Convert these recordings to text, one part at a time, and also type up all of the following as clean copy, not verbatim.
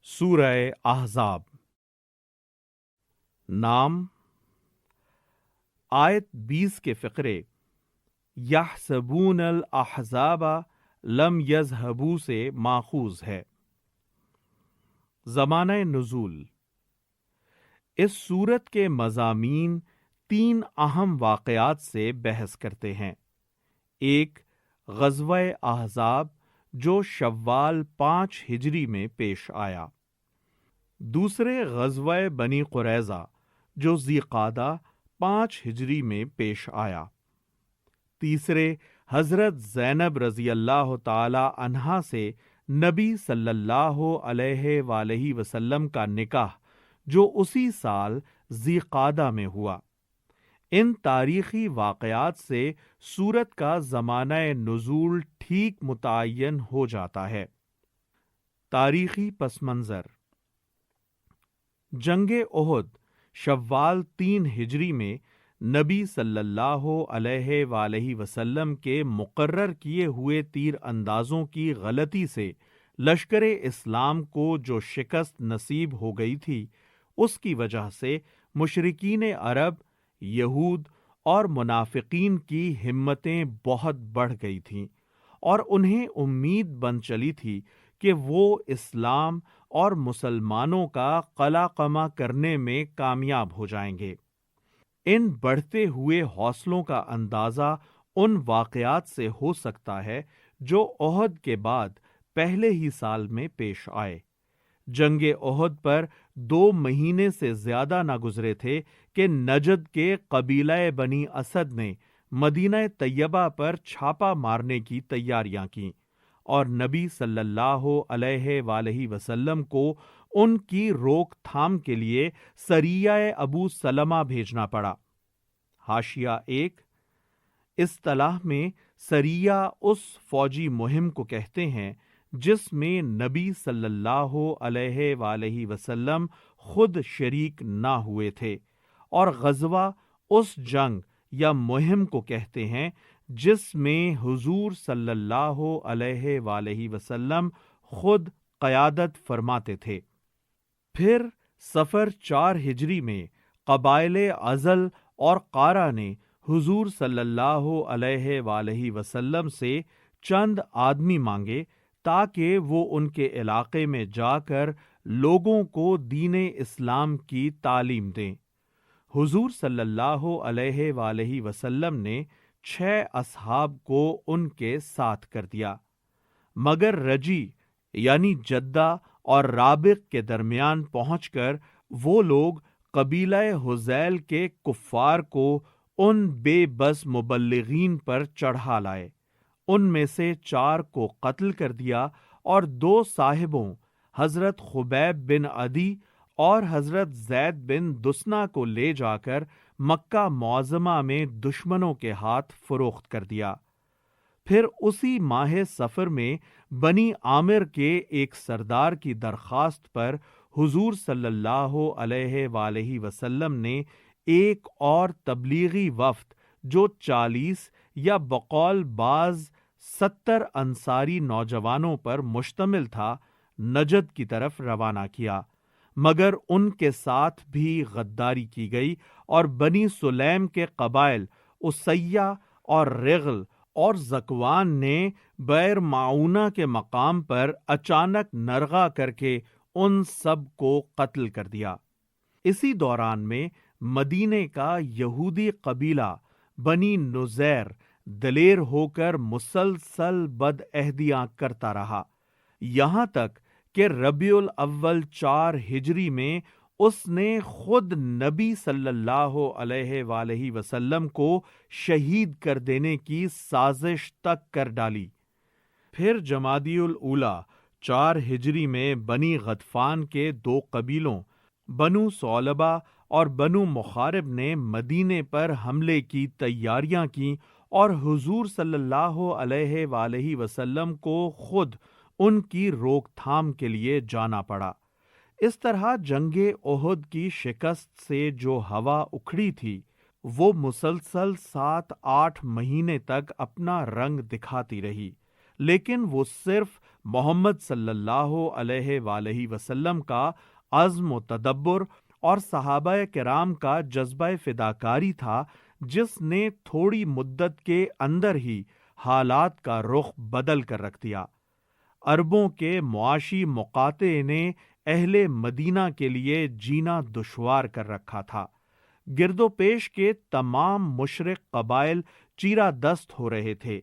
سورہ احزاب۔ نام، آیت 20 کے فقرے یحسبون الاحزاب لم یذہبوا سے ماخوذ ہے۔ زمانہ نزول۔ اس سورت کے مضامین 3 اہم واقعات سے بحث کرتے ہیں۔ ایک، غزوہ احزاب جو شوال 5 ہجری میں پیش آیا۔ دوسرے، غزوہ بنی قریظہ جو ذی قعدہ 5 ہجری میں پیش آیا۔ تیسرے، حضرت زینب رضی اللہ تعالی عنہا سے نبی صلی اللہ علیہ وآلہ وسلم کا نکاح جو اسی سال ذی قعدہ میں ہوا۔ ان تاریخی واقعات سے سورت کا زمانہ نزول ٹھیک متعین ہو جاتا ہے۔ تاریخی پس منظر: جنگ احد شوال 3 ہجری میں نبی صلی اللہ علیہ وآلہ وسلم کے مقرر کیے ہوئے تیر اندازوں کی غلطی سے لشکر اسلام کو جو شکست نصیب ہو گئی تھی، اس کی وجہ سے مشرکین عرب، یہود اور منافقین کی ہمتیں بہت بڑھ گئی تھیں، اور انہیں امید بن چلی تھی کہ وہ اسلام اور مسلمانوں کا قلع قمع کرنے میں کامیاب ہو جائیں گے۔ ان بڑھتے ہوئے حوصلوں کا اندازہ ان واقعات سے ہو سکتا ہے جو احد کے بعد پہلے ہی سال میں پیش آئے۔ جنگ احد پر 2 مہینے سے زیادہ نہ گزرے تھے کہ نجد کے قبیلہ بنی اسد نے مدینہ طیبہ پر چھاپا مارنے کی تیاریاں کیں، اور نبی صلی اللہ علیہ وآلہ وسلم کو ان کی روک تھام کے لیے سریہ ابو سلمہ بھیجنا پڑا۔ حاشیہ 1: اصطلاح میں سریہ اس فوجی مہم کو کہتے ہیں جس میں نبی صلی اللہ علیہ وآلہ وسلم خود شریک نہ ہوئے تھے، اور غزوہ اس جنگ یا مہم کو کہتے ہیں جس میں حضور صلی اللہ علیہ وآلہ وسلم خود قیادت فرماتے تھے۔ پھر صفر 4 ہجری میں قبائل عزل اور قارہ نے حضور صلی اللہ علیہ وآلہ وسلم سے چند آدمی مانگے تاکہ وہ ان کے علاقے میں جا کر لوگوں کو دین اسلام کی تعلیم دیں۔ حضور صلی اللہ علیہ وآلہ وسلم نے 6 اصحاب کو ان کے ساتھ کر دیا، مگر رجی یعنی جدہ اور رابق کے درمیان پہنچ کر وہ لوگ قبیلہ حذیل کے کفار کو ان بے بس مبلغین پر چڑھا لائے۔ ان میں سے 4 کو قتل کر دیا، اور 2 صاحبوں حضرت خبیب بن عدی اور حضرت زید بن دسنہ کو لے جا کر مکہ معظمہ میں دشمنوں کے ہاتھ فروخت کر دیا۔ پھر اسی ماہ صفر میں بنی عامر کے ایک سردار کی درخواست پر حضور صلی اللہ علیہ وآلہ وسلم نے ایک اور تبلیغی وفد جو 40 یا بقول بعض 70 انصاری نوجوانوں پر مشتمل تھا، نجد کی طرف روانہ کیا، مگر ان کے ساتھ بھی غداری کی گئی، اور بنی سلیم کے قبائل اسیہ اور رغل اور زکوان نے بئر معونہ کے مقام پر اچانک نرغہ کر کے ان سب کو قتل کر دیا۔ اسی دوران میں مدینے کا یہودی قبیلہ بنی نذیر دلیر ہو کر مسلسل بدعہدیاں کرتا رہا، یہاں تک کہ ربیع الاول 4 ہجری میں اس نے خود نبی صلی اللہ علیہ وآلہ وسلم کو شہید کر دینے کی سازش تک کر ڈالی۔ پھر جمادی الاولیٰ 4 ہجری میں بنی غطفان کے 2 قبیلوں بنو ثعلبہ اور بنو مخارب نے مدینے پر حملے کی تیاریاں کیں، اور حضور صلی اللہ علیہ وآلہ وسلم کو خود ان کی روک تھام کے لیے جانا پڑا۔ اس طرح جنگ احد کی شکست سے جو ہوا اکھڑی تھی وہ مسلسل 7-8 مہینے تک اپنا رنگ دکھاتی رہی، لیکن وہ صرف محمد صلی اللہ علیہ وآلہ وسلم کا عزم و تدبر اور صحابہ کرام کا جذبہ فداکاری تھا جس نے تھوڑی مدت کے اندر ہی حالات کا رخ بدل کر رکھ دیا۔ عربوں کے معاشی مقاطع نے اہل مدینہ کے لیے جینا دشوار کر رکھا تھا۔ گرد و پیش کے تمام مشرق قبائل چیرہ دست ہو رہے تھے۔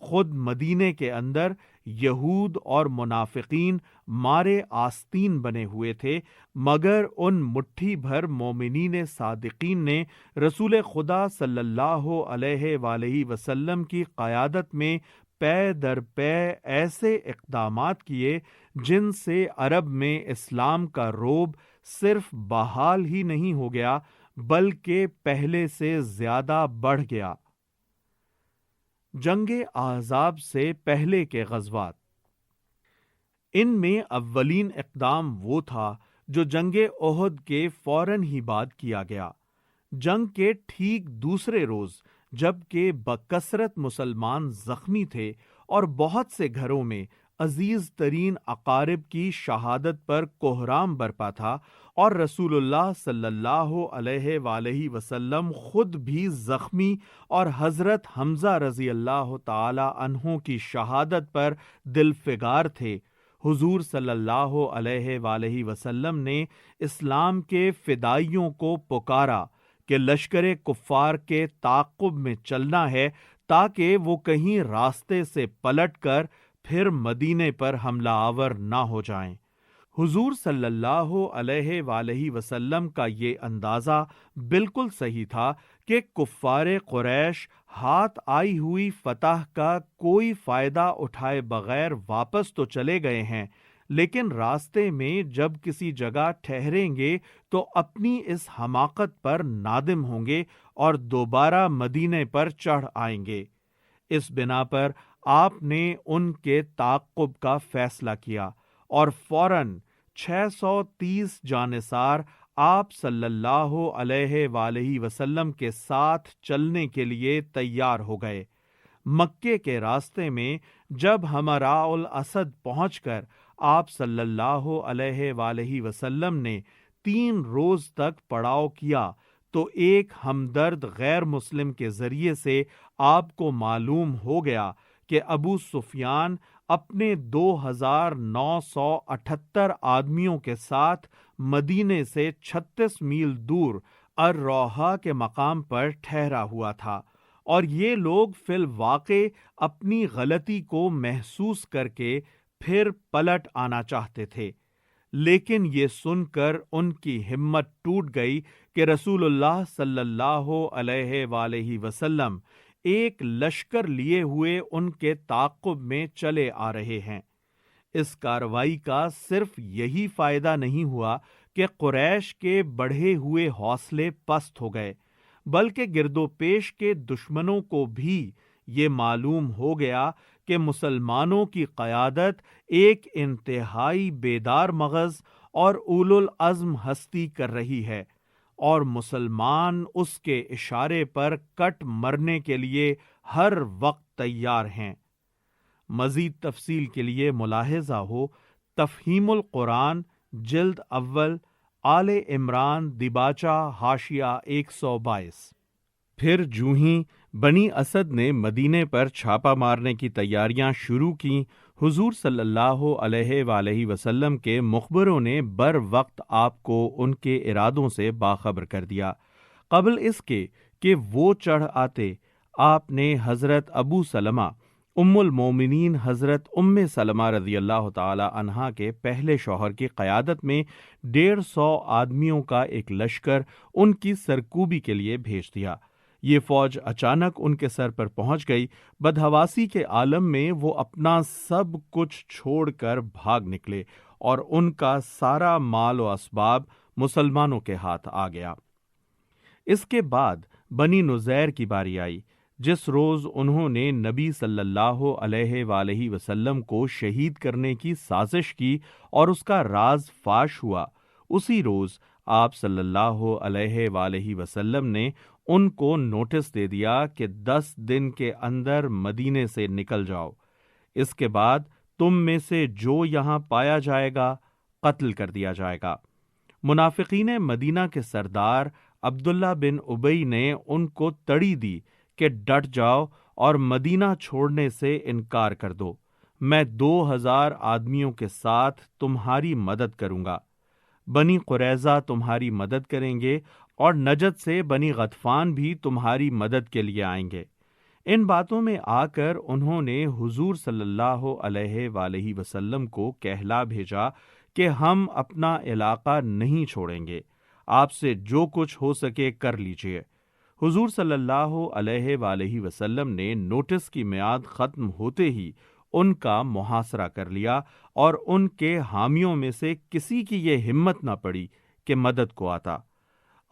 خود مدینے کے اندر یہود اور منافقین مارے آستین بنے ہوئے تھے، مگر ان مٹھی بھر مومنین صادقین نے رسول خدا صلی اللہ علیہ وآلہ وسلم کی قیادت میں پے در پے ایسے اقدامات کیے جن سے عرب میں اسلام کا رعب صرف بحال ہی نہیں ہو گیا بلکہ پہلے سے زیادہ بڑھ گیا۔ جنگ احزاب سے پہلے کے غزوات، ان میں اولین اقدام وہ تھا جو جنگ احد کے فوراً ہی بعد کیا گیا۔ جنگ کے ٹھیک دوسرے روز جبکہ بکثرت مسلمان زخمی تھے اور بہت سے گھروں میں عزیز ترین اقارب کی شہادت پر کوہرام برپا تھا اور رسول اللہ صلی اللہ علیہ وآلہ وسلم خود بھی زخمی اور حضرت حمزہ رضی اللہ تعالی عنہ کی شہادت پر دل فگار تھے، حضور صلی اللہ علیہ وآلہ وسلم نے اسلام کے فدائیوں کو پکارا کہ لشکر کفار کے تعاقب میں چلنا ہے تاکہ وہ کہیں راستے سے پلٹ کر پھر مدینے پر حملہ آور نہ ہو جائیں۔ حضور صلی اللہ علیہ وآلہ وسلم کا یہ اندازہ بالکل صحیح تھا کہ کفار قریش ہاتھ آئی ہوئی فتح کا کوئی فائدہ اٹھائے بغیر واپس تو چلے گئے ہیں، لیکن راستے میں جب کسی جگہ ٹھہریں گے تو اپنی اس حماقت پر نادم ہوں گے اور دوبارہ مدینے پر چڑھ آئیں گے۔ اس بنا پر آپ نے ان کے تعاقب کا فیصلہ کیا اور فوراً 630 جانثار آپ صلی اللہ علیہ وآلہ وسلم کے ساتھ چلنے کے لیے تیار ہو گئے۔ مکے کے راستے میں جب حمراء الاسد پہنچ کر آپ صلی اللہ علیہ وآلہ وسلم نے 3 روز تک پڑاؤ کیا تو ایک ہمدرد غیر مسلم کے ذریعے سے آپ کو معلوم ہو گیا کہ ابو سفیان اپنے 2978 آدمیوں کے ساتھ مدینے سے 36 میل دور الروحہ کے مقام پر ٹھہرا ہوا تھا، اور یہ لوگ فی الواقع اپنی غلطی کو محسوس کر کے پھر پلٹ آنا چاہتے تھے، لیکن یہ سن کر ان کی ہمت ٹوٹ گئی کہ رسول اللہ صلی اللہ علیہ وآلہ وسلم ایک لشکر لیے ہوئے ان کے تعاقب میں چلے آ رہے ہیں۔ اس کارروائی کا صرف یہی فائدہ نہیں ہوا کہ قریش کے بڑھے ہوئے حوصلے پست ہو گئے، بلکہ گرد و پیش کے دشمنوں کو بھی یہ معلوم ہو گیا کہ مسلمانوں کی قیادت ایک انتہائی بیدار مغز اور اولو العزم ہستی کر رہی ہے، اور مسلمان اس کے اشارے پر کٹ مرنے کے لیے ہر وقت تیار ہیں۔ مزید تفصیل کے لیے ملاحظہ ہو تفہیم القرآن جلد اول آل عمران دیباچہ حاشیہ 122۔ پھر جوں ہی بنی اسد نے مدینے پر چھاپا مارنے کی تیاریاں شروع کیں، حضور صلی اللہ علیہ وآلہ وسلم کے مخبروں نے بر وقت آپ کو ان کے ارادوں سے باخبر کر دیا۔ قبل اس کے کہ وہ چڑھ آتے، آپ نے حضرت ابو سلمہ ام المومنین حضرت ام سلمہ رضی اللہ تعالی عنہا کے پہلے شوہر کی قیادت میں 150 آدمیوں کا ایک لشکر ان کی سرکوبی کے لیے بھیج دیا۔ یہ فوج اچانک ان کے سر پر پہنچ گئی۔ بدحواسی کے عالم میں وہ اپنا سب کچھ چھوڑ کر بھاگ نکلے اور ان کا سارا مال و اسباب مسلمانوں کے ہاتھ آ گیا۔ اس کے بعد بنی نذیر کی باری آئی، جس روز انہوں نے نبی صلی اللہ علیہ وآلہ وسلم کو شہید کرنے کی سازش کی اور اس کا راز فاش ہوا۔ اسی روز آپ صلی اللہ علیہ وآلہ وسلم نے ان کو نوٹس دے دیا کہ 10 دن کے اندر مدینے سے نکل جاؤ۔ اس کے بعد تم میں سے جو یہاں پایا جائے گا قتل کر دیا جائے گا۔ منافقین مدینہ کے سردار عبداللہ بن ابی نے ان کو تڑی دی کہ ڈٹ جاؤ اور مدینہ چھوڑنے سے انکار کر دو، میں 2000 آدمیوں کے ساتھ تمہاری مدد کروں گا۔ بنی قریظہ تمہاری مدد کریں گے اور نجد سے بنی غطفان بھی تمہاری مدد کے لیے آئیں گے۔ ان باتوں میں آ کر انہوں نے حضور صلی اللہ علیہ وآلہ وسلم کو کہلا بھیجا کہ ہم اپنا علاقہ نہیں چھوڑیں گے، آپ سے جو کچھ ہو سکے کر لیجئے۔ حضور صلی اللہ علیہ وآلہ وسلم نے نوٹس کی میعاد ختم ہوتے ہی ان کا محاصرہ کر لیا اور ان کے حامیوں میں سے کسی کی یہ ہمت نہ پڑی کہ مدد کو آتا۔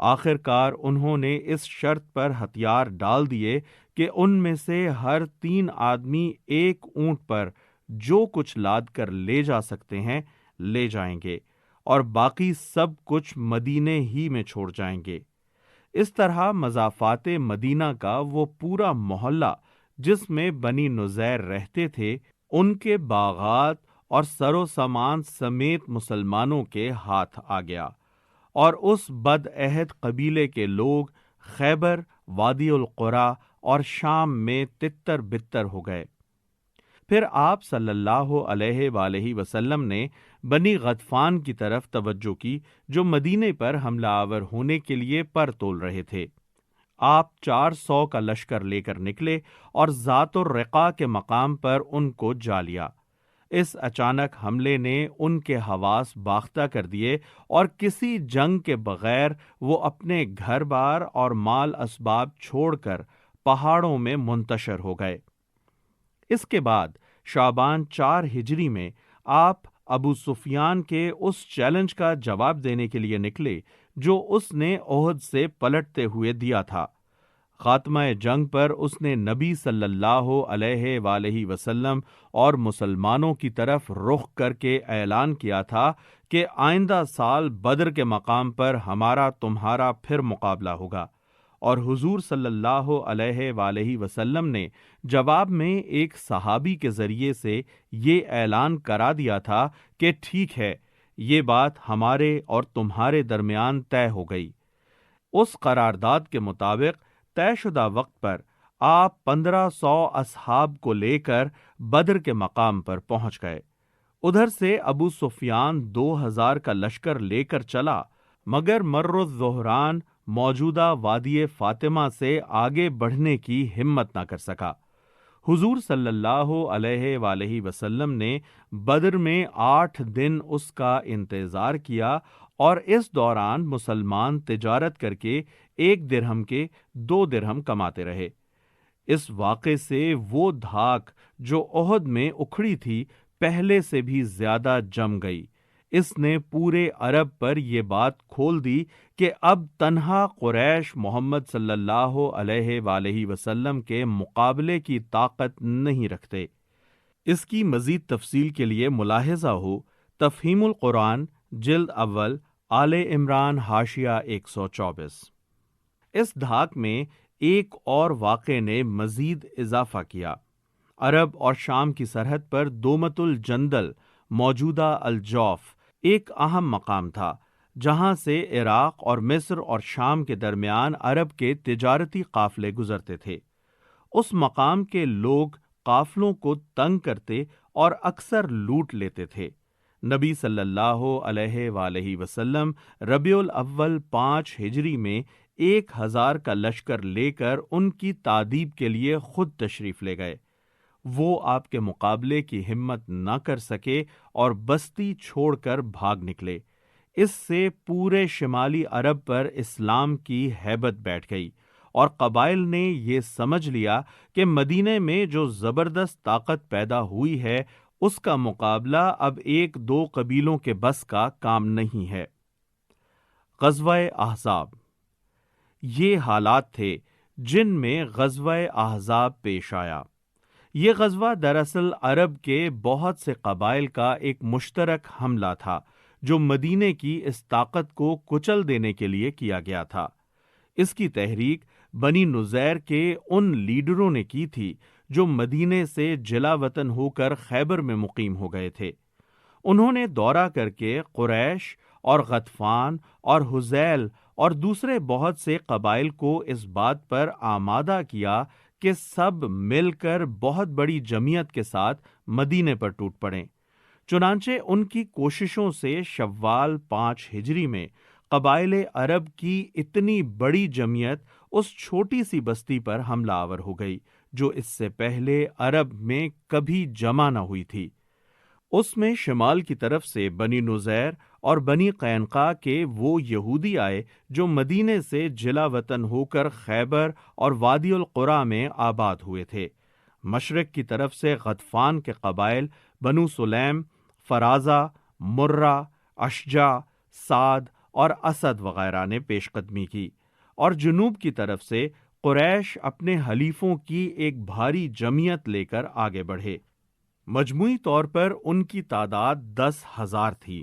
آخر کار انہوں نے اس شرط پر ہتھیار ڈال دیے کہ ان میں سے ہر 3 آدمی ایک اونٹ پر جو کچھ لاد کر لے جا سکتے ہیں لے جائیں گے اور باقی سب کچھ مدینے ہی میں چھوڑ جائیں گے۔ اس طرح مضافات مدینہ کا وہ پورا محلہ جس میں بنی نذیر رہتے تھے، ان کے باغات اور سر و سامان سمیت مسلمانوں کے ہاتھ آ گیا، اور اس بد عہد قبیلے کے لوگ خیبر، وادی القرا اور شام میں تتر بتر ہو گئے۔ پھر آپ صلی اللہ علیہ وآلہ وسلم نے بنی غطفان کی طرف توجہ کی جو مدینے پر حملہ آور ہونے کے لیے پر تول رہے تھے۔ آپ 400 کا لشکر لے کر نکلے اور ذات الرقا کے مقام پر ان کو جا لیا۔ اس اچانک حملے نے ان کے حواس باختہ کر دیے اور کسی جنگ کے بغیر وہ اپنے گھر بار اور مال اسباب چھوڑ کر پہاڑوں میں منتشر ہو گئے۔ اس کے بعد شعبان 4 ہجری میں آپ ابو سفیان کے اس چیلنج کا جواب دینے کے لیے نکلے جو اس نے احد سے پلٹتے ہوئے دیا تھا۔ خاتمہ جنگ پر اس نے نبی صلی اللہ علیہ وآلہ وسلم اور مسلمانوں کی طرف رخ کر کے اعلان کیا تھا کہ آئندہ سال بدر کے مقام پر ہمارا تمہارا پھر مقابلہ ہوگا، اور حضور صلی اللہ علیہ وآلہ وسلم نے جواب میں ایک صحابی کے ذریعے سے یہ اعلان کرا دیا تھا کہ ٹھیک ہے، یہ بات ہمارے اور تمہارے درمیان طے ہو گئی۔ اس قرارداد کے مطابق طے شدہ وقت پر آپ 1500 اصحاب کو لے کر بدر کے مقام پر پہنچ گئے۔ ادھر سے ابو سفیان 2000 کا لشکر لے کر چلا، مگر مر الظہران موجودہ وادی فاطمہ سے آگے بڑھنے کی ہمت نہ کر سکا۔ حضور صلی اللہ علیہ وآلہ وسلم نے بدر میں 8 دن اس کا انتظار کیا، اور اس دوران مسلمان تجارت کر کے 1 درہم کے 2 درہم کماتے رہے۔ اس واقعے سے وہ دھاک جو احد میں اکھڑی تھی پہلے سے بھی زیادہ جم گئی۔ اس نے پورے عرب پر یہ بات کھول دی کہ اب تنہا قریش محمد صلی اللہ علیہ وآلہ وسلم کے مقابلے کی طاقت نہیں رکھتے۔ اس کی مزید تفصیل کے لیے ملاحظہ ہو تفہیم القرآن جلد اول آل عمران حاشیہ 124۔ اس دھاک میں ایک اور واقعے نے مزید اضافہ کیا۔ عرب اور شام کی سرحد پر دومت الجندل موجودہ الجوف ایک اہم مقام تھا جہاں سے عراق اور مصر اور شام کے درمیان عرب کے تجارتی قافلے گزرتے تھے۔ اس مقام کے لوگ قافلوں کو تنگ کرتے اور اکثر لوٹ لیتے تھے۔ نبی صلی اللہ علیہ وآلہ وسلم ربیع الاول 5 ہجری میں 1000 کا لشکر لے کر ان کی تادیب کے لیے خود تشریف لے گئے۔ وہ آپ کے مقابلے کی ہمت نہ کر سکے اور بستی چھوڑ کر بھاگ نکلے۔ اس سے پورے شمالی عرب پر اسلام کی ہیبت بیٹھ گئی، اور قبائل نے یہ سمجھ لیا کہ مدینے میں جو زبردست طاقت پیدا ہوئی ہے اس کا مقابلہ اب 1-2 قبیلوں کے بس کا کام نہیں ہے۔ غزوہ احزاب۔ یہ حالات تھے جن میں غزوہ احزاب پیش آیا۔ یہ غزوہ دراصل عرب کے بہت سے قبائل کا ایک مشترک حملہ تھا جو مدینے کی اس طاقت کو کچل دینے کے لیے کیا گیا تھا۔ اس کی تحریک بنی نذیر کے ان لیڈروں نے کی تھی جو مدینے سے جلا وطن ہو کر خیبر میں مقیم ہو گئے تھے۔ انہوں نے دورہ کر کے قریش اور غطفان اور حذیل اور دوسرے بہت سے قبائل کو اس بات پر آمادہ کیا کہ سب مل کر بہت بڑی جمعیت کے ساتھ مدینے پر ٹوٹ پڑیں۔ چنانچہ ان کی کوششوں سے شوال 5 ہجری میں قبائل عرب کی اتنی بڑی جمعیت اس چھوٹی سی بستی پر حملہ آور ہو گئی جو اس سے پہلے عرب میں کبھی جمع نہ ہوئی تھی۔ اس میں شمال کی طرف سے بنی نذیر اور بنی قینقاع کے وہ یہودی آئے جو مدینے سے جلا وطن ہو کر خیبر اور وادی القریٰ میں آباد ہوئے تھے۔ مشرق کی طرف سے غطفان کے قبائل بنو سلیم، فرازہ، مرہ، اشجع، سعد اور اسد وغیرہ نے پیش قدمی کی، اور جنوب کی طرف سے قریش اپنے حلیفوں کی ایک بھاری جمعیت لے کر آگے بڑھے۔ مجموعی طور پر ان کی تعداد 10,000 تھی۔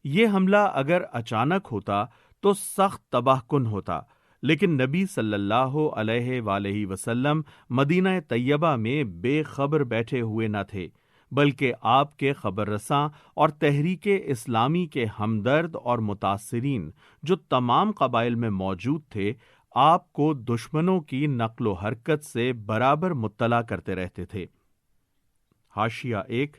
یہ حملہ اگر اچانک ہوتا تو سخت تباہ کن ہوتا، لیکن نبی صلی اللہ علیہ وآلہ وسلم مدینہ طیبہ میں بے خبر بیٹھے ہوئے نہ تھے، بلکہ آپ کے خبر رساں اور تحریک اسلامی کے ہمدرد اور متاثرین جو تمام قبائل میں موجود تھے، آپ کو دشمنوں کی نقل و حرکت سے برابر مطلع کرتے رہتے تھے۔ حاشیہ 1،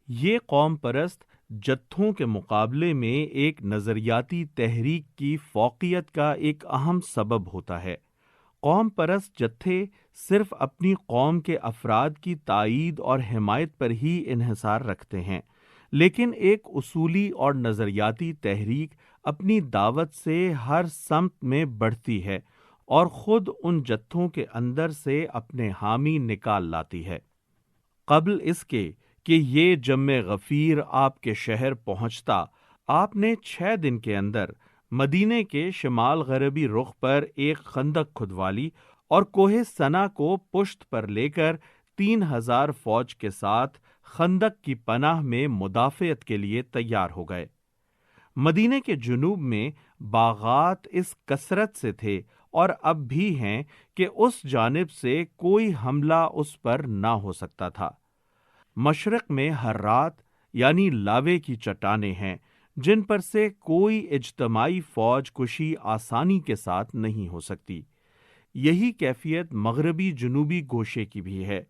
یہ قوم پرست جتھوں کے مقابلے میں ایک نظریاتی تحریک کی فوقیت کا ایک اہم سبب ہوتا ہے۔ قوم پرست جتھے صرف اپنی قوم کے افراد کی تائید اور حمایت پر ہی انحصار رکھتے ہیں، لیکن ایک اصولی اور نظریاتی تحریک اپنی دعوت سے ہر سمت میں بڑھتی ہے اور خود ان جتھوں کے اندر سے اپنے حامی نکال لاتی ہے۔ قبل اس کے کہ یہ جم غفیر آپ کے شہر پہنچتا، آپ نے 6 دن کے اندر مدینے کے شمال غربی رخ پر ایک خندق کھدوا لی اور کوہ سنا کو پشت پر لے کر 3,000 فوج کے ساتھ خندق کی پناہ میں مدافعت کے لیے تیار ہو گئے۔ مدینے کے جنوب میں باغات اس کثرت سے تھے اور اب بھی ہیں کہ اس جانب سے کوئی حملہ اس پر نہ ہو سکتا تھا۔ مشرق میں حرات یعنی لاوے کی چٹانیں ہیں جن پر سے کوئی اجتماعی فوج کشی آسانی کے ساتھ نہیں ہو سکتی۔ یہی کیفیت مغربی جنوبی گوشے کی بھی ہے،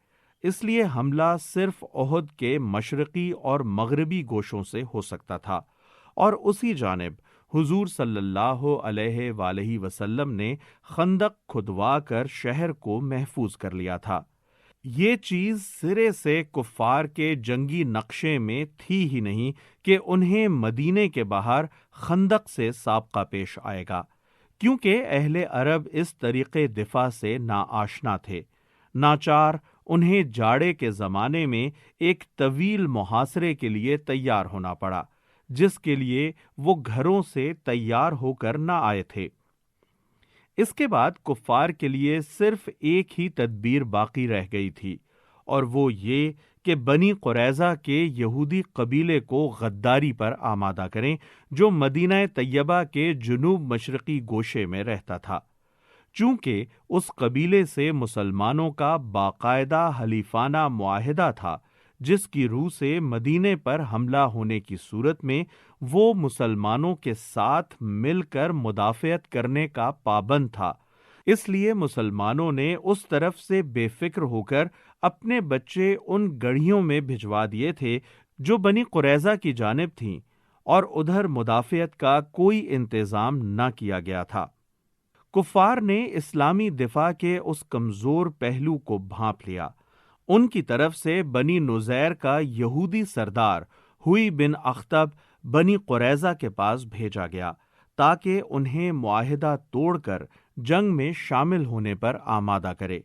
اس لیے حملہ صرف احد کے مشرقی اور مغربی گوشوں سے ہو سکتا تھا، اور اسی جانب حضور صلی اللہ علیہ وآلہ وسلم نے خندق کھدوا کر شہر کو محفوظ کر لیا تھا۔ یہ چیز سرے سے کفار کے جنگی نقشے میں تھی ہی نہیں کہ انہیں مدینے کے باہر خندق سے سابقہ پیش آئے گا، کیونکہ اہل عرب اس طریقے دفاع سے ناآشنا تھے۔ ناچار انہیں جاڑے کے زمانے میں ایک طویل محاصرے کے لیے تیار ہونا پڑا، جس کے لیے وہ گھروں سے تیار ہو کر نہ آئے تھے۔ اس کے بعد کفار کے لیے صرف ایک ہی تدبیر باقی رہ گئی تھی، اور وہ یہ کہ بنی قریظہ کے یہودی قبیلے کو غداری پر آمادہ کریں جو مدینہ طیبہ کے جنوب مشرقی گوشے میں رہتا تھا۔ چونکہ اس قبیلے سے مسلمانوں کا باقاعدہ حلیفانہ معاہدہ تھا، جس کی روح سے مدینے پر حملہ ہونے کی صورت میں وہ مسلمانوں کے ساتھ مل کر مدافعت کرنے کا پابند تھا، اس لیے مسلمانوں نے اس طرف سے بے فکر ہو کر اپنے بچے ان گڑھیوں میں بھجوا دیے تھے جو بنی قریظہ کی جانب تھیں، اور ادھر مدافعت کا کوئی انتظام نہ کیا گیا تھا۔ کفار نے اسلامی دفاع کے اس کمزور پہلو کو بھانپ لیا۔ ان کی طرف سے بنی نذیر کا یہودی سردار ہوئی بن اخطب بنی قریظہ کے پاس بھیجا گیا تاکہ انہیں معاہدہ توڑ کر جنگ میں شامل ہونے پر آمادہ کرے۔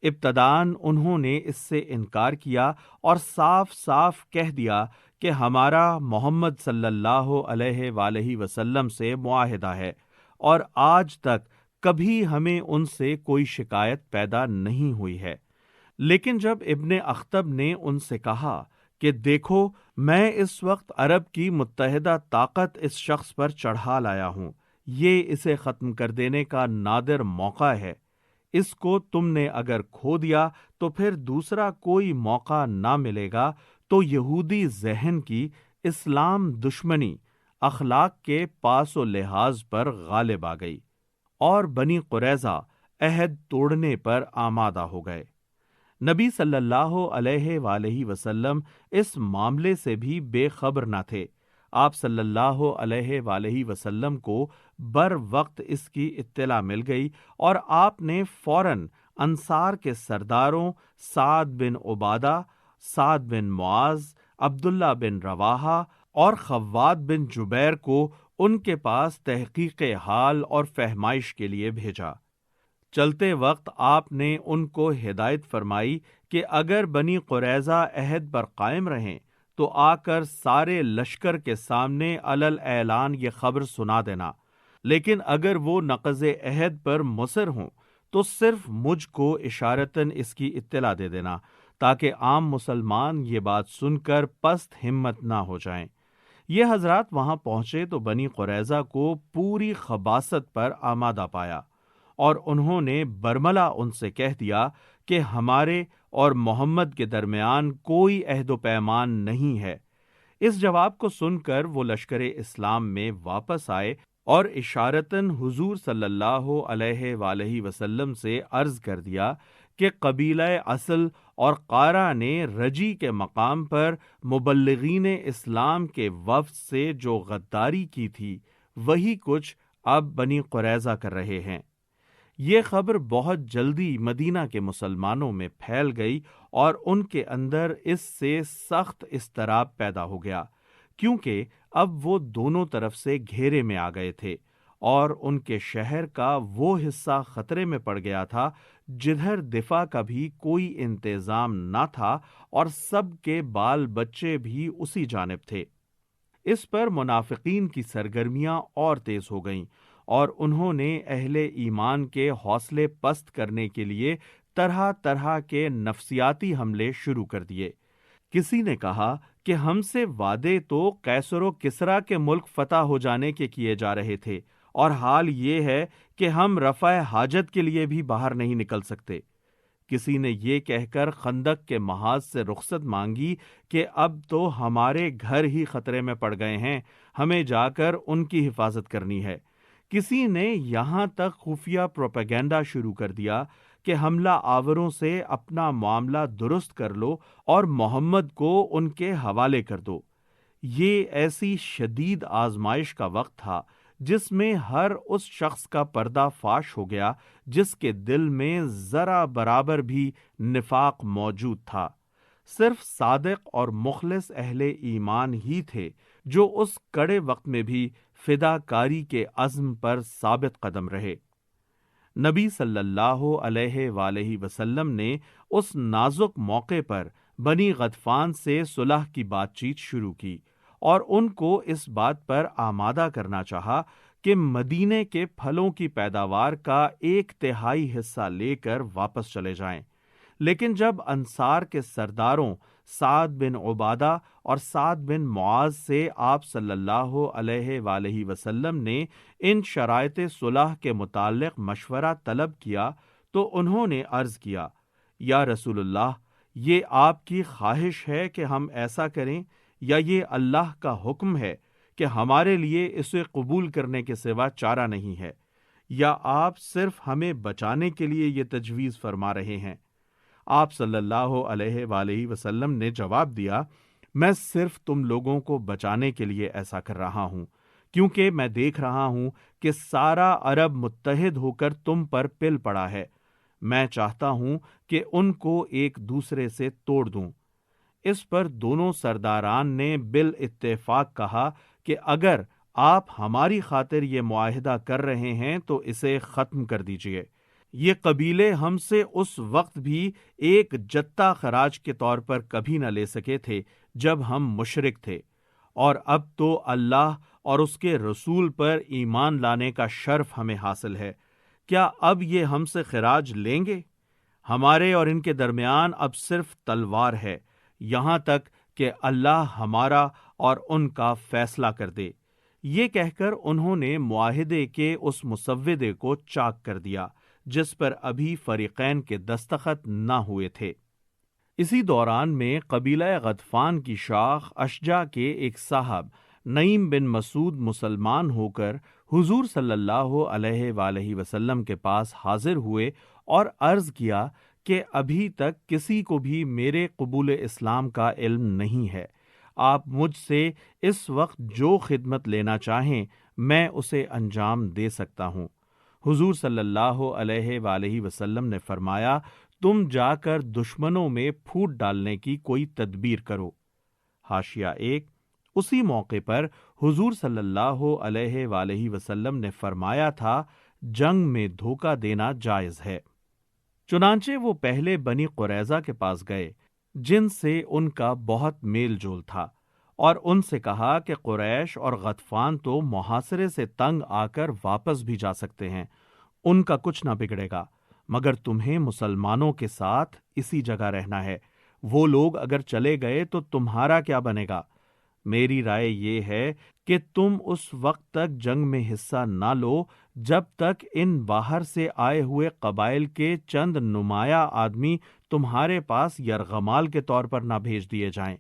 ابتداً انہوں نے اس سے انکار کیا اور صاف صاف کہہ دیا کہ ہمارا محمد صلی اللہ علیہ وآلہ وسلم سے معاہدہ ہے، اور آج تک کبھی ہمیں ان سے کوئی شکایت پیدا نہیں ہوئی ہے۔ لیکن جب ابن اخطب نے ان سے کہا کہ دیکھو، میں اس وقت عرب کی متحدہ طاقت اس شخص پر چڑھا لایا ہوں، یہ اسے ختم کر دینے کا نادر موقع ہے، اس کو تم نے اگر کھو دیا تو پھر دوسرا کوئی موقع نہ ملے گا۔ تو یہودی ذہن کی اسلام دشمنی اخلاق کے پاس و لحاظ پر غالب آ گئی، اور بنی قریظہ عہد توڑنے پر آمادہ ہو گئے۔ نبی صلی اللہ علیہ وآلہ وسلم اس معاملے سے بھی بے خبر نہ تھے۔ آپ صلی اللہ علیہ وآلہ وسلم کو بر وقت اس کی اطلاع مل گئی، اور آپ نے فوراً انصار کے سرداروں سعد بن عبادہ، سعد بن معاذ، عبداللہ بن رواحہ اور خواد بن جبیر کو ان کے پاس تحقیق حال اور فہمائش کے لیے بھیجا۔ چلتے وقت آپ نے ان کو ہدایت فرمائی کہ اگر بنی قریظہ عہد پر قائم رہیں تو آ کر سارے لشکر کے سامنے علل اعلان یہ خبر سنا دینا، لیکن اگر وہ نقض عہد پر مصر ہوں تو صرف مجھ کو اشارتاً اس کی اطلاع دے دینا، تاکہ عام مسلمان یہ بات سن کر پست ہمت نہ ہو جائیں۔ یہ حضرات وہاں پہنچے تو بنی قریظہ کو پوری خباثت پر آمادہ پایا، اور انہوں نے برملا ان سے کہہ دیا کہ ہمارے اور محمد کے درمیان کوئی عہد و پیمان نہیں ہے۔ اس جواب کو سن کر وہ لشکر اسلام میں واپس آئے اور اشارتاً حضور صلی اللہ علیہ وآلہ وسلم سے عرض کر دیا کہ قبیلہ اصل اور قارہ نے رجی کے مقام پر مبلغین اسلام کے وفد سے جو غداری کی تھی وہی کچھ اب بنی قریظہ کر رہے ہیں۔ یہ خبر بہت جلدی مدینہ کے مسلمانوں میں پھیل گئی، اور ان کے اندر اس سے سخت اضطراب پیدا ہو گیا، کیونکہ اب وہ دونوں طرف سے گھیرے میں آ گئے تھے، اور ان کے شہر کا وہ حصہ خطرے میں پڑ گیا تھا جدھر دفاع کا بھی کوئی انتظام نہ تھا، اور سب کے بال بچے بھی اسی جانب تھے۔ اس پر منافقین کی سرگرمیاں اور تیز ہو گئیں، اور انہوں نے اہل ایمان کے حوصلے پست کرنے کے لیے طرح طرح کے نفسیاتی حملے شروع کر دیے۔ کسی نے کہا کہ ہم سے وعدے تو قیصر و کسریٰ کے ملک فتح ہو جانے کے کیے جا رہے تھے، اور حال یہ ہے کہ ہم رفع حاجت کے لیے بھی باہر نہیں نکل سکتے۔ کسی نے یہ کہہ کر خندق کے محاذ سے رخصت مانگی کہ اب تو ہمارے گھر ہی خطرے میں پڑ گئے ہیں، ہمیں جا کر ان کی حفاظت کرنی ہے۔ کسی نے یہاں تک خفیہ پروپیگنڈا شروع کر دیا کہ حملہ آوروں سے اپنا معاملہ درست کر لو اور محمد کو ان کے حوالے کر دو۔ یہ ایسی شدید آزمائش کا وقت تھا جس میں ہر اس شخص کا پردہ فاش ہو گیا جس کے دل میں ذرا برابر بھی نفاق موجود تھا۔ صرف صادق اور مخلص اہل ایمان ہی تھے جو اس کڑے وقت میں بھی فداکاری کے عزم پر ثابت قدم رہے۔ نبی صلی اللہ علیہ وآلہ وسلم نے اس نازک موقع پر بنی غطفان سے صلح کی بات چیت شروع کی، اور ان کو اس بات پر آمادہ کرنا چاہا کہ مدینے کے پھلوں کی پیداوار کا 1/3 حصہ لے کر واپس چلے جائیں۔ لیکن جب انصار کے سرداروں سعد بن عبادہ اور سعد بن معاذ سے آپ صلی اللہ علیہ وآلہ وسلم نے ان شرائط صلح کے متعلق مشورہ طلب کیا تو انہوں نے عرض کیا، یا رسول اللہ، یہ آپ کی خواہش ہے کہ ہم ایسا کریں، یا یہ اللہ کا حکم ہے کہ ہمارے لیے اسے قبول کرنے کے سوا چارہ نہیں ہے، یا آپ صرف ہمیں بچانے کے لیے یہ تجویز فرما رہے ہیں؟ آپ صلی اللہ علیہ وآلہ وسلم نے جواب دیا، میں صرف تم لوگوں کو بچانے کے لیے ایسا کر رہا ہوں، کیونکہ میں دیکھ رہا ہوں کہ سارا عرب متحد ہو کر تم پر پل پڑا ہے۔ میں چاہتا ہوں کہ ان کو ایک دوسرے سے توڑ دوں۔ اس پر دونوں سرداران نے بالاتفاق کہا کہ اگر آپ ہماری خاطر یہ معاہدہ کر رہے ہیں تو اسے ختم کر دیجئے۔ یہ قبیلے ہم سے اس وقت بھی ایک جتہ خراج کے طور پر کبھی نہ لے سکے تھے جب ہم مشرک تھے، اور اب تو اللہ اور اس کے رسول پر ایمان لانے کا شرف ہمیں حاصل ہے۔ کیا اب یہ ہم سے خراج لیں گے؟ ہمارے اور ان کے درمیان اب صرف تلوار ہے، یہاں تک کہ اللہ ہمارا اور ان کا فیصلہ کر دے۔ یہ کہہ کر انہوں نے معاہدے کے اس مسودے کو چاک کر دیا جس پر ابھی فریقین کے دستخط نہ ہوئے تھے۔ اسی دوران میں قبیلہ غطفان کی شاخ اشجع کے ایک صاحب نعیم بن مسعود مسلمان ہو کر حضور صلی اللہ علیہ وآلہ وسلم کے پاس حاضر ہوئے اور عرض کیا کہ ابھی تک کسی کو بھی میرے قبول اسلام کا علم نہیں ہے، آپ مجھ سے اس وقت جو خدمت لینا چاہیں میں اسے انجام دے سکتا ہوں۔ حضور صلی اللہ علیہ وآلہ وسلم نے فرمایا، تم جا کر دشمنوں میں پھوٹ ڈالنے کی کوئی تدبیر کرو۔ حاشیہ 1، اسی موقع پر حضور صلی اللہ علیہ وآلہ وسلم نے فرمایا تھا، جنگ میں دھوکہ دینا جائز ہے۔ چنانچہ وہ پہلے بنی قریظہ کے پاس گئے جن سے ان کا بہت میل جول تھا، اور ان سے کہا کہ قریش اور غطفان تو محاصرے سے تنگ آ کر واپس بھی جا سکتے ہیں، ان کا کچھ نہ بگڑے گا، مگر تمہیں مسلمانوں کے ساتھ اسی جگہ رہنا ہے، وہ لوگ اگر چلے گئے تو تمہارا کیا بنے گا؟ میری رائے یہ ہے کہ تم اس وقت تک جنگ میں حصہ نہ لو جب تک ان باہر سے آئے ہوئے قبائل کے چند نمایاں آدمی تمہارے پاس یرغمال کے طور پر نہ بھیج دیے جائیں۔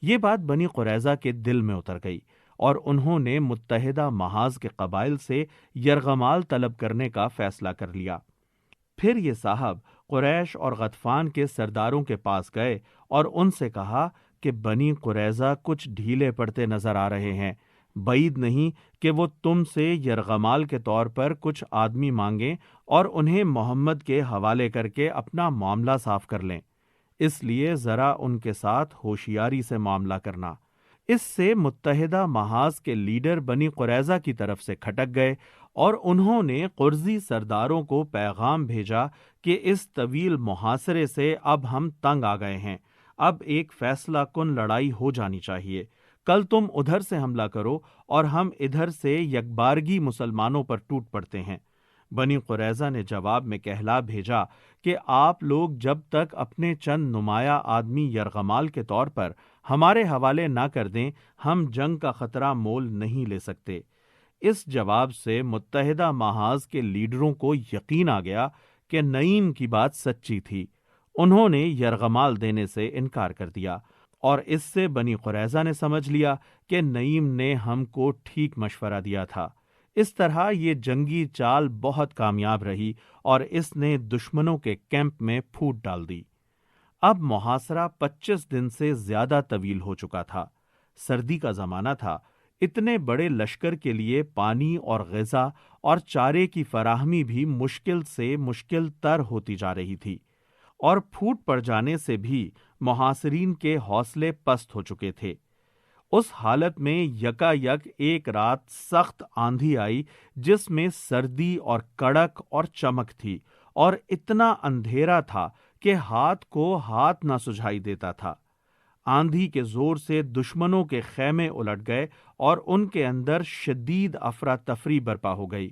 یہ بات بنی قریظہ کے دل میں اتر گئی اور انہوں نے متحدہ محاذ کے قبائل سے یرغمال طلب کرنے کا فیصلہ کر لیا۔ پھر یہ صاحب قریش اور غطفان کے سرداروں کے پاس گئے اور ان سے کہا کہ بنی قریظہ کچھ ڈھیلے پڑتے نظر آ رہے ہیں، بعید نہیں کہ وہ تم سے یرغمال کے طور پر کچھ آدمی مانگیں اور انہیں محمد کے حوالے کر کے اپنا معاملہ صاف کر لیں، اس لیے ذرا ان کے ساتھ ہوشیاری سے معاملہ کرنا۔ اس سے متحدہ محاذ کے لیڈر بنی قریظہ کی طرف سے کھٹک گئے اور انہوں نے قرظی سرداروں کو پیغام بھیجا کہ اس طویل محاصرے سے اب ہم تنگ آ گئے ہیں، اب ایک فیصلہ کن لڑائی ہو جانی چاہیے، کل تم ادھر سے حملہ کرو اور ہم ادھر سے یکبارگی مسلمانوں پر ٹوٹ پڑتے ہیں۔ بنی قریظہ نے جواب میں کہلا بھیجا کہ آپ لوگ جب تک اپنے چند نمایاں آدمی یرغمال کے طور پر ہمارے حوالے نہ کر دیں ہم جنگ کا خطرہ مول نہیں لے سکتے۔ اس جواب سے متحدہ محاذ کے لیڈروں کو یقین آ گیا کہ نعیم کی بات سچی تھی، انہوں نے یرغمال دینے سے انکار کر دیا، اور اس سے بنی قریظہ نے سمجھ لیا کہ نعیم نے ہم کو ٹھیک مشورہ دیا تھا۔ اس طرح یہ جنگی چال بہت کامیاب رہی اور اس نے دشمنوں کے کیمپ میں پھوٹ ڈال دی۔ اب محاصرہ 25 دن سے زیادہ طویل ہو چکا تھا، سردی کا زمانہ تھا، اتنے بڑے لشکر کے لیے پانی اور غذا اور چارے کی فراہمی بھی مشکل سے مشکل تر ہوتی جا رہی تھی، اور پھوٹ پڑ جانے سے بھی محاصرین کے حوصلے پست ہو چکے تھے۔ اس حالت میں یکا یک ایک رات سخت آندھی آئی جس میں سردی اور کڑک اور چمک تھی، اور اتنا اندھیرا تھا کہ ہاتھ کو ہاتھ نہ سجھائی دیتا تھا۔ آندھی کے زور سے دشمنوں کے خیمے الٹ گئے اور ان کے اندر شدید افراتفری برپا ہو گئی۔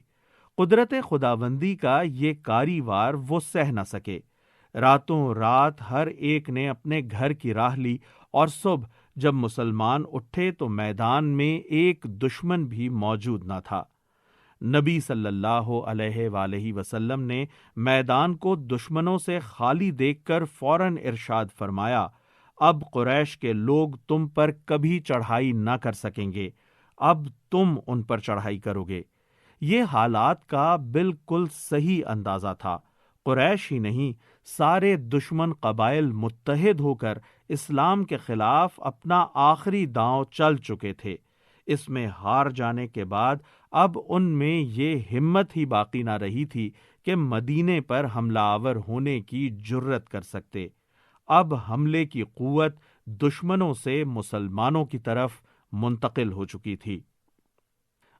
قدرت خداوندی کا یہ کاری وار وہ سہ نہ سکے، راتوں رات ہر ایک نے اپنے گھر کی راہ لی، اور صبح جب مسلمان اٹھے تو میدان میں ایک دشمن بھی موجود نہ تھا۔ نبی صلی اللہ علیہ وآلہ وسلم نے میدان کو دشمنوں سے خالی دیکھ کر فوراً ارشاد فرمایا، اب قریش کے لوگ تم پر کبھی چڑھائی نہ کر سکیں گے، اب تم ان پر چڑھائی کرو گے۔ یہ حالات کا بالکل صحیح اندازہ تھا۔ قریش ہی نہیں، سارے دشمن قبائل متحد ہو کر اسلام کے خلاف اپنا آخری داؤں چل چکے تھے۔ اس میں ہار جانے کے بعد اب ان میں یہ ہمت ہی باقی نہ رہی تھی کہ مدینے پر حملہ آور ہونے کی جرت کر سکتے۔ اب حملے کی قوت دشمنوں سے مسلمانوں کی طرف منتقل ہو چکی تھی۔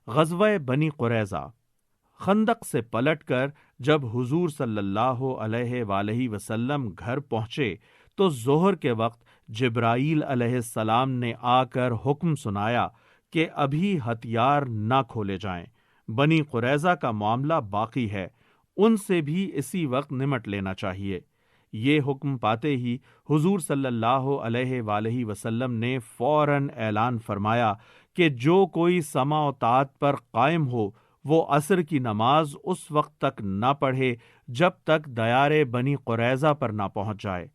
غزوہ بنی قریظہ۔ خندق سے پلٹ کر جب حضور صلی اللہ علیہ وآلہ وسلم گھر پہنچے تو ظہر کے وقت جبرائیل علیہ السلام نے آ کر حکم سنایا کہ ابھی ہتھیار نہ کھولے جائیں، بنی قریظہ کا معاملہ باقی ہے، ان سے بھی اسی وقت نمٹ لینا چاہیے۔ یہ حکم پاتے ہی حضور صلی اللہ علیہ وآلہ وسلم نے فوراً اعلان فرمایا کہ جو کوئی سمع و طاعت پر قائم ہو وہ عصر کی نماز اس وقت تک نہ پڑھے جب تک دیار بنی قریظہ پر نہ پہنچ جائے۔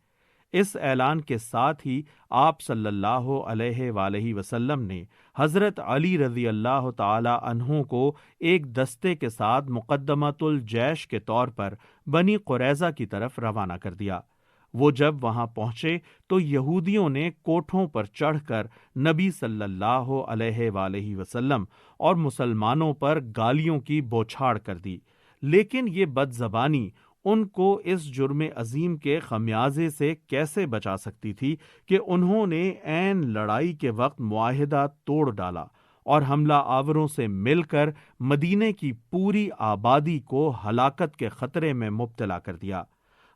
اس اعلان کے ساتھ ہی آپ صلی اللہ علیہ وآلہ وسلم نے حضرت علی رضی اللہ تعالی عنہ کو ایک دستے کے ساتھ مقدمۃ الجیش کے طور پر بنی قریظہ کی طرف روانہ کر دیا۔ وہ جب وہاں پہنچے تو یہودیوں نے کوٹھوں پر چڑھ کر نبی صلی اللہ علیہ وآلہ وسلم اور مسلمانوں پر گالیوں کی بوچھاڑ کر دی، لیکن یہ بد زبانی ان کو اس جرم عظیم کے خمیازے سے کیسے بچا سکتی تھی کہ انہوں نے عین لڑائی کے وقت معاہدہ توڑ ڈالا اور حملہ آوروں سے مل کر مدینے کی پوری آبادی کو ہلاکت کے خطرے میں مبتلا کر دیا۔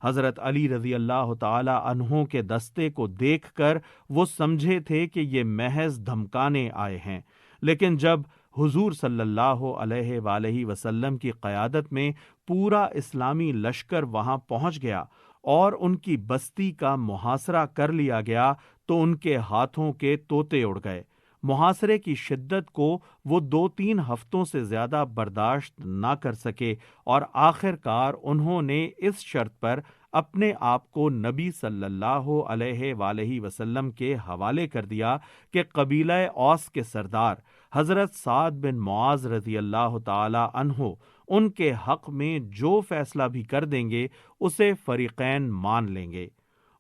حضرت علی رضی اللہ تعالی عنہ کے دستے کو دیکھ کر وہ سمجھے تھے کہ یہ محض دھمکانے آئے ہیں، لیکن جب حضور صلی اللہ علیہ وآلہ وسلم کی قیادت میں پورا اسلامی لشکر وہاں پہنچ گیا اور ان کی بستی کا محاصرہ کر لیا گیا تو ان کے ہاتھوں کے طوطے اڑ گئے۔ محاصرے کی شدت کو وہ 2-3 ہفتوں سے زیادہ برداشت نہ کر سکے اور آخر کار انہوں نے اس شرط پر اپنے آپ کو نبی صلی اللہ علیہ وآلہ وسلم کے حوالے کر دیا کہ قبیلہ اوس کے سردار حضرت سعد بن معاذ رضی اللہ تعالی عنہ ان کے حق میں جو فیصلہ بھی کر دیں گے اسے فریقین مان لیں گے۔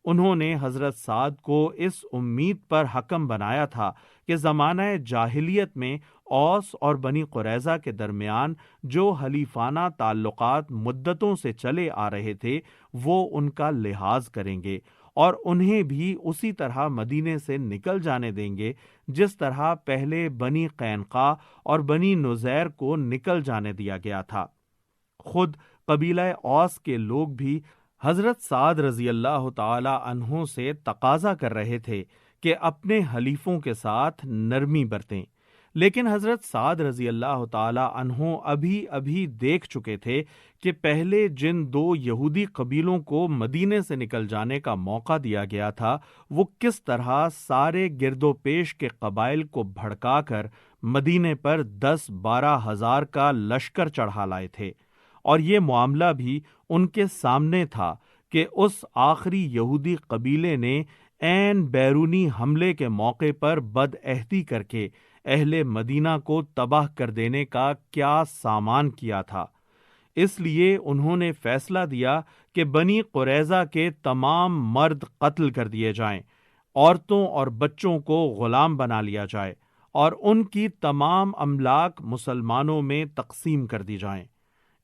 انہوں نے حضرت سعد کو اس امید پر حکم بنایا تھا کہ زمانہ جاہلیت میں اوس اور بنی قریظہ کے درمیان جو حلیفانہ تعلقات مدتوں سے چلے آ رہے تھے وہ ان کا لحاظ کریں گے اور انہیں بھی اسی طرح مدینے سے نکل جانے دیں گے جس طرح پہلے بنی قینقاع اور بنی نذیر کو نکل جانے دیا گیا تھا۔ خود قبیلہ اوس کے لوگ بھی حضرت سعد رضی اللہ تعالی عنہ سے تقاضا کر رہے تھے کہ اپنے حلیفوں کے ساتھ نرمی برتیں، لیکن حضرت سعد رضی اللہ تعالی عنہ ابھی دیکھ چکے تھے کہ پہلے جن 2 یہودی قبیلوں کو مدینے سے نکل جانے کا موقع دیا گیا تھا وہ کس طرح سارے گرد و پیش کے قبائل کو بھڑکا کر مدینے پر 10-12 ہزار کا لشکر چڑھا لائے تھے، اور یہ معاملہ بھی ان کے سامنے تھا کہ اس آخری یہودی قبیلے نے عین بیرونی حملے کے موقع پر بد عہدی کر کے اہل مدینہ کو تباہ کر دینے کا کیا سامان کیا تھا۔ اس لیے انہوں نے فیصلہ دیا کہ بنی قریظہ کے تمام مرد قتل کر دیے جائیں، عورتوں اور بچوں کو غلام بنا لیا جائے اور ان کی تمام املاک مسلمانوں میں تقسیم کر دی جائیں۔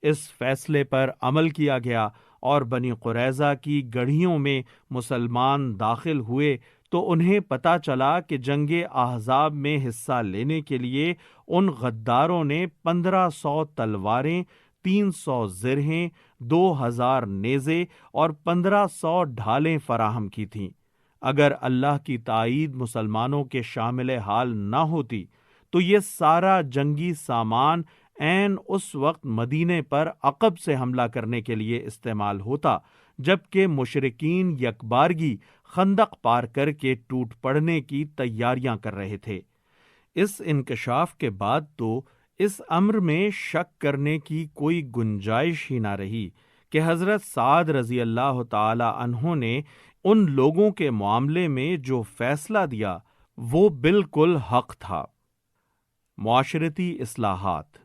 اس فیصلے پر عمل کیا گیا اور بنی قریظہ کی گڑھیوں میں مسلمان داخل ہوئے تو انہیں پتہ چلا کہ جنگ احزاب میں حصہ لینے کے لیے ان غداروں نے 1500 تلواریں، 300 زرہیں، 2000 نیزے اور 1500 ڈھالیں فراہم کی تھیں۔ اگر اللہ کی تائید مسلمانوں کے شامل حال نہ ہوتی تو یہ سارا جنگی سامان عین اس وقت مدینے پر عقب سے حملہ کرنے کے لیے استعمال ہوتا جبکہ مشرکین یکبارگی خندق پار کر کے ٹوٹ پڑنے کی تیاریاں کر رہے تھے۔ اس انکشاف کے بعد تو اس امر میں شک کرنے کی کوئی گنجائش ہی نہ رہی کہ حضرت سعد رضی اللہ تعالی عنہ نے ان لوگوں کے معاملے میں جو فیصلہ دیا وہ بالکل حق تھا۔ معاشرتی اصلاحات۔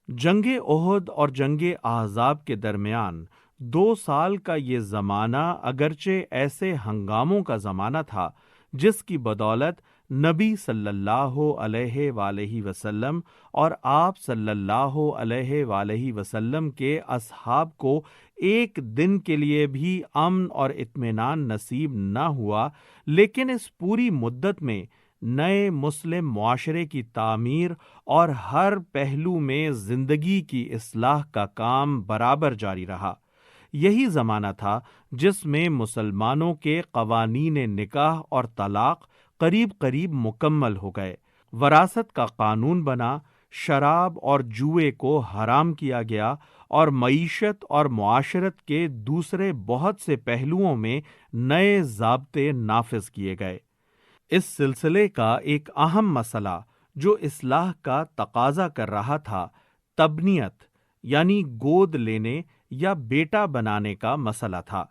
جنگ احد اور جنگ احزاب کے درمیان 2 سال کا یہ زمانہ اگرچہ ایسے ہنگاموں کا زمانہ تھا جس کی بدولت نبی صلی اللہ علیہ وآلہ وسلم اور آپ صلی اللہ علیہ وآلہ وسلم کے اصحاب کو ایک دن کے لیے بھی امن اور اطمینان نصیب نہ ہوا، لیکن اس پوری مدت میں نئے مسلم معاشرے کی تعمیر اور ہر پہلو میں زندگی کی اصلاح کا کام برابر جاری رہا۔ یہی زمانہ تھا جس میں مسلمانوں کے قوانین نکاح اور طلاق قریب مکمل ہو گئے، وراثت کا قانون بنا، شراب اور جوئے کو حرام کیا گیا اور معیشت اور معاشرت کے دوسرے بہت سے پہلوؤں میں نئے ضابطے نافذ کیے گئے۔ اس سلسلے کا ایک اہم مسئلہ جو اصلاح کا تقاضا کر رہا تھا، تبنیت یعنی گود لینے یا بیٹا بنانے کا مسئلہ تھا۔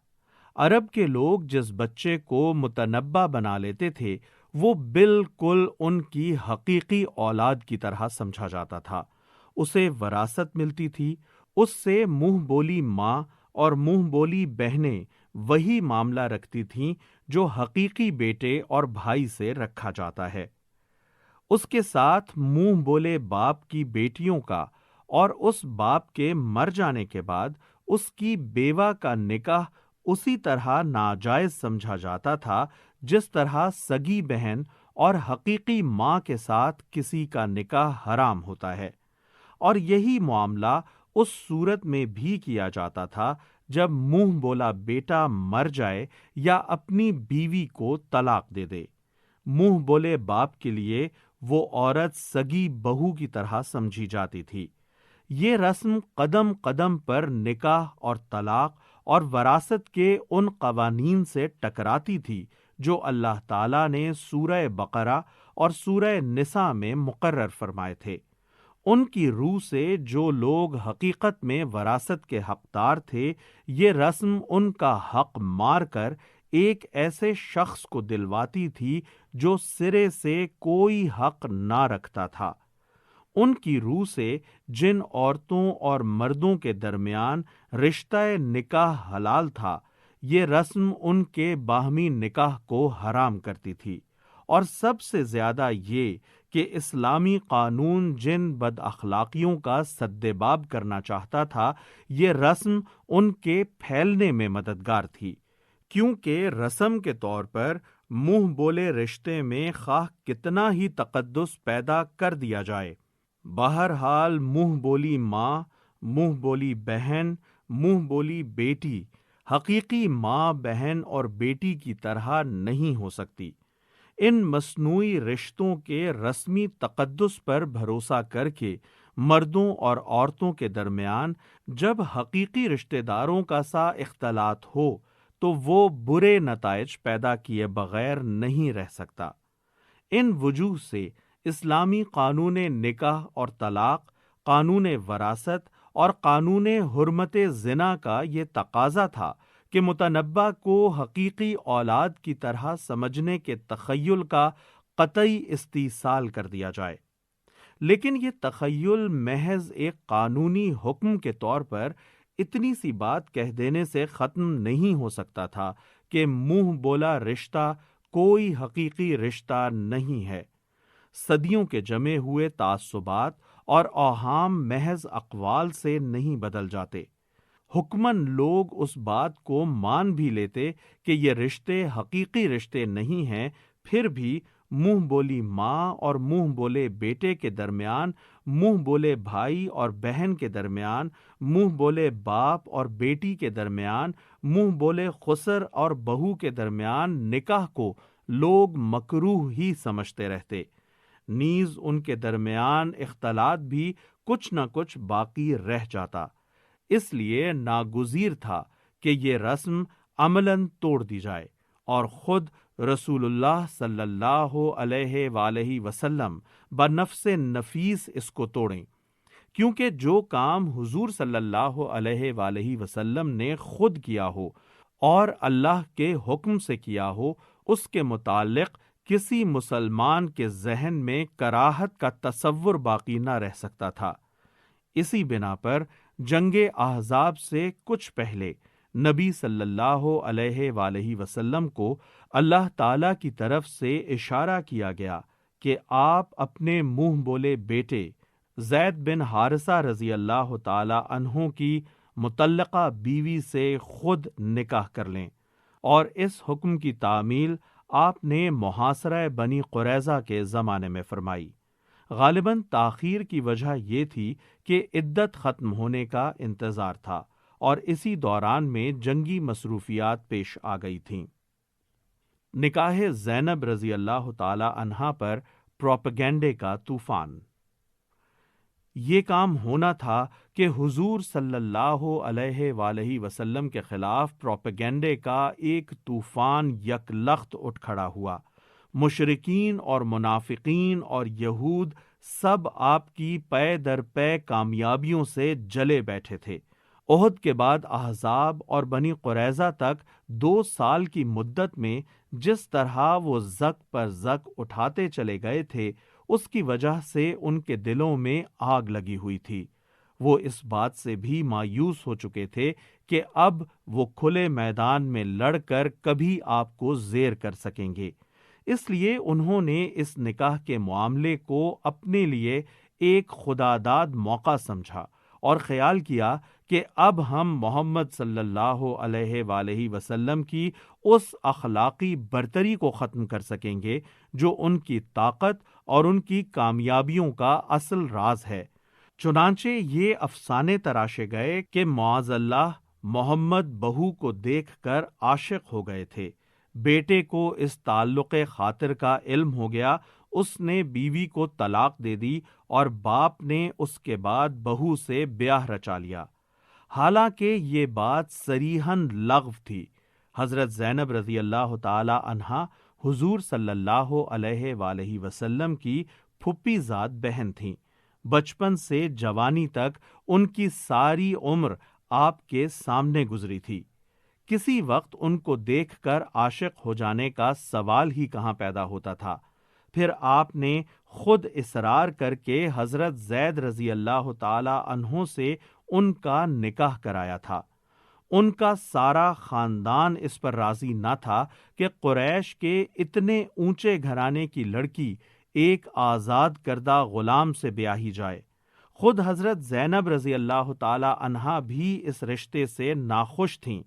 عرب کے لوگ جس بچے کو متنبع بنا لیتے تھے وہ بالکل ان کی حقیقی اولاد کی طرح سمجھا جاتا تھا، اسے وراثت ملتی تھی، اس سے منہ بولی ماں اور منہ بولی بہنیں وہی معاملہ رکھتی تھیں جو حقیقی بیٹے اور بھائی سے رکھا جاتا ہے۔ اس کے ساتھ منہ بولے باپ کی بیٹیوں کا اور اس باپ کے مر جانے کے بعد اس کی بیوہ کا نکاح اسی طرح ناجائز سمجھا جاتا تھا جس طرح سگی بہن اور حقیقی ماں کے ساتھ کسی کا نکاح حرام ہوتا ہے، اور یہی معاملہ اس صورت میں بھی کیا جاتا تھا جب منہ بولا بیٹا مر جائے یا اپنی بیوی کو طلاق دے دے۔ منہ بولے باپ کے لیے وہ عورت سگی بہو کی طرح سمجھی جاتی تھی۔ یہ رسم قدم قدم پر نکاح اور طلاق اور وراثت کے ان قوانین سے ٹکراتی تھی جو اللہ تعالیٰ نے سورہ بقرہ اور سورہ نساء میں مقرر فرمائے تھے۔ ان کی روح سے جو لوگ حقیقت میں وراثت کے حقدار تھے، یہ رسم ان کا حق مار کر ایک ایسے شخص کو دلواتی تھی جو سرے سے کوئی حق نہ رکھتا تھا۔ ان کی روح سے جن عورتوں اور مردوں کے درمیان رشتہ نکاح حلال تھا، یہ رسم ان کے باہمی نکاح کو حرام کرتی تھی، اور سب سے زیادہ یہ کہ اسلامی قانون جن بد اخلاقیوں کا سدباب کرنا چاہتا تھا، یہ رسم ان کے پھیلنے میں مددگار تھی، کیونکہ رسم کے طور پر منہ بولے رشتے میں خواہ کتنا ہی تقدس پیدا کر دیا جائے، بہرحال منہ بولی ماں، منہ بولی بہن، منہ بولی بیٹی حقیقی ماں، بہن اور بیٹی کی طرح نہیں ہو سکتی۔ ان مصنوعی رشتوں کے رسمی تقدس پر بھروسہ کر کے مردوں اور عورتوں کے درمیان جب حقیقی رشتہ داروں کا سا اختلاط ہو تو وہ برے نتائج پیدا کیے بغیر نہیں رہ سکتا۔ ان وجوہ سے اسلامی قانون نکاح اور طلاق، قانون وراثت اور قانون حرمت زنا کا یہ تقاضا تھا کہ متنبع کو حقیقی اولاد کی طرح سمجھنے کے تخیل کا قطعی استیصال کر دیا جائے، لیکن یہ تخیل محض ایک قانونی حکم کے طور پر اتنی سی بات کہہ دینے سے ختم نہیں ہو سکتا تھا کہ منہ بولا رشتہ کوئی حقیقی رشتہ نہیں ہے۔ صدیوں کے جمے ہوئے تعصبات اور اوہام محض اقوال سے نہیں بدل جاتے۔ حکمن لوگ اس بات کو مان بھی لیتے کہ یہ رشتے حقیقی رشتے نہیں ہیں، پھر بھی منہ بولی ماں اور منہ بولے بیٹے کے درمیان، منہ بولے بھائی اور بہن کے درمیان، منہ بولے باپ اور بیٹی کے درمیان، منہ بولے خسر اور بہو کے درمیان نکاح کو لوگ مکروہ ہی سمجھتے رہتے، نیز ان کے درمیان اختلاط بھی کچھ نہ کچھ باقی رہ جاتا۔ اس لیے ناگزیر تھا کہ یہ رسم عملاً توڑ دی جائے، اور خود رسول اللہ صلی اللہ علیہ وآلہ وسلم بنفس نفیس اس کو توڑیں، کیونکہ جو کام حضور صلی اللہ علیہ وآلہ وسلم نے خود کیا ہو اور اللہ کے حکم سے کیا ہو، اس کے متعلق کسی مسلمان کے ذہن میں کراہت کا تصور باقی نہ رہ سکتا تھا۔ اسی بنا پر جنگ احزاب سے کچھ پہلے نبی صلی اللہ علیہ وآلہ وسلم کو اللہ تعالی کی طرف سے اشارہ کیا گیا کہ آپ اپنے منہ بولے بیٹے زید بن حارثہ رضی اللہ تعالی عنہ کی مطلقہ بیوی سے خود نکاح کر لیں، اور اس حکم کی تعمیل آپ نے محاصرہ بنی قریظہ کے زمانے میں فرمائی۔ غالباً تاخیر کی وجہ یہ تھی کہ عدت ختم ہونے کا انتظار تھا، اور اسی دوران میں جنگی مصروفیات پیش آ گئی تھیں۔ نکاح زینب رضی اللہ تعالی عنہا پر پروپیگنڈے کا طوفان۔ یہ کام ہونا تھا کہ حضور صلی اللہ علیہ وآلہ وسلم کے خلاف پروپیگنڈے کا ایک طوفان یک لخت اٹھ کھڑا ہوا۔ مشرکین اور منافقین اور یہود سب آپ کی پے در پے کامیابیوں سے جلے بیٹھے تھے، احد کے بعد احزاب اور بنی قریظہ تک 2 سال کی مدت میں جس طرح وہ زک پر زک اٹھاتے چلے گئے تھے، اس کی وجہ سے ان کے دلوں میں آگ لگی ہوئی تھی۔ وہ اس بات سے بھی مایوس ہو چکے تھے کہ اب وہ کھلے میدان میں لڑ کر کبھی آپ کو زیر کر سکیں گے۔ اس لیے انہوں نے اس نکاح کے معاملے کو اپنے لیے ایک خداداد موقع سمجھا اور خیال کیا کہ اب ہم محمد صلی اللہ علیہ وآلہ وسلم کی اس اخلاقی برتری کو ختم کر سکیں گے جو ان کی طاقت اور ان کی کامیابیوں کا اصل راز ہے۔ چنانچہ یہ افسانے تراشے گئے کہ معاذ اللہ محمد بہو کو دیکھ کر عاشق ہو گئے تھے، بیٹے کو اس تعلق خاطر کا علم ہو گیا، اس نے بیوی کو طلاق دے دی اور باپ نے اس کے بعد بہو سے بیاہ رچا لیا۔ حالانکہ یہ بات صریحاً لغو تھی۔ حضرت زینب رضی اللہ تعالی عنہا حضور صلی اللہ علیہ وآلہ وسلم کی پھپھی زاد بہن تھیں۔ بچپن سے جوانی تک ان کی ساری عمر آپ کے سامنے گزری تھی۔ کسی وقت ان کو دیکھ کر عاشق ہو جانے کا سوال ہی کہاں پیدا ہوتا تھا۔ پھر آپ نے خود اصرار کر کے حضرت زید رضی اللہ تعالی عنہ سے ان کا نکاح کرایا تھا۔ ان کا سارا خاندان اس پر راضی نہ تھا کہ قریش کے اتنے اونچے گھرانے کی لڑکی ایک آزاد کردہ غلام سے بیاہی جائے۔ خود حضرت زینب رضی اللہ تعالی عنہا بھی اس رشتے سے ناخوش تھیں،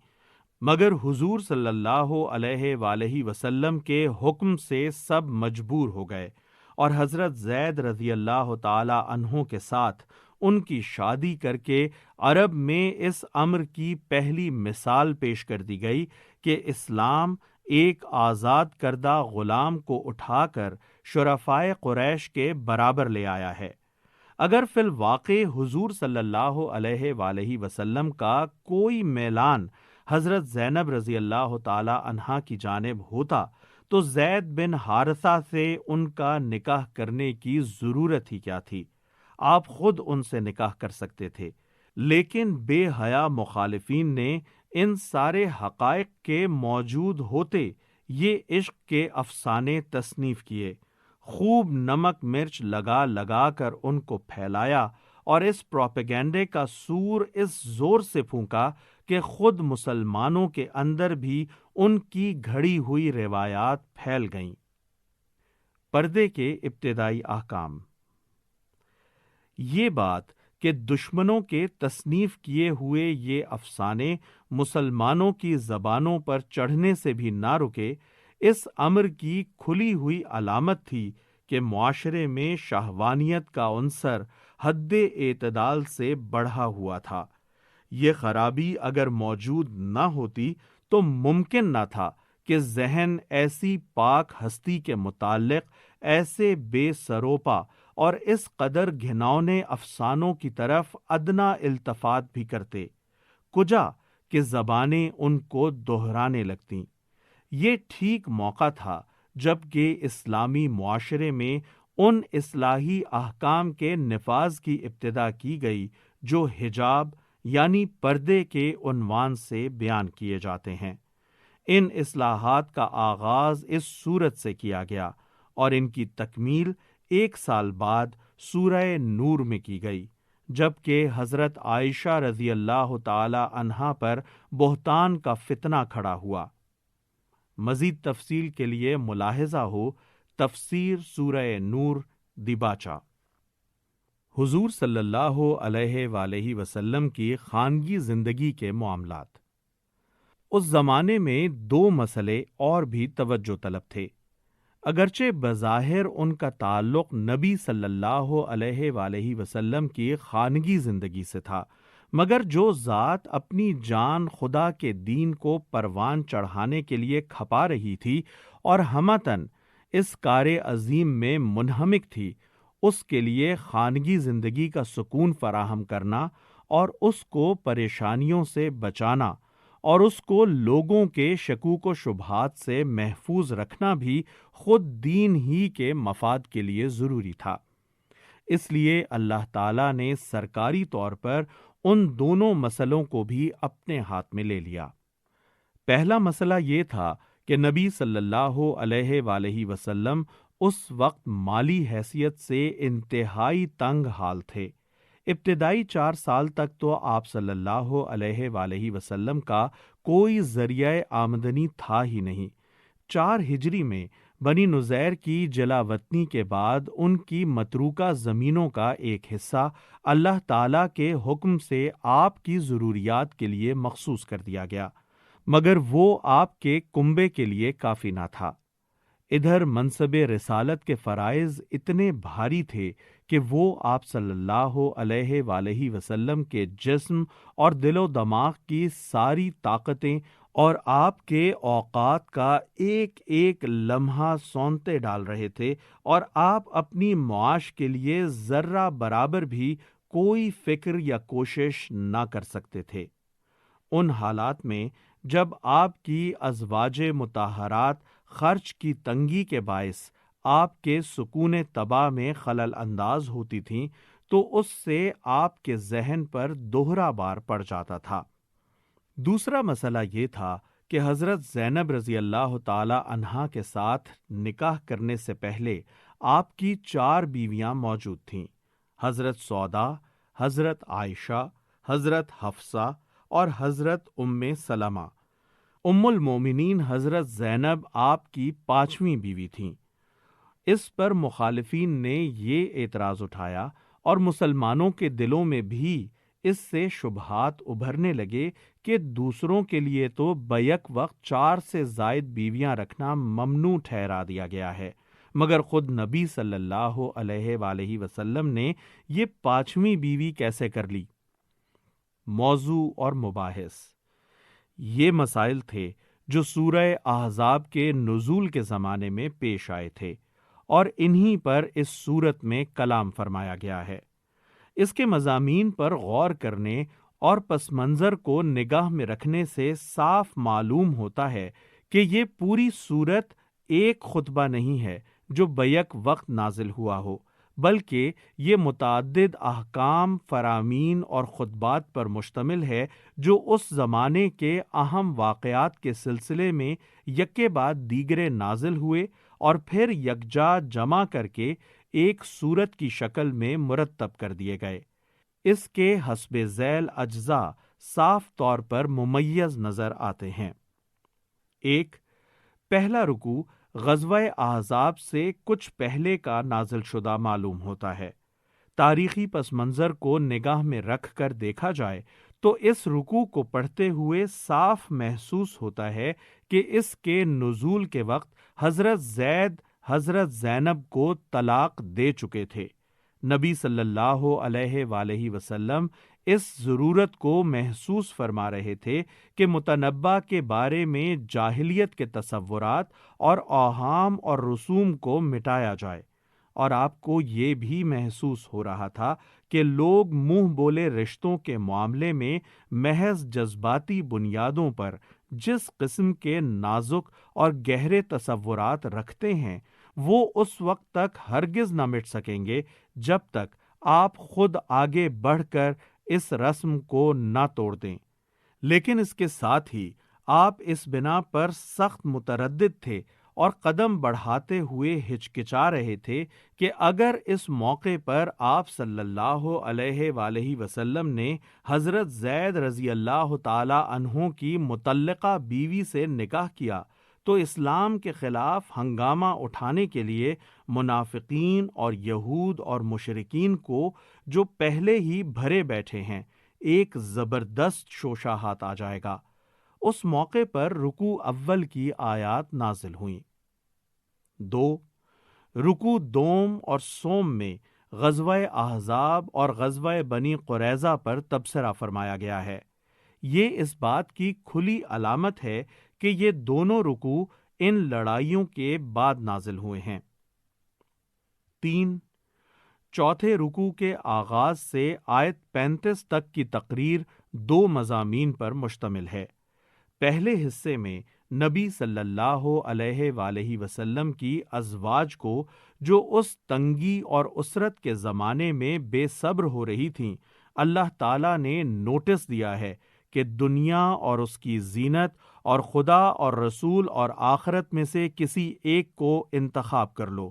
مگر حضور صلی اللہ علیہ وآلہ وسلم کے حکم سے سب مجبور ہو گئے اور حضرت زید رضی اللہ تعالی عنہ کے ساتھ ان کی شادی کر کے عرب میں اس امر کی پہلی مثال پیش کر دی گئی کہ اسلام ایک آزاد کردہ غلام کو اٹھا کر شرفائے قریش کے برابر لے آیا ہے۔ اگر فی الواقع حضور صلی اللہ علیہ وآلہ وسلم کا کوئی میلان حضرت زینب رضی اللہ تعالی عنہا کی جانب ہوتا تو زید بن حارثہ سے ان کا نکاح کرنے کی ضرورت ہی کیا تھی؟ آپ خود ان سے نکاح کر سکتے تھے، لیکن بے حیا مخالفین نے ان سارے حقائق کے موجود ہوتے یہ عشق کے افسانے تصنیف کیے، خوب نمک مرچ لگا لگا کر ان کو پھیلایا اور اس پروپیگنڈے کا سور اس زور سے پھونکا کہ خود مسلمانوں کے اندر بھی ان کی گھڑی ہوئی روایات پھیل گئیں۔ پردے کے ابتدائی احکام۔ یہ بات کہ دشمنوں کے تصنیف کیے ہوئے یہ افسانے مسلمانوں کی زبانوں پر چڑھنے سے بھی نہ رکے، اس امر کی کھلی ہوئی علامت تھی کہ معاشرے میں شہوانیت کا عنصر حد اعتدال سے بڑھا ہوا تھا۔ یہ خرابی اگر موجود نہ ہوتی تو ممکن نہ تھا کہ ذہن ایسی پاک ہستی کے متعلق ایسے بے سروپا اور اس قدر گھناؤنے افسانوں کی طرف ادنا التفات بھی کرتے، کجا کہ زبانیں ان کو دہرانے لگتیں۔ یہ ٹھیک موقع تھا جب کہ اسلامی معاشرے میں ان اصلاحی احکام کے نفاذ کی ابتدا کی گئی جو حجاب یعنی پردے کے عنوان سے بیان کیے جاتے ہیں۔ ان اصلاحات کا آغاز اس سورت سے کیا گیا اور ان کی تکمیل 1 سال بعد سورہ نور میں کی گئی، جبکہ حضرت عائشہ رضی اللہ تعالی عنہا پر بہتان کا فتنہ کھڑا ہوا۔ مزید تفصیل کے لیے ملاحظہ ہو تفسیر سورہ نور دیباچہ۔ حضور صلی اللہ علیہ وآلہ وسلم کی خانگی زندگی کے معاملات۔ اس زمانے میں 2 مسئلے اور بھی توجہ طلب تھے۔ اگرچہ بظاہر ان کا تعلق نبی صلی اللہ علیہ وآلہ وسلم کی خانگی زندگی سے تھا، مگر جو ذات اپنی جان خدا کے دین کو پروان چڑھانے کے لیے کھپا رہی تھی اور ہمتاً اس کار عظیم میں منہمک تھی، اس کے لیے خانگی زندگی کا سکون فراہم کرنا اور اس کو پریشانیوں سے بچانا اور اس کو لوگوں کے شکوک و شبہات سے محفوظ رکھنا بھی خود دین ہی کے مفاد کے لیے ضروری تھا۔ اس لیے اللہ تعالیٰ نے سرکاری طور پر ان دونوں مسئلوں کو بھی اپنے ہاتھ میں لے لیا۔ پہلا مسئلہ یہ تھا کہ نبی صلی اللہ علیہ وآلہ وسلم اس وقت مالی حیثیت سے انتہائی تنگ حال تھے۔ ابتدائی 4 سال تک تو آپ صلی اللہ علیہ وآلہ وسلم کا کوئی ذریعہ آمدنی تھا ہی نہیں۔ 4 ہجری میں بنی نذیر کی جلا وطنی کے بعد ان کی متروکہ زمینوں کا ایک حصہ اللہ تعالیٰ کے حکم سے آپ کی ضروریات کے لیے مخصوص کر دیا گیا، مگر وہ آپ کے کنبے کے لیے کافی نہ تھا۔ ادھر منصب رسالت کے فرائض اتنے بھاری تھے کہ وہ آپ صلی اللہ علیہ وآلہ وسلم کے جسم اور دل و دماغ کی ساری طاقتیں اور آپ کے اوقات کا ایک ایک لمحہ سونتے ڈال رہے تھے، اور آپ اپنی معاش کے لیے ذرہ برابر بھی کوئی فکر یا کوشش نہ کر سکتے تھے۔ ان حالات میں جب آپ کی ازواج مطہرات خرچ کی تنگی کے باعث آپ کے سکون طبع میں خلل انداز ہوتی تھیں، تو اس سے آپ کے ذہن پر دوہرا بار پڑ جاتا تھا۔ دوسرا مسئلہ یہ تھا کہ حضرت زینب رضی اللہ تعالی عنہا کے ساتھ نکاح کرنے سے پہلے آپ کی 4 بیویاں موجود تھیں: حضرت سودا، حضرت عائشہ، حضرت حفصہ اور حضرت ام سلمہ۔ ام المومنین حضرت زینب آپ کی 5ویں بیوی تھیں۔ اس پر مخالفین نے یہ اعتراض اٹھایا اور مسلمانوں کے دلوں میں بھی اس سے شبہات ابھرنے لگے کہ دوسروں کے لیے تو بیک وقت 4 سے زائد بیویاں رکھنا ممنوع ٹھہرا دیا گیا ہے، مگر خود نبی صلی اللہ علیہ وآلہ وسلم نے یہ 5ویں بیوی کیسے کر لی؟ موضوع اور مباحث یہ مسائل تھے جو سورہ احزاب کے نزول کے زمانے میں پیش آئے تھے، اور انہی پر اس سورت میں کلام فرمایا گیا ہے۔ اس کے مضامین پر غور کرنے اور پس منظر کو نگاہ میں رکھنے سے صاف معلوم ہوتا ہے کہ یہ پوری سورت ایک خطبہ نہیں ہے جو بیک وقت نازل ہوا ہو، بلکہ یہ متعدد احکام، فرامین اور خطبات پر مشتمل ہے جو اس زمانے کے اہم واقعات کے سلسلے میں یکے بعد دیگرے نازل ہوئے اور پھر یکجا جمع کر کے ایک سورت کی شکل میں مرتب کر دیے گئے۔ اس کے حسب ذیل اجزاء صاف طور پر ممیز نظر آتے ہیں۔ 1. پہلا رکوع غزوہ احزاب سے کچھ پہلے کا نازل شدہ معلوم ہوتا ہے۔ تاریخی پس منظر کو نگاہ میں رکھ کر دیکھا جائے تو اس رکوع کو پڑھتے ہوئے صاف محسوس ہوتا ہے کہ اس کے نزول کے وقت حضرت زید حضرت زینب کو طلاق دے چکے تھے۔ نبی صلی اللہ علیہ وآلہ وسلم اس ضرورت کو محسوس فرما رہے تھے کہ متنبہ کے بارے میں جاہلیت کے تصورات اور اوہام اور رسوم کو مٹایا جائے، اور آپ کو یہ بھی محسوس ہو رہا تھا کہ لوگ منہ بولے رشتوں کے معاملے میں محض جذباتی بنیادوں پر جس قسم کے نازک اور گہرے تصورات رکھتے ہیں وہ اس وقت تک ہرگز نہ مٹ سکیں گے جب تک آپ خود آگے بڑھ کر اس رسم کو نہ توڑ دیں۔ لیکن اس کے ساتھ ہی آپ اس بنا پر سخت متردد تھے اور قدم بڑھاتے ہوئے ہچکچا رہے تھے کہ اگر اس موقع پر آپ صلی اللہ علیہ وآلہ وسلم نے حضرت زید رضی اللہ تعالی عنہ کی مطلقہ بیوی سے نکاح کیا تو اسلام کے خلاف ہنگامہ اٹھانے کے لیے منافقین اور یہود اور مشرکین کو، جو پہلے ہی بھرے بیٹھے ہیں، ایک زبردست شوشہ ہاتھ آ جائے گا۔ اس موقع پر رکوع اول کی آیات نازل ہوئیں۔ 2. رکوع دوم اور سوم میں غزوہ احزاب اور غزوہ بنی قریظہ پر تبصرہ فرمایا گیا ہے۔ یہ اس بات کی کھلی علامت ہے کہ یہ دونوں رکوع ان لڑائیوں کے بعد نازل ہوئے ہیں۔ 3. چوتھے رکوع کے آغاز سے آیت 35 تک کی تقریر 2 مضامین پر مشتمل ہے۔ پہلے حصے میں نبی صلی اللہ علیہ وآلہ وسلم کی ازواج کو، جو اس تنگی اور اسرت کے زمانے میں بے صبر ہو رہی تھیں، اللہ تعالیٰ نے نوٹس دیا ہے کہ دنیا اور اس کی زینت اور خدا اور رسول اور آخرت میں سے کسی ایک کو انتخاب کر لو۔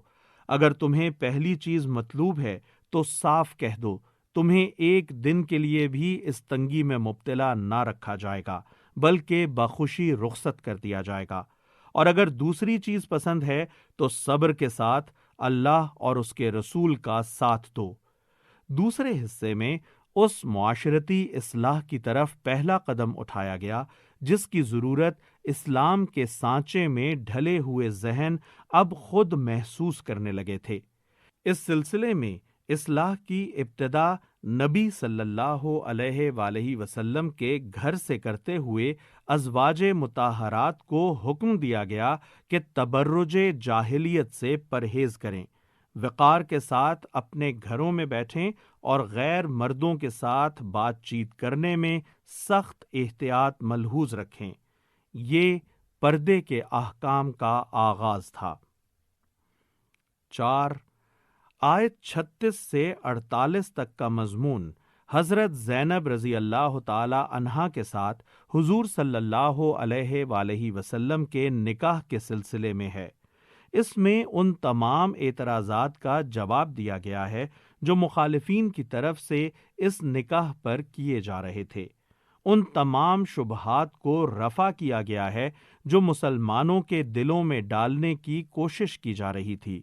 اگر تمہیں پہلی چیز مطلوب ہے تو صاف کہہ دو، تمہیں ایک دن کے لیے بھی اس تنگی میں مبتلا نہ رکھا جائے گا، بلکہ بخوشی رخصت کر دیا جائے گا۔ اور اگر دوسری چیز پسند ہے تو صبر کے ساتھ اللہ اور اس کے رسول کا ساتھ دو۔ دوسرے حصے میں اس معاشرتی اصلاح کی طرف پہلا قدم اٹھایا گیا جس کی ضرورت اسلام کے سانچے میں ڈھلے ہوئے ذہن اب خود محسوس کرنے لگے تھے۔ اس سلسلے میں اصلاح کی ابتدا نبی صلی اللہ علیہ وآلہ وسلم کے گھر سے کرتے ہوئے ازواج مطہرات کو حکم دیا گیا کہ تبرج جاہلیت سے پرہیز کریں، وقار کے ساتھ اپنے گھروں میں بیٹھیں اور غیر مردوں کے ساتھ بات چیت کرنے میں سخت احتیاط ملحوظ رکھیں۔ یہ پردے کے احکام کا آغاز تھا۔ 4 آیت 36 سے 48 تک کا مضمون حضرت زینب رضی اللہ تعالی عنہا کے ساتھ حضور صلی اللہ علیہ وآلہ وسلم کے نکاح کے سلسلے میں ہے۔ اس میں ان تمام اعتراضات کا جواب دیا گیا ہے جو مخالفین کی طرف سے اس نکاح پر کیے جا رہے تھے۔ ان تمام شبہات کو رفع کیا گیا ہے جو مسلمانوں کے دلوں میں ڈالنے کی کوشش کی جا رہی تھی۔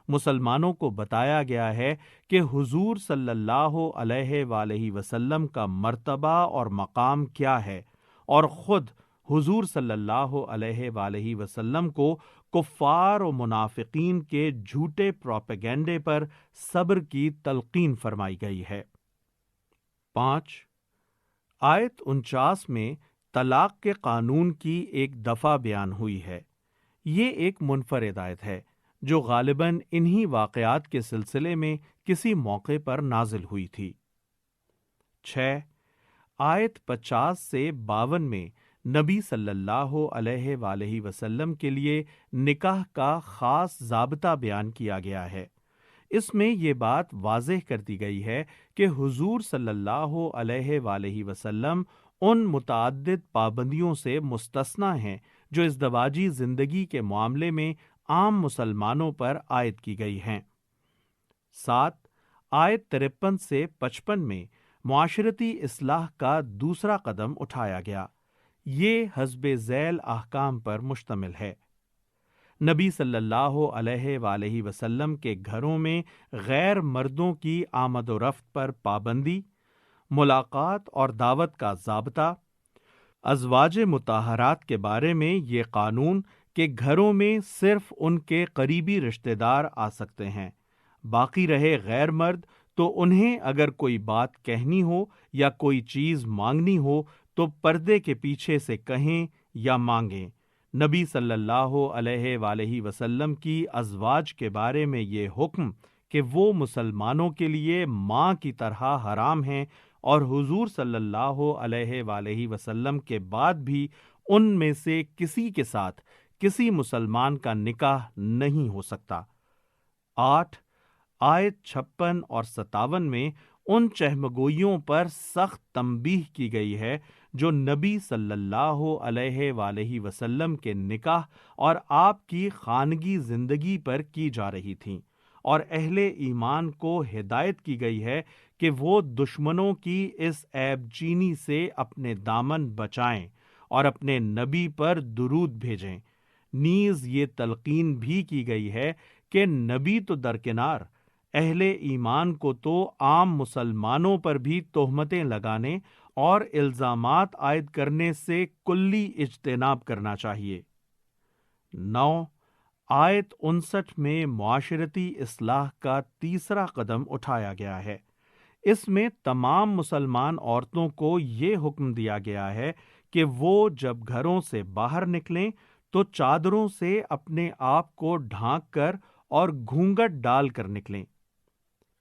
مسلمانوں کو بتایا گیا ہے کہ حضور صلی اللہ علیہ وآلہ وسلم کا مرتبہ اور مقام کیا ہے، اور خود حضور صلی اللہ علیہ وآلہ وسلم کو کفار و منافقین کے جھوٹے پروپیگنڈے پر صبر کی تلقین فرمائی گئی ہے۔ 5 آیت 49 میں طلاق کے قانون کی ایک دفعہ بیان ہوئی ہے۔ یہ ایک منفرد آیت ہے جو غالباً انہی واقعات کے سلسلے میں کسی موقع پر نازل ہوئی تھی۔ 6 آیت 50 سے 52 میں نبی صلی اللہ علیہ وآلہ وسلم کے لیے نکاح کا خاص ضابطہ بیان کیا گیا ہے۔ اس میں یہ بات واضح کر دی گئی ہے کہ حضور صلی اللہ علیہ وآلہ وسلم ان متعدد پابندیوں سے مستثنی ہیں جو ازدواجی زندگی کے معاملے میں عام مسلمانوں پر عائد کی گئی ہیں۔ 7 آیت 53 سے 55 میں معاشرتی اصلاح کا دوسرا قدم اٹھایا گیا۔ یہ حسب ذیل احکام پر مشتمل ہے۔ نبی صلی اللہ علیہ وآلہ وسلم کے گھروں میں غیر مردوں کی آمد و رفت پر پابندی، ملاقات اور دعوت کا ضابطہ، ازواج مطہرات کے بارے میں یہ قانون کہ گھروں میں صرف ان کے قریبی رشتہ دار آ سکتے ہیں، باقی رہے غیر مرد تو انہیں اگر کوئی بات کہنی ہو یا کوئی چیز مانگنی ہو تو پردے کے پیچھے سے کہیں یا مانگیں۔ نبی صلی اللہ علیہ وآلہ وسلم کی ازواج کے بارے میں یہ حکم کہ وہ مسلمانوں کے لیے ماں کی طرح حرام ہیں، اور حضور صلی اللہ علیہ وآلہ وسلم کے بعد بھی ان میں سے کسی کے ساتھ کسی مسلمان کا نکاح نہیں ہو سکتا۔ 8 آیت 56 اور 57 میں ان چہمگوئیوں پر سخت تنبیہ کی گئی ہے جو نبی صلی اللہ علیہ وآلہ وسلم کے نکاح اور آپ کی خانگی زندگی پر کی جا رہی تھیں، اور اہل ایمان کو ہدایت کی گئی ہے کہ وہ دشمنوں کی اس عیب چینی سے اپنے دامن بچائیں اور اپنے نبی پر درود بھیجیں۔ نیز یہ تلقین بھی کی گئی ہے کہ نبی تو درکنار، اہل ایمان کو تو عام مسلمانوں پر بھی تہمتیں لگانے اور الزامات عائد کرنے سے کلی اجتناب کرنا چاہیے۔ 9 آیت 59 میں معاشرتی اصلاح کا تیسرا قدم اٹھایا گیا ہے۔ اس میں تمام مسلمان عورتوں کو یہ حکم دیا گیا ہے کہ وہ جب گھروں سے باہر نکلیں تو چادروں سے اپنے آپ کو ڈھانک کر اور گھونگھٹ ڈال کر نکلیں۔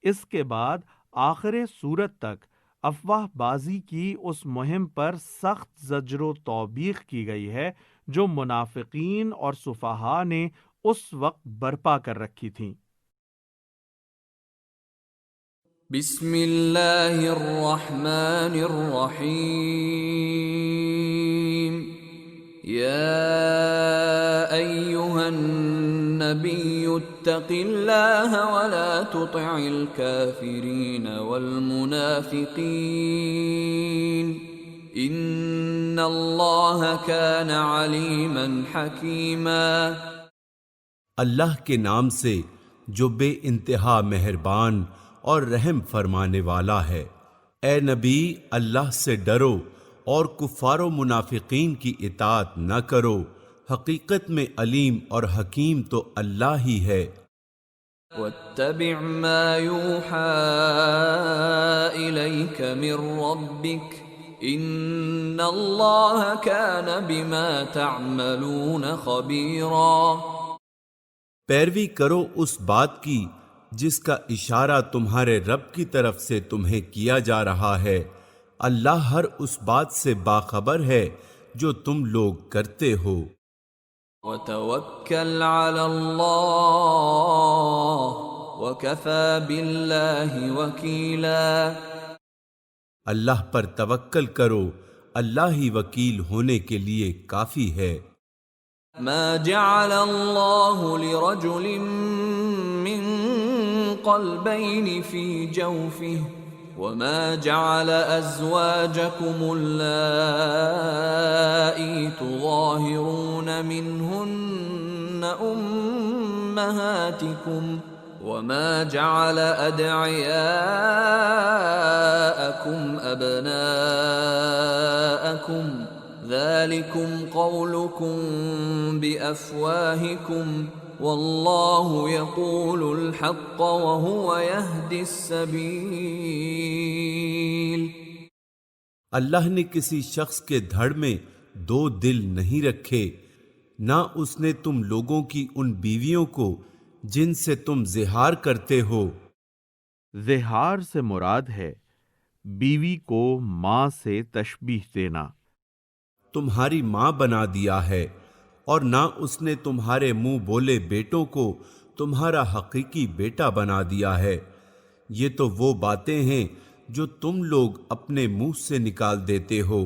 اس کے بعد آخر سورت تک افواہ بازی کی اس مہم پر سخت زجر و توبیخ کی گئی ہے جو منافقین اور سفہاء نے اس وقت برپا کر رکھی تھیں۔ بسم اللہ الرحمن الرحیم یا ایہا النبی اتق اللہ ولا تطع الکافرین والمنافقین ان اللہ کان علیما حکیما۔ اللہ کے نام سے جو بے انتہا مہربان اور رحم فرمانے والا ہے۔ اے نبی، اللہ سے ڈرو اور کفار و منافقین کی اطاعت نہ کرو، حقیقت میں علیم اور حکیم تو اللہ ہی ہے۔ واتبع ما یوحى الیک من ربک ان اللہ کان بما تعملون خبیرا۔ پیروی کرو اس بات کی جس کا اشارہ تمہارے رب کی طرف سے تمہیں کیا جا رہا ہے، اللہ ہر اس بات سے باخبر ہے جو تم لوگ کرتے ہو۔ وتوکل علی اللہ وکفی باللہ وکیلا۔ اللہ پر توکل کرو، اللہ ہی وکیل ہونے کے لیے کافی ہے۔ ما جعل اللہ لرجل من قلبین فی جوفہ وما جعل ازواجکم اللائی تظاہرون منہن امہاتکم وما جعل ادعیاءکم ابناءکم ذالکم قولکم بافواہکم واللہ یقول الحق وہو یہدی السبیل۔ اللہ نے کسی شخص کے دھڑ میں دو دل نہیں رکھے، نہ اس نے تم لوگوں کی ان بیویوں کو جن سے تم زہار کرتے ہو۔ زہار سے مراد ہے بیوی کو ماں سے تشبیہ دینا۔ تمہاری ماں بنا دیا ہے، اور نہ اس نے تمہارے منہ بولے بیٹوں کو تمہارا حقیقی بیٹا بنا دیا ہے۔ یہ تو وہ باتیں ہیں جو تم لوگ اپنے منہ سے نکال دیتے ہو،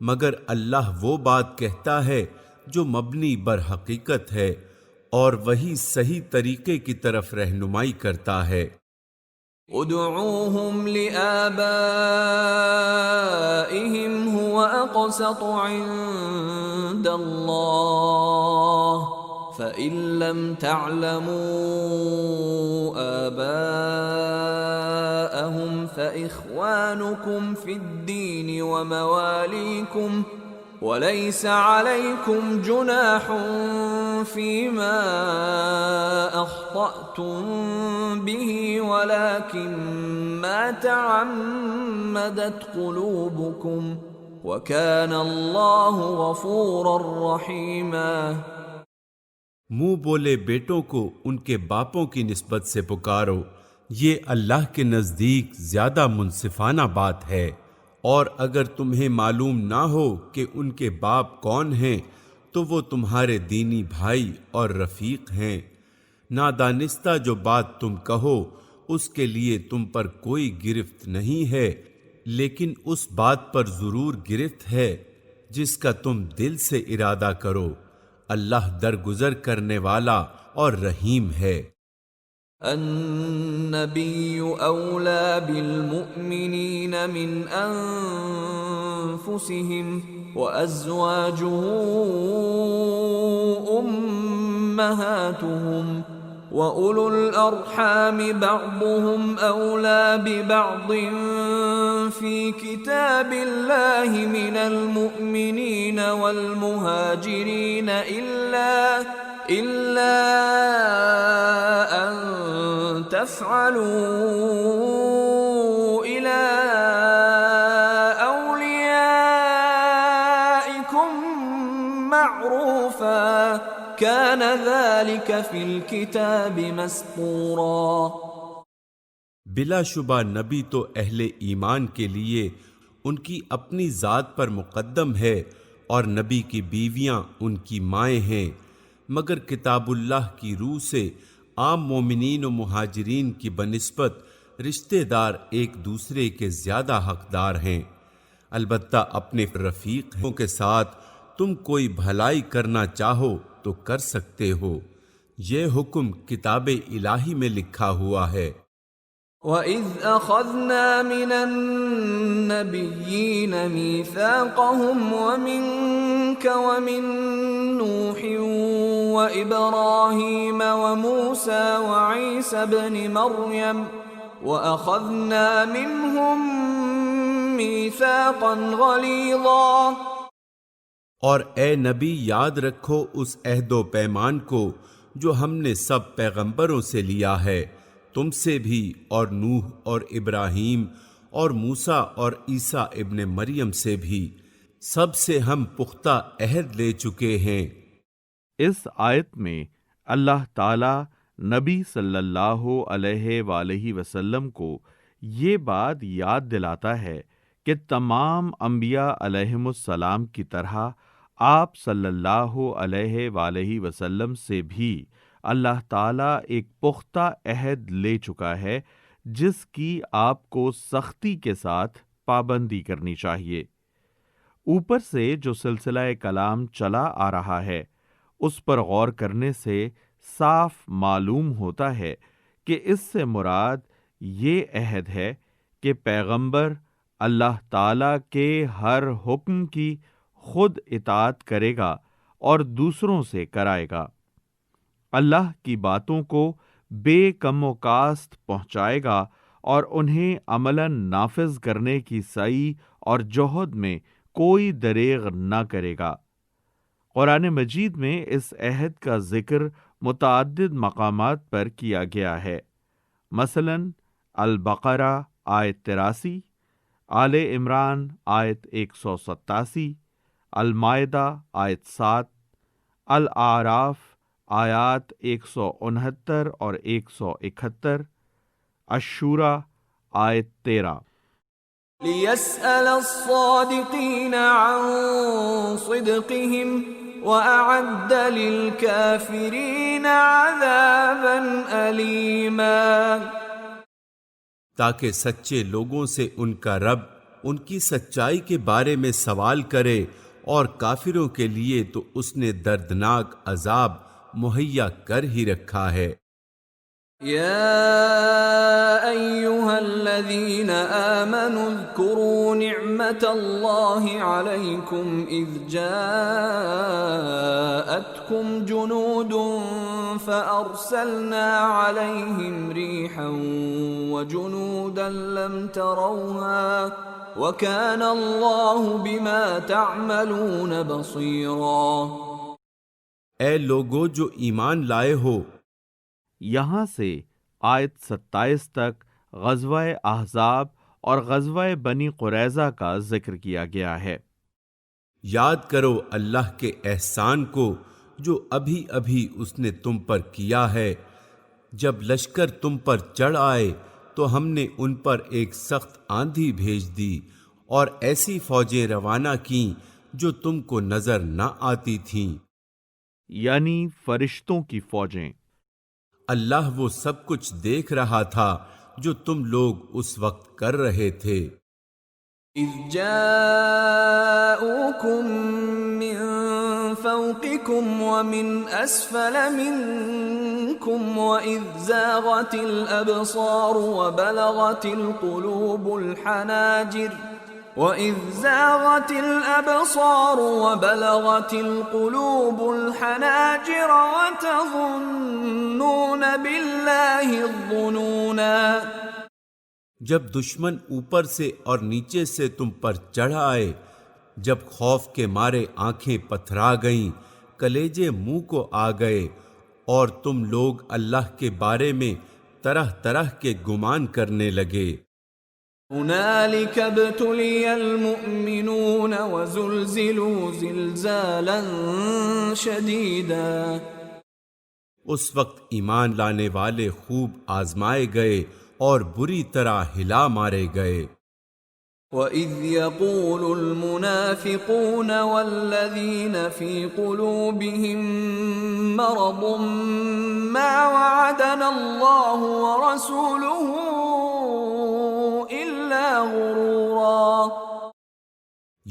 مگر اللہ وہ بات کہتا ہے جو مبنی بر حقیقت ہے، اور وہی صحیح طریقے کی طرف رہنمائی کرتا ہے۔ ادعوهم لآبائهم هو أقسط عند الله فإن لم تعلموا آباءهم فإخوانكم في الدين ومواليكم وَلَيْسَ عَلَيْكُمْ جُنَاحٌ فِيمَا أَخْطَأْتُمْ بِهِ وَلَكِنْ مَا تَعَمَّدَتْ قُلُوبُكُمْ وَكَانَ اللَّهُ غَفُورًا رَحِيمًا۔ منہ بولے بیٹوں کو ان کے باپوں کی نسبت سے پکارو، یہ اللہ کے نزدیک زیادہ منصفانہ بات ہے، اور اگر تمہیں معلوم نہ ہو کہ ان کے باپ کون ہیں تو وہ تمہارے دینی بھائی اور رفیق ہیں۔ نادانستہ جو بات تم کہو اس کے لیے تم پر کوئی گرفت نہیں ہے، لیکن اس بات پر ضرور گرفت ہے جس کا تم دل سے ارادہ کرو۔ اللہ درگزر کرنے والا اور رحیم ہے۔ النبی اولی بالمؤمنین من انفسهم وازواجه امہاتهم وَأُولُو الْأَرْحَامِ بَعْضُهُمْ أَوْلَى بِبَعْضٍ فِي كِتَابِ اللَّهِ مِنَ الْمُؤْمِنِينَ وَالْمُهَاجِرِينَ إِلَّا أَن تَفْعَلُوا إِلَى أَوْلِيَائِكُمْ مَعْرُوفًا كَانَ ذَلِكَ فِي الْكِتَابِ مَسْطُورًا۔ بلا شبہ نبی تو اہل ایمان کے لیے ان کی اپنی ذات پر مقدم ہے، اور نبی کی بیویاں ان کی مائیں ہیں، مگر کتاب اللہ کی روح سے عام مومنین و مہاجرین کی بنسبت رشتے دار ایک دوسرے کے زیادہ حقدار ہیں، البتہ اپنے رفیقوں کے ساتھ تم کوئی بھلائی کرنا چاہو تو کر سکتے ہو، یہ حکم کتاب الہی میں لکھا ہوا ہے۔ وَإِذْ أَخَذْنَا مِنَ النَّبِيِّينَ مِيثَاقَهُمْ وَمِنْكَ وَمِنْ نُوحٍ وَإِبْرَاهِيمَ وَمُوسَى وَعِيسَى ابْنِ مَرْيَمَ وَأَخَذْنَا مِنْهُمْ مِيثَاقًا غَلِيظًا۔ اور اے نبی یاد رکھو اس عہد و پیمان کو جو ہم نے سب پیغمبروں سے لیا ہے، تم سے بھی اور نوح اور ابراہیم اور موسیٰ اور عیسیٰ ابن مریم سے بھی، سب سے ہم پختہ عہد لے چکے ہیں۔ اس آیت میں اللہ تعالی نبی صلی اللہ علیہ وآلہ وسلم کو یہ بات یاد دلاتا ہے کہ تمام انبیاء علیہم السلام کی طرح آپ صلی اللہ علیہ وآلہ وسلم سے بھی اللہ تعالیٰ ایک پختہ عہد لے چکا ہے جس کی آپ کو سختی کے ساتھ پابندی کرنی چاہیے۔ اوپر سے جو سلسلہ کلام چلا آ رہا ہے اس پر غور کرنے سے صاف معلوم ہوتا ہے کہ اس سے مراد یہ عہد ہے کہ پیغمبر اللہ تعالیٰ کے ہر حکم کی خود اطاعت کرے گا اور دوسروں سے کرائے گا، اللہ کی باتوں کو بے کم و کاست پہنچائے گا اور انہیں عملاً نافذ کرنے کی سعی اور جہد میں کوئی دریغ نہ کرے گا۔ قرآن مجید میں اس عہد کا ذکر متعدد مقامات پر کیا گیا ہے، مثلاً البقرہ آیت 83، آل عمران آیت 187، المائدہ آیت 7، الاعراف آیات 169 اور 171، الشورى آیت 13۔ لِيَسْأَلَ الصَّادِقِينَ عَنْ صِدْقِهِمْ وَأَعَدَّ لِلْكَافِرِينَ عَذَابًا أَلِيمًا، تاکہ سچے لوگوں سے ان کا رب ان کی سچائی کے بارے میں سوال کرے، اور کافروں کے لیے تو اس نے دردناک عذاب مہیا کر ہی رکھا ہے۔ یا ایہا الذین آمنوا اذکروا نعمت اللہ علیکم اذ جاءتکم جنود فأرسلنا علیہم ریحا وجنودا لم تروها وَكَانَ اللَّهُ بِمَا تَعْمَلُونَ بَصِيرًا۔ اے لوگو جو ایمان لائے ہو، یہاں سے آیت 27 تک غزوہ احزاب اور غزوہ بنی قریظہ کا ذکر کیا گیا ہے۔ یاد کرو اللہ کے احسان کو جو ابھی ابھی اس نے تم پر کیا ہے، جب لشکر تم پر چڑھ آئے تو ہم نے ان پر ایک سخت آندھی بھیج دی اور ایسی فوجیں روانہ کیں جو تم کو نظر نہ آتی تھیں، یعنی فرشتوں کی فوجیں۔ اللہ وہ سب کچھ دیکھ رہا تھا جو تم لوگ اس وقت کر رہے تھے۔ اذ جاءوکم من فوقکم ومن اسفل منکم وَإِذْ زَاغَتِ الْأَبْصَارُ وَبَلَغَتِ الْقُلُوبُ الْحَنَاجِرَ وَتَظُنُّونَ بِاللَّهِ الظُّنُونَا۔ جب دشمن اوپر سے اور نیچے سے تم پر چڑھ آئے، جب خوف کے مارے آنکھیں پتھرا گئیں، کلیجے منہ کو آ گئے، اور تم لوگ اللہ کے بارے میں طرح طرح کے گمان کرنے لگے۔ هنالك ابتلي المؤمنون وزلزلوا زلزالا شديدا۔ اس وقت ایمان لانے والے خوب آزمائے گئے اور بری طرح ہلا مارے گئے۔ وَإِذْ يَقُولُ الْمُنَافِقُونَ وَالَّذِينَ فِي قُلُوبِهِم مَّرَضٌ مَّا وَعَدَنَا اللَّهُ وَرَسُولُهُ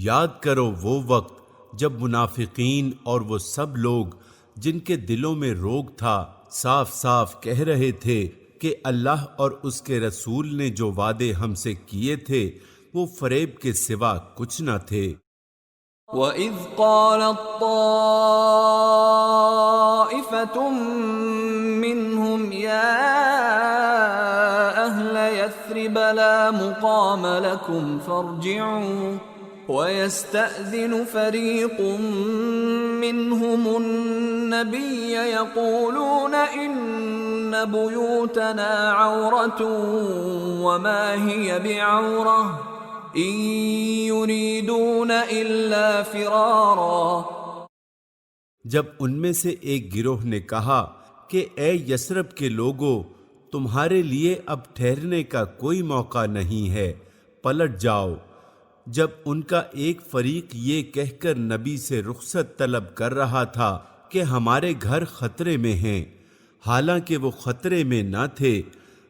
یاد کرو وہ وقت جب منافقین اور وہ سب لوگ جن کے دلوں میں روگ تھا صاف صاف کہہ رہے تھے کہ اللہ اور اس کے رسول نے جو وعدے ہم سے کیے تھے وہ فریب کے سوا کچھ نہ تھے۔ وَإِذْ قَالَتْ طَائِفَةٌ مِّنْهُمْ يَا أَهْلَ يَثْرِبَ لَا مُقَامَ لَكُمْ فَارْجِعُوا وَيَسْتَأْذِنُ فَرِيقٌ مِّنْهُمُ النَّبِيَّ يَقُولُونَ إِنَّ بُيُوتَنَا عَوْرَةٌ وَمَا هِيَ بِعَوْرَةٍ إِن يُرِيدُونَ إِلَّا فِرَارًا۔ جب ان میں سے ایک گروہ نے کہا کہ اے یثرب کے لوگوں، تمہارے لیے اب ٹھہرنے کا کوئی موقع نہیں ہے، پلٹ جاؤ۔ جب ان کا ایک فریق یہ کہہ کر نبی سے رخصت طلب کر رہا تھا کہ ہمارے گھر خطرے میں ہیں، حالانکہ وہ خطرے میں نہ تھے،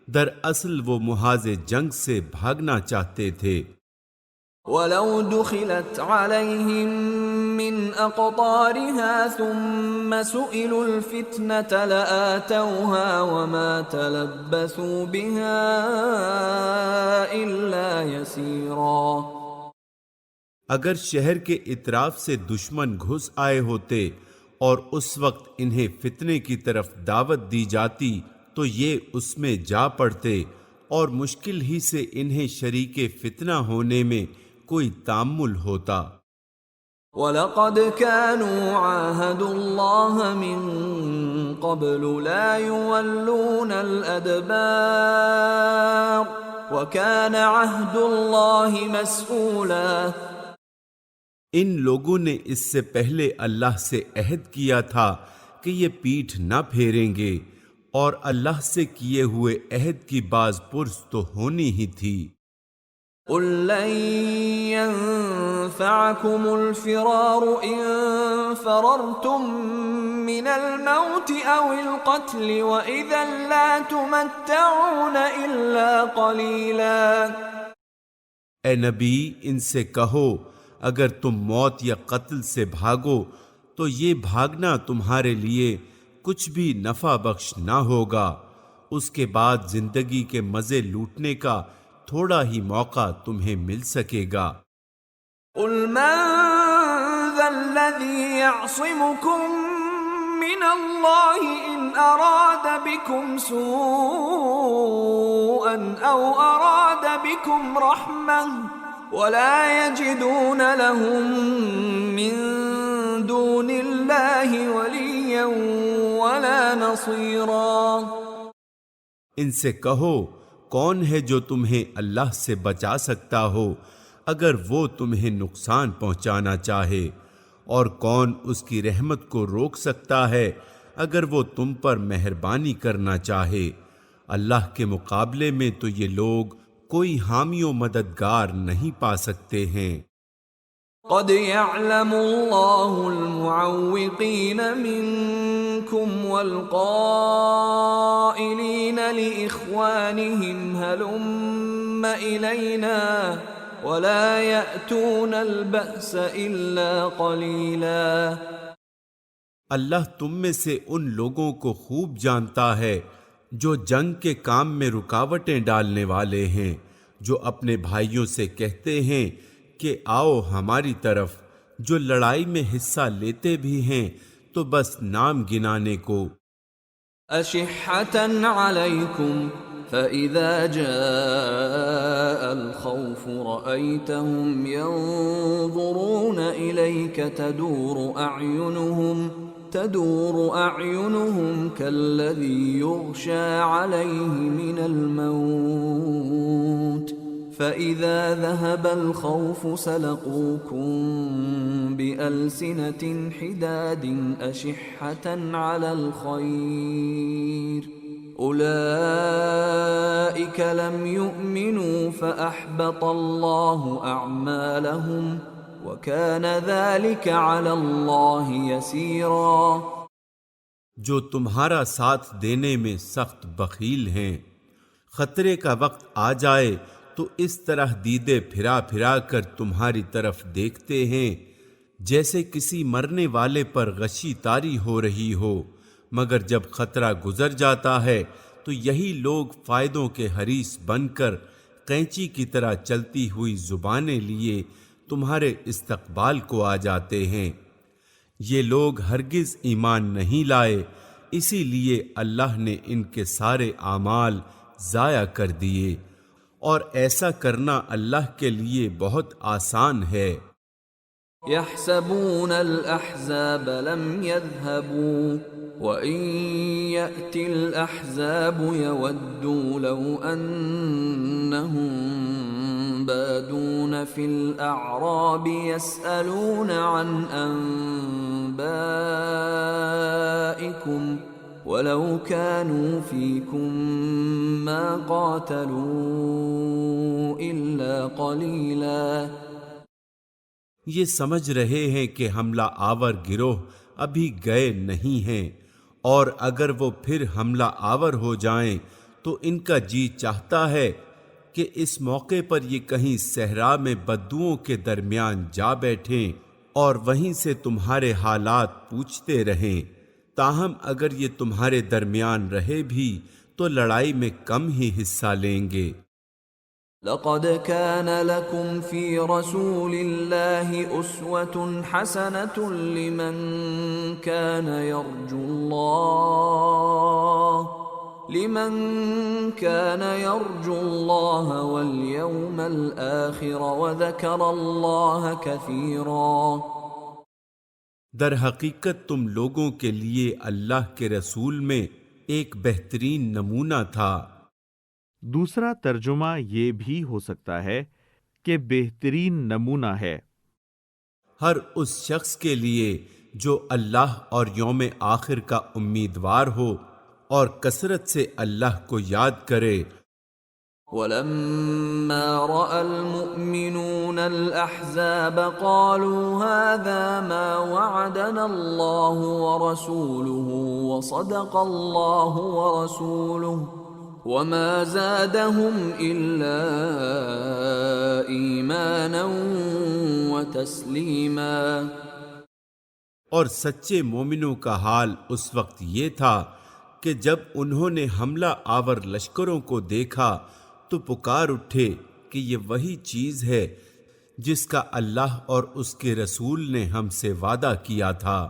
دراصل وہ محاذ جنگ سے بھاگنا چاہتے تھے۔ وَلَوْ دُخِلَتْ عَلَيْهِمْ مِنْ أَقْطَارِهَا ثُمَّ سُئِلُوا الْفِتْنَةَ لَآتَوْهَا وَمَا تَلَبَّثُوا بِهَا إِلَّا يَسِيرًا۔ اگر شہر کے اطراف سے دشمن گھس آئے ہوتے اور اس وقت انہیں فتنے کی طرف دعوت دی جاتی تو یہ اس میں جا پڑتے اور مشکل ہی سے انہیں شریک فتنہ ہونے میں کوئی تامل ہوتا۔ وَلَقَدْ كَانُوا عَاهَدُوا اللَّهَ مِن قَبْلُ لَا يُوَلُّونَ الْأَدْبَارَ وَكَانَ عَهْدُ اللَّهِ مَسْئُولًا۔ ان لوگوں نے اس سے پہلے اللہ سے عہد کیا تھا کہ یہ پیٹھ نہ پھیریں گے، اور اللہ سے کیے ہوئے عہد کی باز پرس تو ہونی ہی تھی۔ قُل لَّن يَنفَعَكُمُ الْفِرَارُ إِن فَرَرْتُم مِّنَ الْمَوْتِ أَوِ الْقَتْلِ وَإِذًا لَّا تُمَتَّعُونَ إِلَّا قَلِيلًا۔ اے نبی، ان سے کہو اگر تم موت یا قتل سے بھاگو تو یہ بھاگنا تمہارے لیے کچھ بھی نفع بخش نہ ہوگا، اس کے بعد زندگی کے مزے لوٹنے کا تھوڑا ہی موقع تمہیں مل سکے گا۔ قُلْ مَن ذَا الَّذِي يَعْصِمُكُم مِّنَ اللَّهِ إِنْ أَرَادَ بِكُمْ سُوءًا أَوْ أَرَادَ بِكُمْ رَحْمَةً وَلَا يَجِدُونَ لَهُم مِّن دُونِ اللَّهِ وَلِيًّا وَلَا نَصِيرًا۔ ان سے کہو کون ہے جو تمہیں اللہ سے بچا سکتا ہو اگر وہ تمہیں نقصان پہنچانا چاہے، اور کون اس کی رحمت کو روک سکتا ہے اگر وہ تم پر مہربانی کرنا چاہے۔ اللہ کے مقابلے میں تو یہ لوگ کوئی حامی و مددگار نہیں پا سکتے ہیں۔ قد يعلم الله المعوقين منكم والقائلين لإخوانهم هلم إلينا ولا يأتون البأس إلا قليلا۔ اللہ تم میں سے ان لوگوں کو خوب جانتا ہے جو جنگ کے کام میں رکاوٹیں ڈالنے والے ہیں، جو اپنے بھائیوں سے کہتے ہیں کہ آؤ ہماری طرف، جو لڑائی میں حصہ لیتے بھی ہیں تو بس نام گنانے کو۔ أشحة عليكم فإذا جاء الخوف رأيتهم ينظرون إليك تدور أعينهم كالذي يغشى عليه من الموت فإذا ذهب الخوف سلقوكم بألسنة حداد أشحة على الخير أولئك لم يؤمنوا فأحبط الله أعمالهم وَكَانَ ذَلِكَ عَلَى اللَّهِ يَسِيرًا۔ جو تمہارا ساتھ دینے میں سخت بخیل ہیں، خطرے کا وقت آ جائے تو اس طرح دیدے پھرا پھرا کر تمہاری طرف دیکھتے ہیں جیسے کسی مرنے والے پر غشی تاری ہو رہی ہو، مگر جب خطرہ گزر جاتا ہے تو یہی لوگ فائدوں کے حریص بن کر قینچی کی طرح چلتی ہوئی زبانیں لیے تمہارے استقبال کو آ جاتے ہیں۔ یہ لوگ ہرگز ایمان نہیں لائے، اسی لیے اللہ نے ان کے سارے اعمال ضائع کر دیے، اور ایسا کرنا اللہ کے لیے بہت آسان ہے۔ يحسبون الأحزاب لم يذهبوا وإن يأتي الأحزاب يودوا لو أنهم بادون في الأعراب يسألون عن أنبائكم ولو كانوا فيكم ما قاتلوا إلا قليلا۔ یہ سمجھ رہے ہیں کہ حملہ آور گروہ ابھی گئے نہیں ہیں، اور اگر وہ پھر حملہ آور ہو جائیں تو ان کا جی چاہتا ہے کہ اس موقع پر یہ کہیں صحرا میں بدوؤں کے درمیان جا بیٹھیں اور وہیں سے تمہارے حالات پوچھتے رہیں، تاہم اگر یہ تمہارے درمیان رہے بھی تو لڑائی میں کم ہی حصہ لیں گے۔ لقد كان لكم في رسول الله أسوة حسنة لمن كان يرجو الله واليوم الآخر وذكر الله كثيرا۔ در حقیقت تم لوگوں کے لیے اللہ کے رسول میں ایک بہترین نمونہ تھا۔ دوسرا ترجمہ یہ بھی ہو سکتا ہے کہ بہترین نمونہ ہے۔ ہر اس شخص کے لیے جو اللہ اور یوم آخر کا امیدوار ہو اور کثرت سے اللہ کو یاد کرے۔ وَلَمَّا رَأَى الْمُؤْمِنُونَ الْأَحْزَابَ قَالُوا هَذَا مَا وَعَدَنَا اللَّهُ وَرَسُولُهُ وَصَدَقَ اللَّهُ وَرَسُولُهُ وَمَا زَادَهُمْ إِلَّا إِيمَانًا وَتَسْلِيمًا۔ اور سچے مومنوں کا حال اس وقت یہ تھا کہ جب انہوں نے حملہ آور لشکروں کو دیکھا تو پکار اٹھے کہ یہ وہی چیز ہے جس کا اللہ اور اس کے رسول نے ہم سے وعدہ کیا تھا۔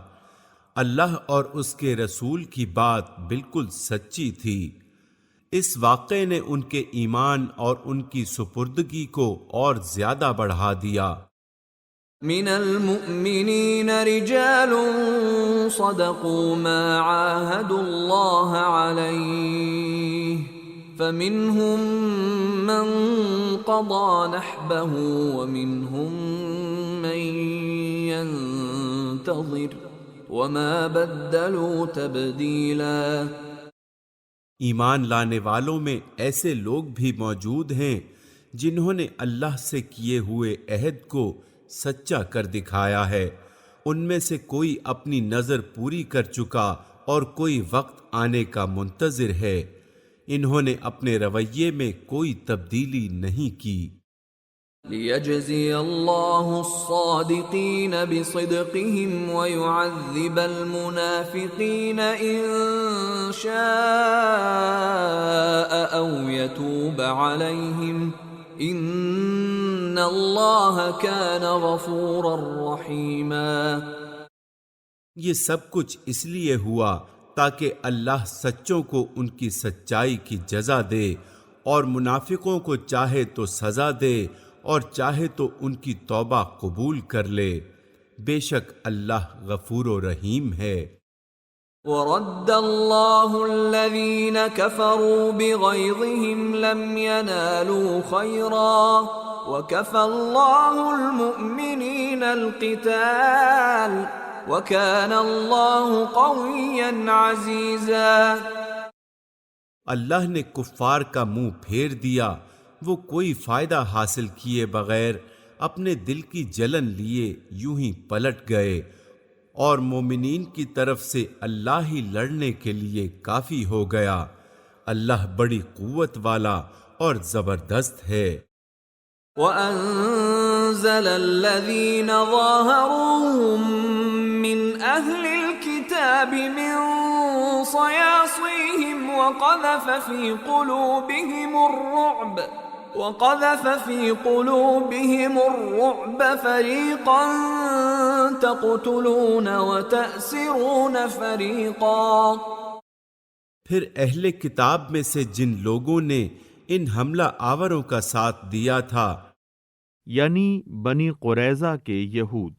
اللہ اور اس کے رسول کی بات بالکل سچی تھی۔ اس واقعے نے ان کے ایمان اور ان کی سپردگی کو اور زیادہ بڑھا دیا۔ من المؤمنین رجال صدقوا ما عاهدوا الله عليه فمنهم من قضى نحبه ومنهم من ينتظر وما بدلوا تبدیلا۔ ایمان لانے والوں میں ایسے لوگ بھی موجود ہیں جنہوں نے اللہ سے کیے ہوئے عہد کو سچا کر دکھایا ہے، ان میں سے کوئی اپنی نظر پوری کر چکا اور کوئی وقت آنے کا منتظر ہے، انہوں نے اپنے رویے میں کوئی تبدیلی نہیں کی۔ لِيَجْزِيَ اللَّهُ الصَّادِقِينَ بِصِدْقِهِمْ وَيُعَذِّبَ الْمُنَافِقِينَ إِن شَاءَ أَوْ يَتُوبَ عَلَيْهِمْ إِنَّ اللَّهَ كَانَ غَفُورًا رَّحِيمًا۔ یہ سب کچھ اس لیے ہوا تاکہ اللہ سچوں کو ان کی سچائی کی جزا دے، اور منافقوں کو چاہے تو سزا دے اور چاہے تو ان کی توبہ قبول کر لے، بے شک اللہ غفور و رحیم ہے۔ وَرَدَّ اللَّهُ الَّذِينَ كَفَرُوا بِغَيْظِهِمْ لَمْ يَنَالُوا خَيْرًا وَكَفَى اللَّهُ الْمُؤْمِنِينَ الْقِتَالَ وَكَانَ اللَّهُ قَوِيًّا عَزِيزًا۔ اللہ نے کفار کا منہ پھیر دیا، وہ کوئی فائدہ حاصل کیے بغیر اپنے دل کی جلن لیے یوں ہی پلٹ گئے، اور مومنین کی طرف سے اللہ ہی لڑنے کے لیے کافی ہو گیا۔ اللہ بڑی قوت والا اور زبردست ہے۔ وَأَنزَلَ الَّذِينَ ظَاهَرُوهُم مِّنْ أَهْلِ الْكِتَابِ مِنْ صَيَاصِيهِمْ وَقَذَفَ فِي قُلُوبِهِمُ الرُّعْبَ فَرِيقًا تَقْتُلُونَ وَتَأْسِرُونَ فَرِيقًا۔ پھر اہل کتاب میں سے جن لوگوں نے ان حملہ آوروں کا ساتھ دیا تھا، یعنی بنی قریظہ کے یہود،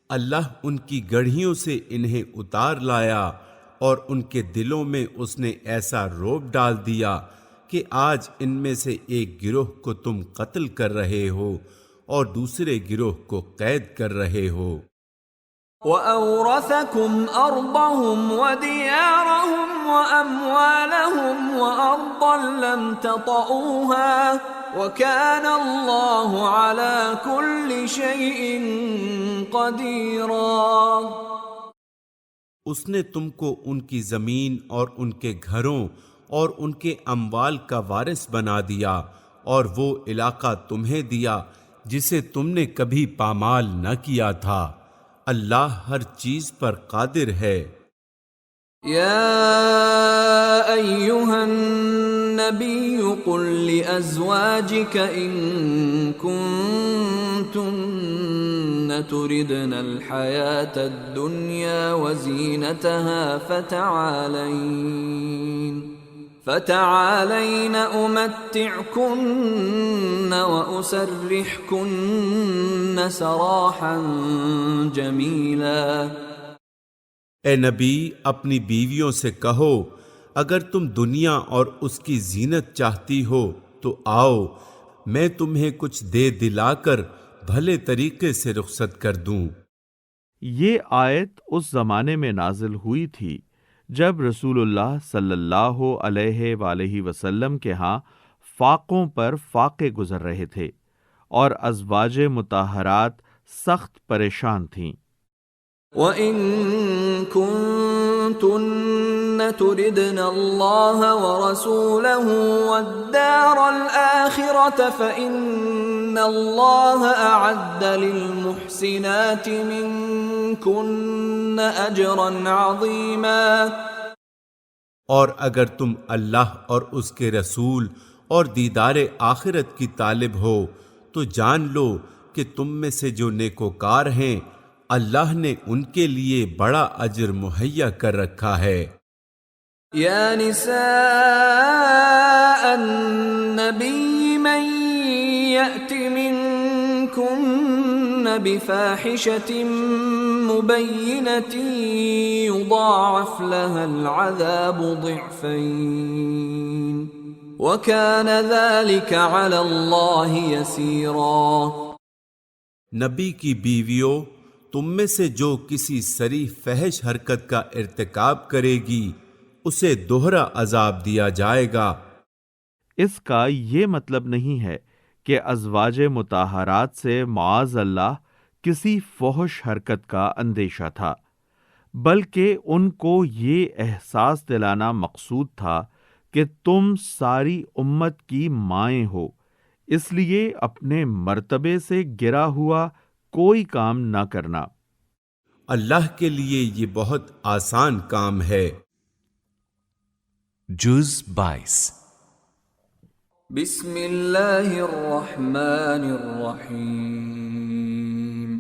اللہ ان کی گڑھیوں سے انہیں اتار لایا اور ان کے دلوں میں اس نے ایسا رعب ڈال دیا کہ آج ان میں سے ایک گروہ کو تم قتل کر رہے ہو اور دوسرے گروہ کو قید کر رہے ہو۔ وَأَوْرَثَكُمْ أَرْضَهُمْ وَدِيَارَهُمْ وَأَمْوَالَهُمْ وَأَرْضًا لَّمْ تَطَئُوهَا وَكَانَ اللَّهُ عَلَى كُلِّ شَيْءٍ قَدِيرًا۔ اس نے تم کو ان کی زمین اور ان کے گھروں اور ان کے اموال کا وارث بنا دیا اور وہ علاقہ تمہیں دیا جسے تم نے کبھی پامال نہ کیا تھا۔ اللہ ہر چیز پر قادر ہے۔ یا ایھا النبی قل لأزواجک ان کنتن تردن الحیاة الدنیا وزینتها فتعالین امتعکن واسرحکن سراحا جمیلا۔ اے نبی، اپنی بیویوں سے کہو اگر تم دنیا اور اس کی زینت چاہتی ہو تو آؤ، میں تمہیں کچھ دے دلا کر بھلے طریقے سے رخصت کر دوں۔ یہ آیت اس زمانے میں نازل ہوئی تھی جب رسول اللہ صلی اللہ علیہ وآلہ وسلم کے ہاں فاقوں پر فاقے گزر رہے تھے اور ازواج مطہرات سخت پریشان تھیں۔ وَإِن كُنتُنَّ تُرِدْنَ اللَّهَ وَرَسُولَهُ وَالدَّارَ الْآخِرَةَ فَإِنَّ اللَّهَ أَعَدَّ لِلْمُحْسِنَاتِ مِنكُنَّ أَجْرًا عَظِيمًا۔ اور اگر تم اللہ اور اس کے رسول اور دیدار آخرت کی طالب ہو تو جان لو کہ تم میں سے جو نیکوکار ہیں اللہ نے ان کے لیے بڑا اجر مہیا کر رکھا ہے۔ یا نساء النبی من یأت منکن بفاحشة مبینة یضاعف لها العذاب ضعفین وکان ذلک علی اللہ یسیرا۔ نبی کی بیویوں، تم میں سے جو کسی صریح فحش حرکت کا ارتکاب کرے گی اسے دوہرا عذاب دیا جائے گا۔ اس کا یہ مطلب نہیں ہے کہ ازواج مطہرات سے معاذ اللہ کسی فحش حرکت کا اندیشہ تھا، بلکہ ان کو یہ احساس دلانا مقصود تھا کہ تم ساری امت کی مائیں ہو، اس لیے اپنے مرتبے سے گرا ہوا کوئی کام نہ کرنا۔ اللہ کے لیے یہ بہت آسان کام ہے۔ جز 22۔ بسم اللہ الرحمن الرحیم۔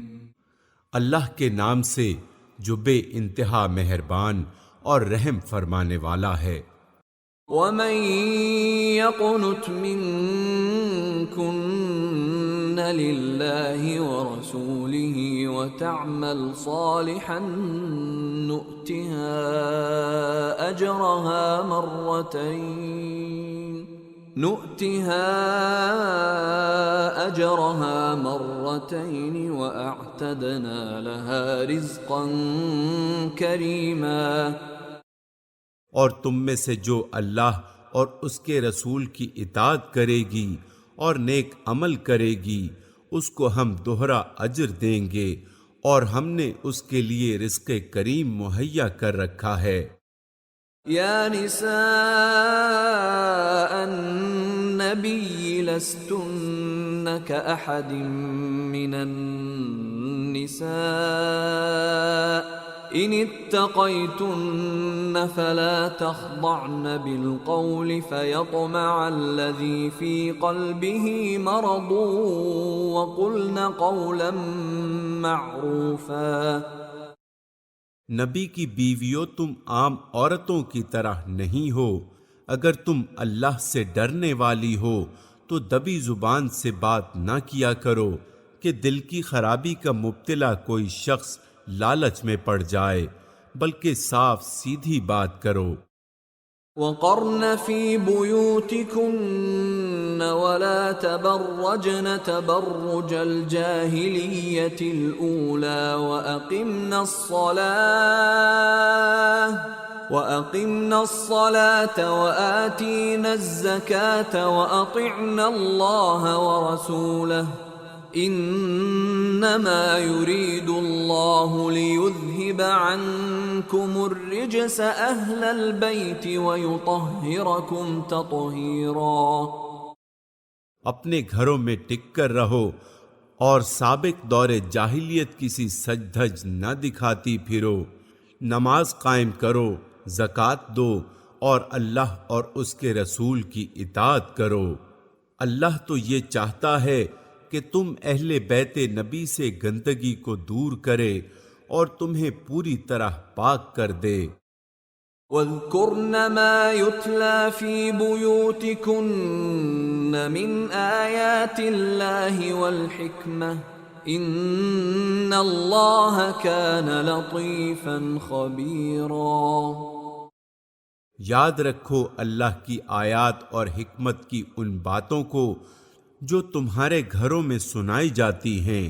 اللہ کے نام سے جو بے انتہا مہربان اور رحم فرمانے والا ہے۔ وَمَن يَقْنُتْ مِنكُنَّ لِلَّهِ وَرَسُولِهِ وَتَعْمَلْ صَالِحًا نُؤْتِهَا أَجْرَهَا مَرَّتَيْنِ وَأَعْتَدْنَا لَهَا رِزْقًا كَرِيمًا۔ اور تم میں سے جو اللہ اور اس کے رسول کی اطاعت کرے گی اور نیک عمل کرے گی اس کو ہم دوہرا اجر دیں گے، اور ہم نے اس کے لیے رزق کریم مہیا کر رکھا ہے۔ یا نساء النبی لستن كأحد من النساء إن اتقيتن فلا تخضعن بالقول فيطمع الذي في قلبه مرض وقلن قولا معروفا۔ نبی کی بیویوں تم عام عورتوں کی طرح نہیں ہو، اگر تم اللہ سے ڈرنے والی ہو تو دبی زبان سے بات نہ کیا کرو کہ دل کی خرابی کا مبتلا کوئی شخص لالچ میں پڑ جائے، بلکہ صاف سیدھی بات کرو۔ وقرن في بيوتكن ولا تبرجن تبرج الجاهلية الأولى وأقمنا الصلاة وآتينا الزكاة وأطعنا الله ورسوله انما يريد الله ليذهب عنكم الرجس اهل البيت ويطهركم تطهيرا۔ اپنے گھروں میں ٹک کر رہو اور سابق دور جاہلیت کسی سج دھج نہ دکھاتی پھرو، نماز قائم کرو، زکوٰۃ دو اور اللہ اور اس کے رسول کی اطاعت کرو۔ اللہ تو یہ چاہتا ہے کہ تم اہل بیت نبی سے گندگی کو دور کرے اور تمہیں پوری طرح پاک کر دے۔ وَاذْكُرْنَ مَا يُتْلَى فِي بُيُوتِكُنَّ مِنْ آيَاتِ اللَّهِ وَالْحِكْمَةِ إِنَّ اللَّهَ كَانَ لَطِيفًا خَبِيرًا۔ یاد رکھو اللہ کی آیات اور حکمت کی ان باتوں کو جو تمہارے گھروں میں سنائی جاتی ہیں،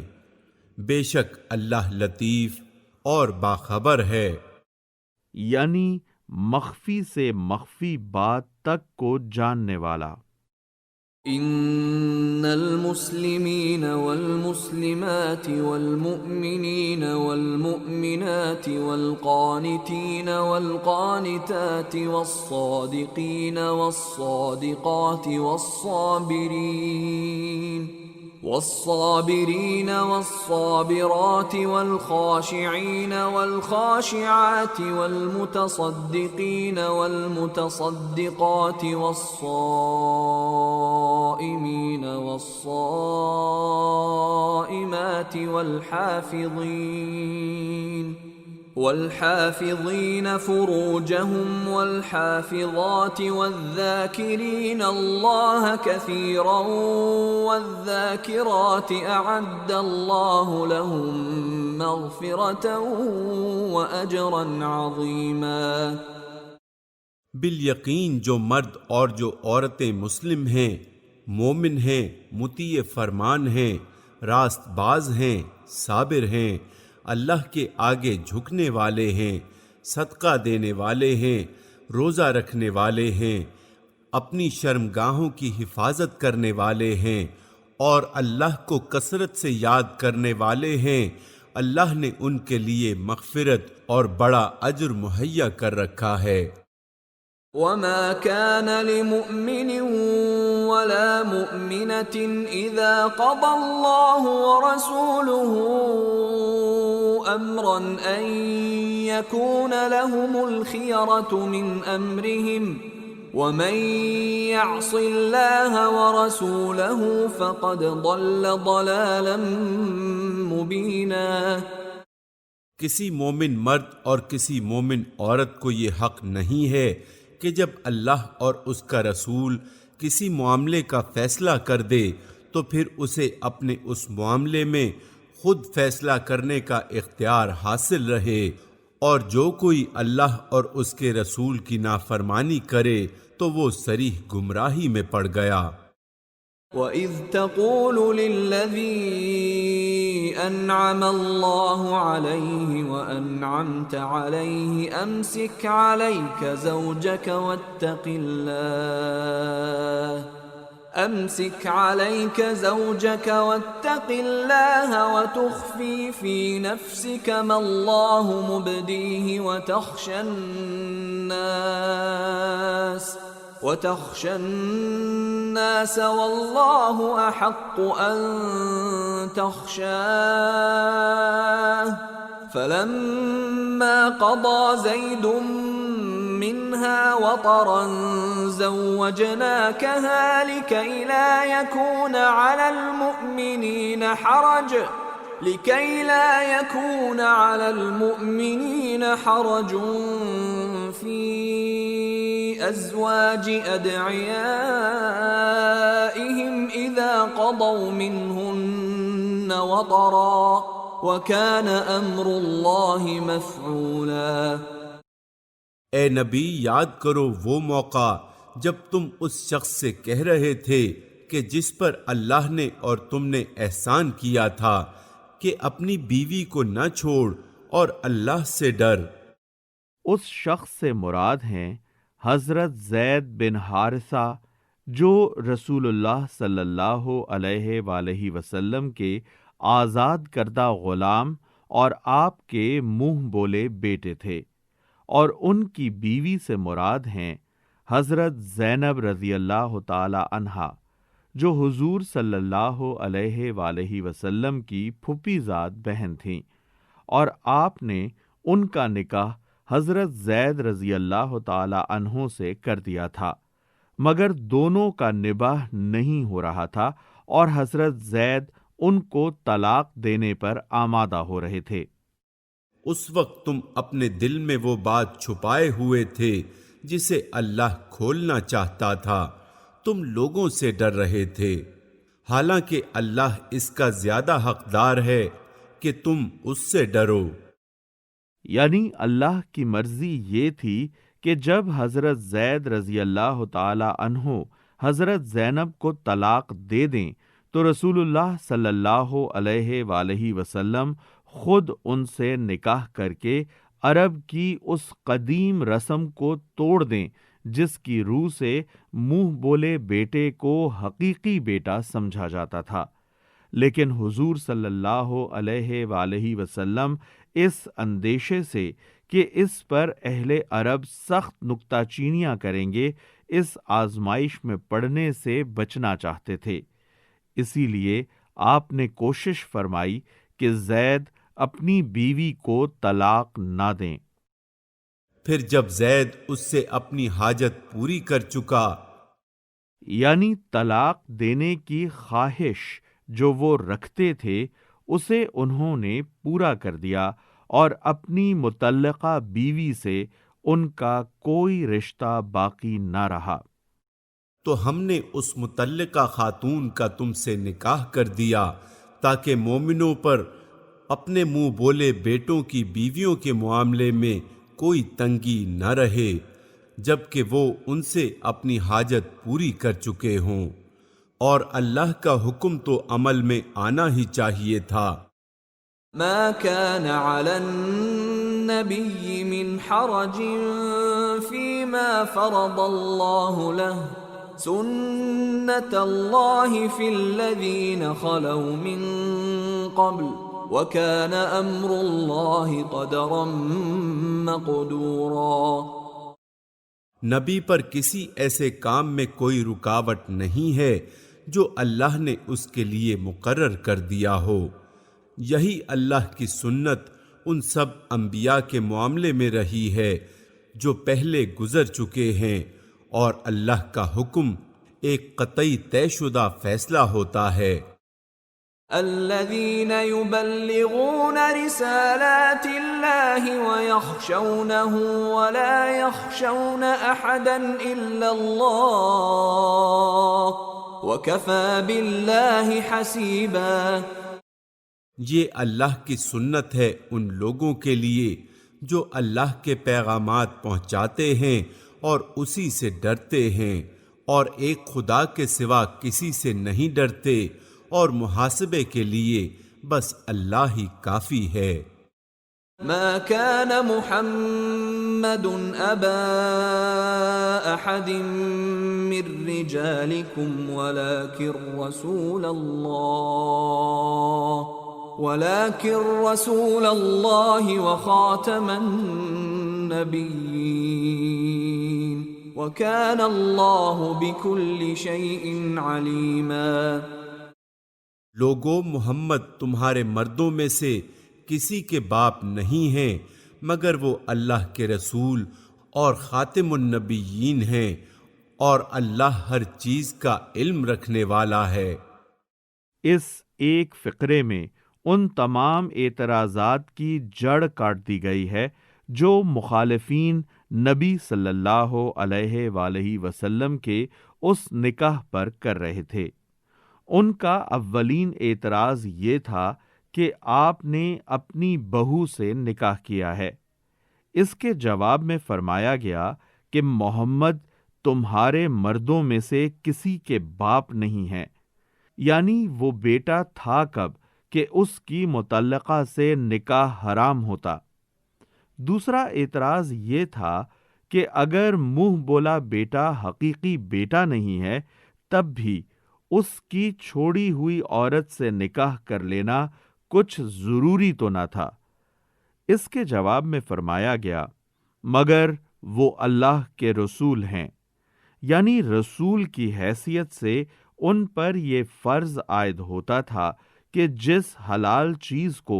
بے شک اللہ لطیف اور باخبر ہے، یعنی مخفی سے مخفی بات تک کو جاننے والا۔ ان المسلمین والمسلمات والمؤمنین والمؤمنات والقانتین والقانتات والصادقین والصادقات والصابرین والصابرات والخاشعین والخاشعات والمتصدقین والمتصدقات والصائمین والصائمات والحافظین فروجهم والحافظات والذاکرین اللہ کثیرا والذاکرات اعد اللہ لهم مغفرة واجرا عظیما۔ بالیقین جو مرد اور جو عورتیں مسلم ہیں، مومن ہیں، مطیع فرمان ہیں، راست باز ہیں، صابر ہیں، اللہ کے آگے جھکنے والے ہیں، صدقہ دینے والے ہیں، روزہ رکھنے والے ہیں، اپنی شرمگاہوں کی حفاظت کرنے والے ہیں اور اللہ کو کثرت سے یاد کرنے والے ہیں، اللہ نے ان کے لیے مغفرت اور بڑا اجر مہیا کر رکھا ہے۔ وما كان لمؤمن ولا مؤمنة إذا قضى الله ورسوله أمرا أن يكون لهم الخيرة من أمرهم ومن يعص الله ورسوله فقد ضل ضلالا مبينا۔ کسی مومن مرد اور کسی مومن عورت کو یہ حق نہیں ہے کہ جب اللہ اور اس کا رسول کسی معاملے کا فیصلہ کر دے تو پھر اسے اپنے اس معاملے میں خود فیصلہ کرنے کا اختیار حاصل رہے، اور جو کوئی اللہ اور اس کے رسول کی نافرمانی کرے تو وہ صریح گمراہی میں پڑ گیا۔ وَإِذْ تَقُولُ لِلَّذِي أَنْعَمَ اللَّهُ عَلَيْهِ وَأَنْعَمْتَ عَلَيْهِ أَمْسِكْ عَلَيْكَ زَوْجَكَ وَاتَّقِ اللَّهَ وَتُخْفِي فِي نَفْسِكَ مَا اللَّهُ مُبْدِيهِ وتخشى الناس والله أحق أن تخشاه فلما قضى زيد منها وطرا زوجناكها لكي لا يكون على المؤمنين حرج في أزواج أدعيائهم إذا قضوا منهن وطرا وَكَانَ أَمْرُ اللَّهِ مَفْعُولًا۔ اے نبی، یاد کرو وہ موقع جب تم اس شخص سے کہہ رہے تھے کہ جس پر اللہ نے اور تم نے احسان کیا تھا کہ اپنی بیوی کو نہ چھوڑ اور اللہ سے ڈر۔ اس شخص سے مراد ہیں حضرت زید بن حارثہ جو رسول اللہ صلی اللہ علیہ وآلہ وسلم کے آزاد کردہ غلام اور آپ کے منہ بولے بیٹے تھے، اور ان کی بیوی سے مراد ہیں حضرت زینب رضی اللہ تعالی عنہا جو حضور صلی اللہ علیہ وآلہ وسلم کی پھوپھی زاد بہن تھیں، اور آپ نے ان کا نکاح حضرت زید رضی اللہ تعالی عنہ سے کر دیا تھا، مگر دونوں کا نباہ نہیں ہو رہا تھا اور حضرت زید ان کو طلاق دینے پر آمادہ ہو رہے تھے۔ اس وقت تم اپنے دل میں وہ بات چھپائے ہوئے تھے جسے اللہ کھولنا چاہتا تھا، تم لوگوں سے ڈر رہے تھے، حالانکہ اللہ اس کا زیادہ حقدار ہے کہ تم اس سے ڈرو۔ یعنی اللہ کی مرضی یہ تھی کہ جب حضرت زید رضی اللہ تعالی عنہ حضرت زینب کو طلاق دے دیں تو رسول اللہ صلی اللہ علیہ وآلہ وسلم خود ان سے نکاح کر کے عرب کی اس قدیم رسم کو توڑ دیں جس کی روح سے منہ بولے بیٹے کو حقیقی بیٹا سمجھا جاتا تھا، لیکن حضور صلی اللہ علیہ وآلہ وسلم اس اندیشے سے کہ اس پر اہل عرب سخت نکتہ چینیاں کریں گے اس آزمائش میں پڑنے سے بچنا چاہتے تھے، اسی لیے آپ نے کوشش فرمائی کہ زید اپنی بیوی کو طلاق نہ دیں۔ پھر جب زید اس سے اپنی حاجت پوری کر چکا، یعنی طلاق دینے کی خواہش جو وہ رکھتے تھے اسے انہوں نے پورا کر دیا اور اپنی متعلقہ بیوی سے ان کا کوئی رشتہ باقی نہ رہا۔ تو ہم نے اس متعلقہ خاتون کا تم سے نکاح کر دیا تاکہ مومنوں پر اپنے منہ بولے بیٹوں کی بیویوں کے معاملے میں کوئی تنگی نہ رہے جبکہ وہ ان سے اپنی حاجت پوری کر چکے ہوں، اور اللہ کا حکم تو عمل میں آنا ہی چاہیے تھا۔ ما كان على النبي من حرج فيما فرض الله له سنة الله في الذين خلوا من قبل وَكَانَ أَمْرُ اللَّهِ قَدَرًا مَقْدُورًا۔ نبی پر کسی ایسے کام میں کوئی رکاوٹ نہیں ہے جو اللہ نے اس کے لیے مقرر کر دیا ہو، یہی اللہ کی سنت ان سب انبیاء کے معاملے میں رہی ہے جو پہلے گزر چکے ہیں، اور اللہ کا حکم ایک قطعی طے شدہ فیصلہ ہوتا ہے۔ الذين يبلغون رسالات الله ويخشونه ولا يخشون أحدا إلا الله وكفى بالله حسيبا۔ یہ اللہ کی سنت ہے ان لوگوں کے لیے جو اللہ کے پیغامات پہنچاتے ہیں اور اسی سے ڈرتے ہیں، اور ایک خدا کے سوا کسی سے نہیں ڈرتے، اور محاسبے کے لیے بس اللہ ہی کافی ہے۔ ما كان محمد ابا احد من رجالكم ولكن رسول الله وخاتم النبيين وَكَانَ اللَّهُ بِكُلِّ شَيْءٍ عَلِيمًا۔ لوگو، محمد تمہارے مردوں میں سے کسی کے باپ نہیں ہیں مگر وہ اللہ کے رسول اور خاتم النبیین ہیں، اور اللہ ہر چیز کا علم رکھنے والا ہے۔ اس ایک فقرے میں ان تمام اعتراضات کی جڑ کاٹ دی گئی ہے جو مخالفین نبی صلی اللہ علیہ وآلہ وسلم کے اس نکاح پر کر رہے تھے۔ ان کا اولین اعتراض یہ تھا کہ آپ نے اپنی بہو سے نکاح کیا ہے۔ اس کے جواب میں فرمایا گیا کہ محمد تمہارے مردوں میں سے کسی کے باپ نہیں ہیں، یعنی وہ بیٹا تھا کب کہ اس کی مطلقہ سے نکاح حرام ہوتا۔ دوسرا اعتراض یہ تھا کہ اگر منہ بولا بیٹا حقیقی بیٹا نہیں ہے، تب بھی اس کی چھوڑی ہوئی عورت سے نکاح کر لینا کچھ ضروری تو نہ تھا۔ اس کے جواب میں فرمایا گیا مگر وہ اللہ کے رسول ہیں، یعنی رسول کی حیثیت سے ان پر یہ فرض عائد ہوتا تھا کہ جس حلال چیز کو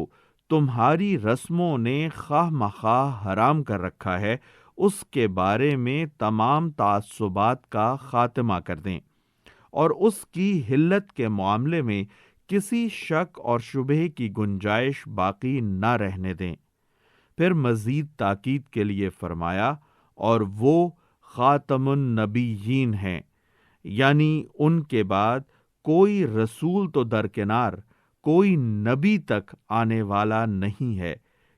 تمہاری رسموں نے خواہ مخواہ حرام کر رکھا ہے، اس کے بارے میں تمام تعصبات کا خاتمہ کر دیں اور اس کی حلت کے معاملے میں کسی شک اور شبہ کی گنجائش باقی نہ رہنے دیں۔ پھر مزید تاکید کے لیے فرمایا اور وہ خاتم النبیین ہیں، یعنی ان کے بعد کوئی رسول تو درکنار کوئی نبی تک آنے والا نہیں ہے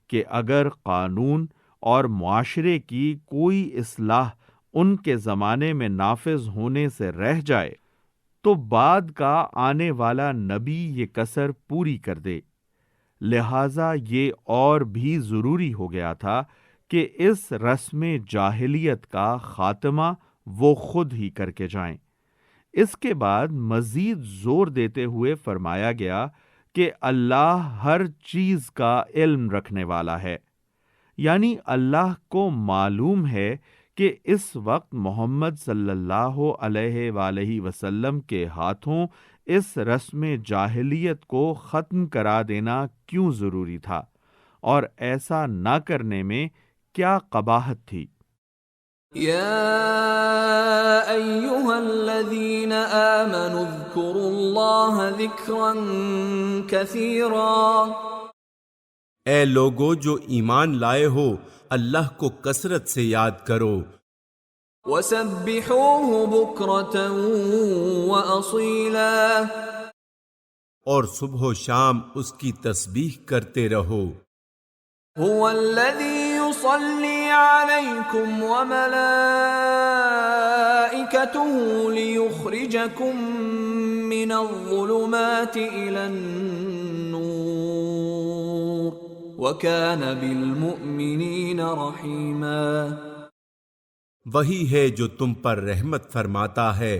کہ اگر قانون اور معاشرے کی کوئی اصلاح ان کے زمانے میں نافذ ہونے سے رہ جائے تو بعد کا آنے والا نبی یہ کسر پوری کر دے۔ لہٰذا یہ اور بھی ضروری ہو گیا تھا کہ اس رسم جاہلیت کا خاتمہ وہ خود ہی کر کے جائیں۔ اس کے بعد مزید زور دیتے ہوئے فرمایا گیا کہ اللہ ہر چیز کا علم رکھنے والا ہے، یعنی اللہ کو معلوم ہے کہ اس وقت محمد صلی اللہ علیہ وآلہ وسلم کے ہاتھوں اس رسم جاہلیت کو ختم کرا دینا کیوں ضروری تھا، اور ایسا نہ کرنے میں کیا قباحت تھی۔ یا ایھا الذین آمنوا اذکروا اللہ ذکرا کثیرا، اے لوگو جو ایمان لائے ہو اللہ کو کثرت سے یاد کرو، وسبحوہ بکرۃ واصیلا، اور صبح و شام اس کی تسبیح کرتے رہو۔ هو الذی يصلي عليكم وملائكته ليخرجكم من الظلمات إلى النور وكان بالمؤمنين رحيما۔ وہی ہے جو تم پر رحمت فرماتا ہے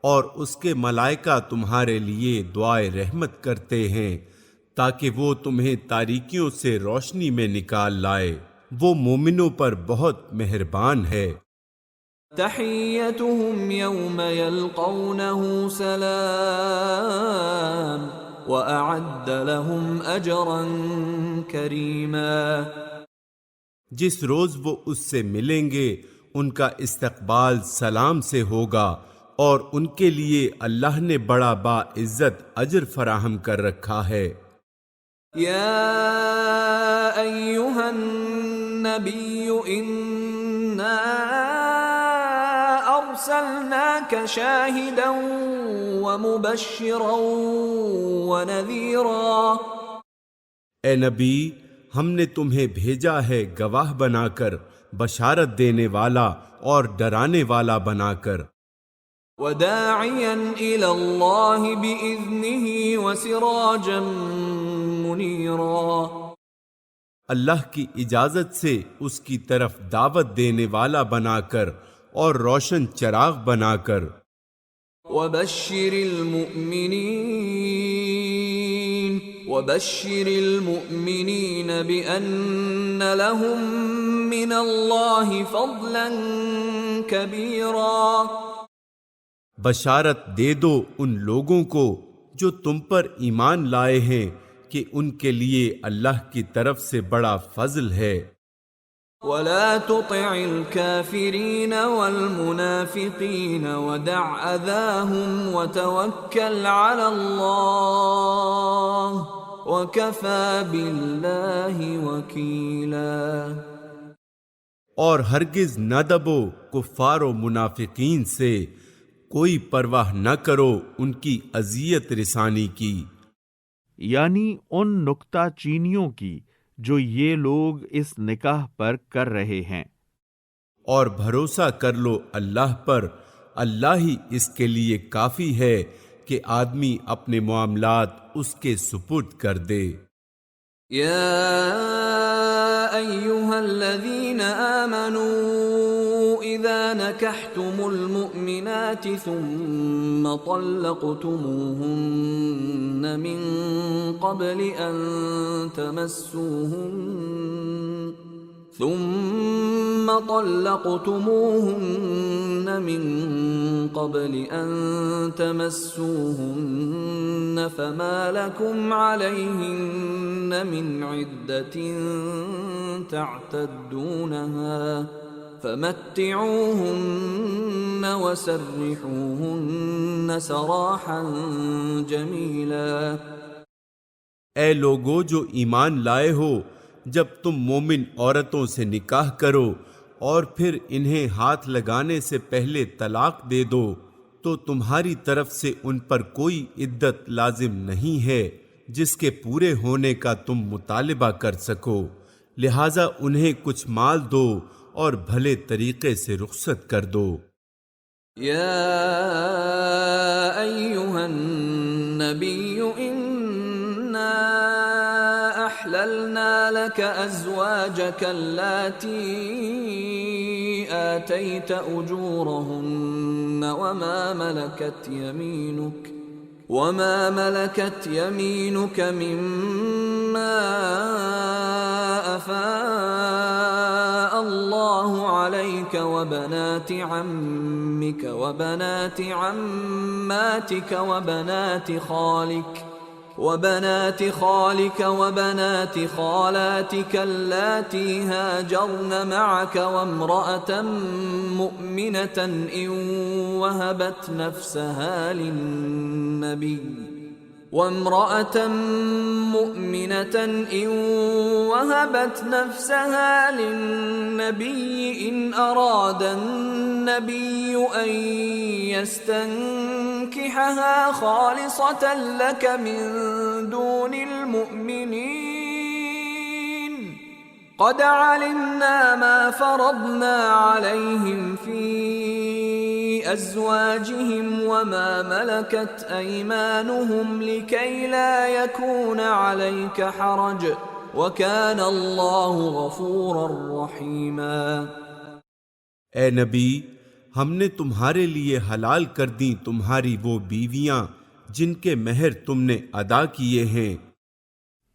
اور اس کے ملائکہ تمہارے لیے دعائے رحمت کرتے ہیں تاکہ وہ تمہیں تاریکیوں سے روشنی میں نکال لائے، وہ مومنوں پر بہت مہربان ہے۔ تحیتهم یوم یلقونہ سلام وأعد لهم اجرا کریما، جس روز وہ اس سے ملیں گے ان کا استقبال سلام سے ہوگا اور ان کے لیے اللہ نے بڑا باعزت اجر فراہم کر رکھا ہے۔ یا ایھا النبی انا ارسلناک شاہدا ومبشرا ونذیرا، اے نبی ہم نے تمہیں بھیجا ہے گواہ بنا کر، بشارت دینے والا اور ڈرانے والا بنا کر، وداعیا الی اللہ بإذنہ وسراجا منیرا، اللہ کی اجازت سے اس کی طرف دعوت دینے والا بنا کر اور روشن چراغ بنا کر، وبشر المؤمنین بأن لهم من اللہ فضلا كبيرا. بشارت دے دو ان لوگوں کو جو تم پر ایمان لائے ہیں کہ ان کے لیے اللہ کی طرف سے بڑا فضل ہے. ولا تطع الكافرين والمنافقين ودع أذاهم وتوكل على الله وكفى بالله وكيلا. اور ہرگز نہ دبو کفار و منافقین سے، کوئی پرواہ نہ کرو ان کی اذیت رسانی کی، یعنی ان نکتہ چینیوں کی جو یہ لوگ اس نکاح پر کر رہے ہیں. اور بھروسہ کر لو اللہ پر، اللہ ہی اس کے لیے کافی ہے کہ آدمی اپنے معاملات اس کے سپرد کر دے. يا أيها الذين آمنوا إذا نكحتم المؤمنات ثم طلقتموهن من قبل أن تمسوهن فما لكم عليهن من عدة تعتدونها فمتعوهن وسرحوهن سراحا جميلا. اے لوگو جو ایمان لائے ہو، جب تم مومن عورتوں سے نکاح کرو اور پھر انہیں ہاتھ لگانے سے پہلے طلاق دے دو تو تمہاری طرف سے ان پر کوئی عدت لازم نہیں ہے جس کے پورے ہونے کا تم مطالبہ کر سکو، لہذا انہیں کچھ مال دو اور بھلے طریقے سے رخصت کر دو. یا ایھا النبی انا احللنا لك ازواجك اللاتي آتيت اجورهن وما ملكت يمينك مما أفاء الله عليك وبنات عمك وبنات عماتك وبنات خالك وبنات خالاتك اللاتي هاجرن معك وامرأة مؤمنة إن وهبت نفسها للنبي إن أراد النبي أن يستنكحها خالصة لك من دون المؤمنين قد علمنا ما فرضنا عليهم في أزواجهم وما ملكت أيمانهم لكي لا يكون عليك حرج وكان الله غفورا رحيما. اے نبی، ہم نے تمہارے لیے حلال کر دیں تمہاری وہ بیویاں جن کے مہر تم نے ادا کیے ہیں.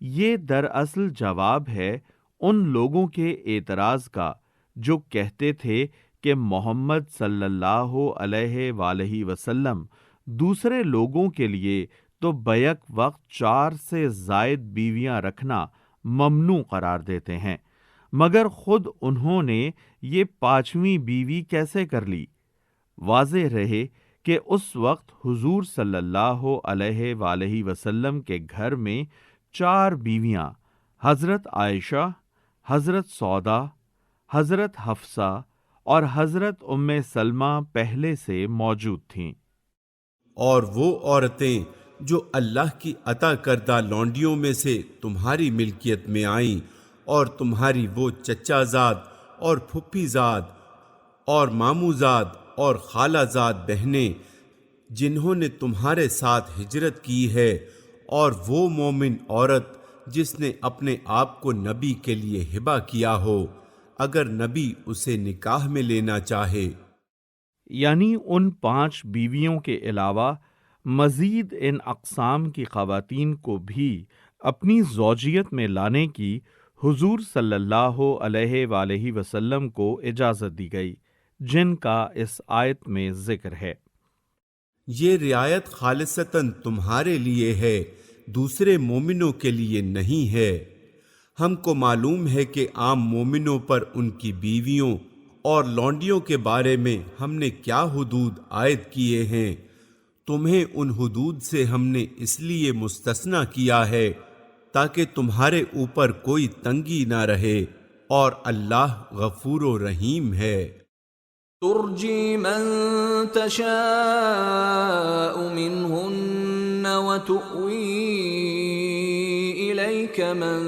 یہ دراصل جواب ہے ان لوگوں کے اعتراض کا جو کہتے تھے کہ محمد صلی اللہ علیہ وآلہ وسلم دوسرے لوگوں کے لیے تو بیک وقت 4 سے زائد بیویاں رکھنا ممنوع قرار دیتے ہیں، مگر خود انہوں نے یہ 5ویں بیوی کیسے کر لی؟ واضح رہے کہ اس وقت حضور صلی اللہ علیہ وآلہ وسلم کے گھر میں 4 بیویاں حضرت عائشہ، حضرت سودا، حضرت حفصہ اور حضرت ام سلمہ پہلے سے موجود تھیں. اور وہ عورتیں جو اللہ کی عطا کردہ لونڈیوں میں سے تمہاری ملکیت میں آئیں، اور تمہاری وہ چچا زاد اور پھپھی زاد اور ماموں زاد اور خالہ زاد بہنیں جنہوں نے تمہارے ساتھ ہجرت کی ہے، اور وہ مومن عورت جس نے اپنے آپ کو نبی کے لیے ہبہ کیا ہو اگر نبی اسے نکاح میں لینا چاہے. یعنی ان 5 بیویوں کے علاوہ مزید ان اقسام کی خواتین کو بھی اپنی زوجیت میں لانے کی حضور صلی اللہ علیہ وآلہ وسلم کو اجازت دی گئی، جن کا اس آیت میں ذکر ہے۔ یہ رعایت خالصتاً تمہارے لیے ہے، دوسرے مومنوں کے لیے نہیں ہے۔ ہم کو معلوم ہے کہ عام مومنوں پر ان کی بیویوں اور لونڈیوں کے بارے میں ہم نے کیا حدود عائد کیے ہیں۔ تمہیں ان حدود سے ہم نے اس لیے مستثنی کیا ہے تاکہ تمہارے اوپر کوئی تنگی نہ رہے، اور اللہ غفور و رحیم ہے۔ ترجی من تشاء منہن وتؤوی الیک من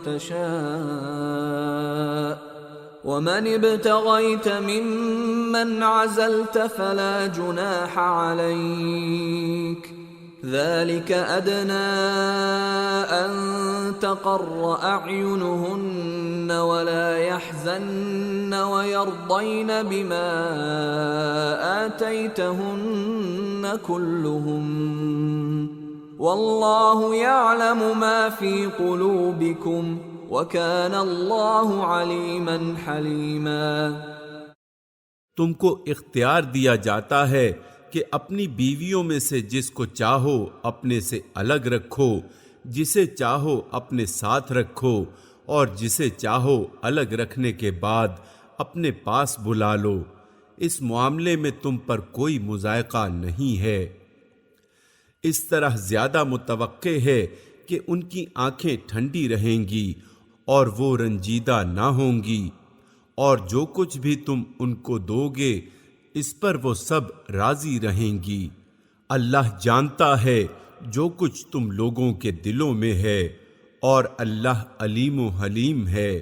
تشاء ومن ابتغیت ممن عزلت فلا جناح علیک ذلك أدنى أن تقر أعينهن ولا يحزن ويرضين بما آتيتهن كلهم والله يعلم ما في قلوبكم وكان الله عليما حليما۔ تم کو اختیار دیا جاتا ہے کہ اپنی بیویوں میں سے جس کو چاہو اپنے سے الگ رکھو، جسے چاہو اپنے ساتھ رکھو، اور جسے چاہو الگ رکھنے کے بعد اپنے پاس بلا لو۔ اس معاملے میں تم پر کوئی مضائقہ نہیں ہے۔ اس طرح زیادہ متوقع ہے کہ ان کی آنکھیں ٹھنڈی رہیں گی اور وہ رنجیدہ نہ ہوں گی، اور جو کچھ بھی تم ان کو دو گے اس پر وہ سب راضی رہیں گی۔ اللہ جانتا ہے جو کچھ تم لوگوں کے دلوں میں ہے، اور اللہ علیم و حلیم ہے۔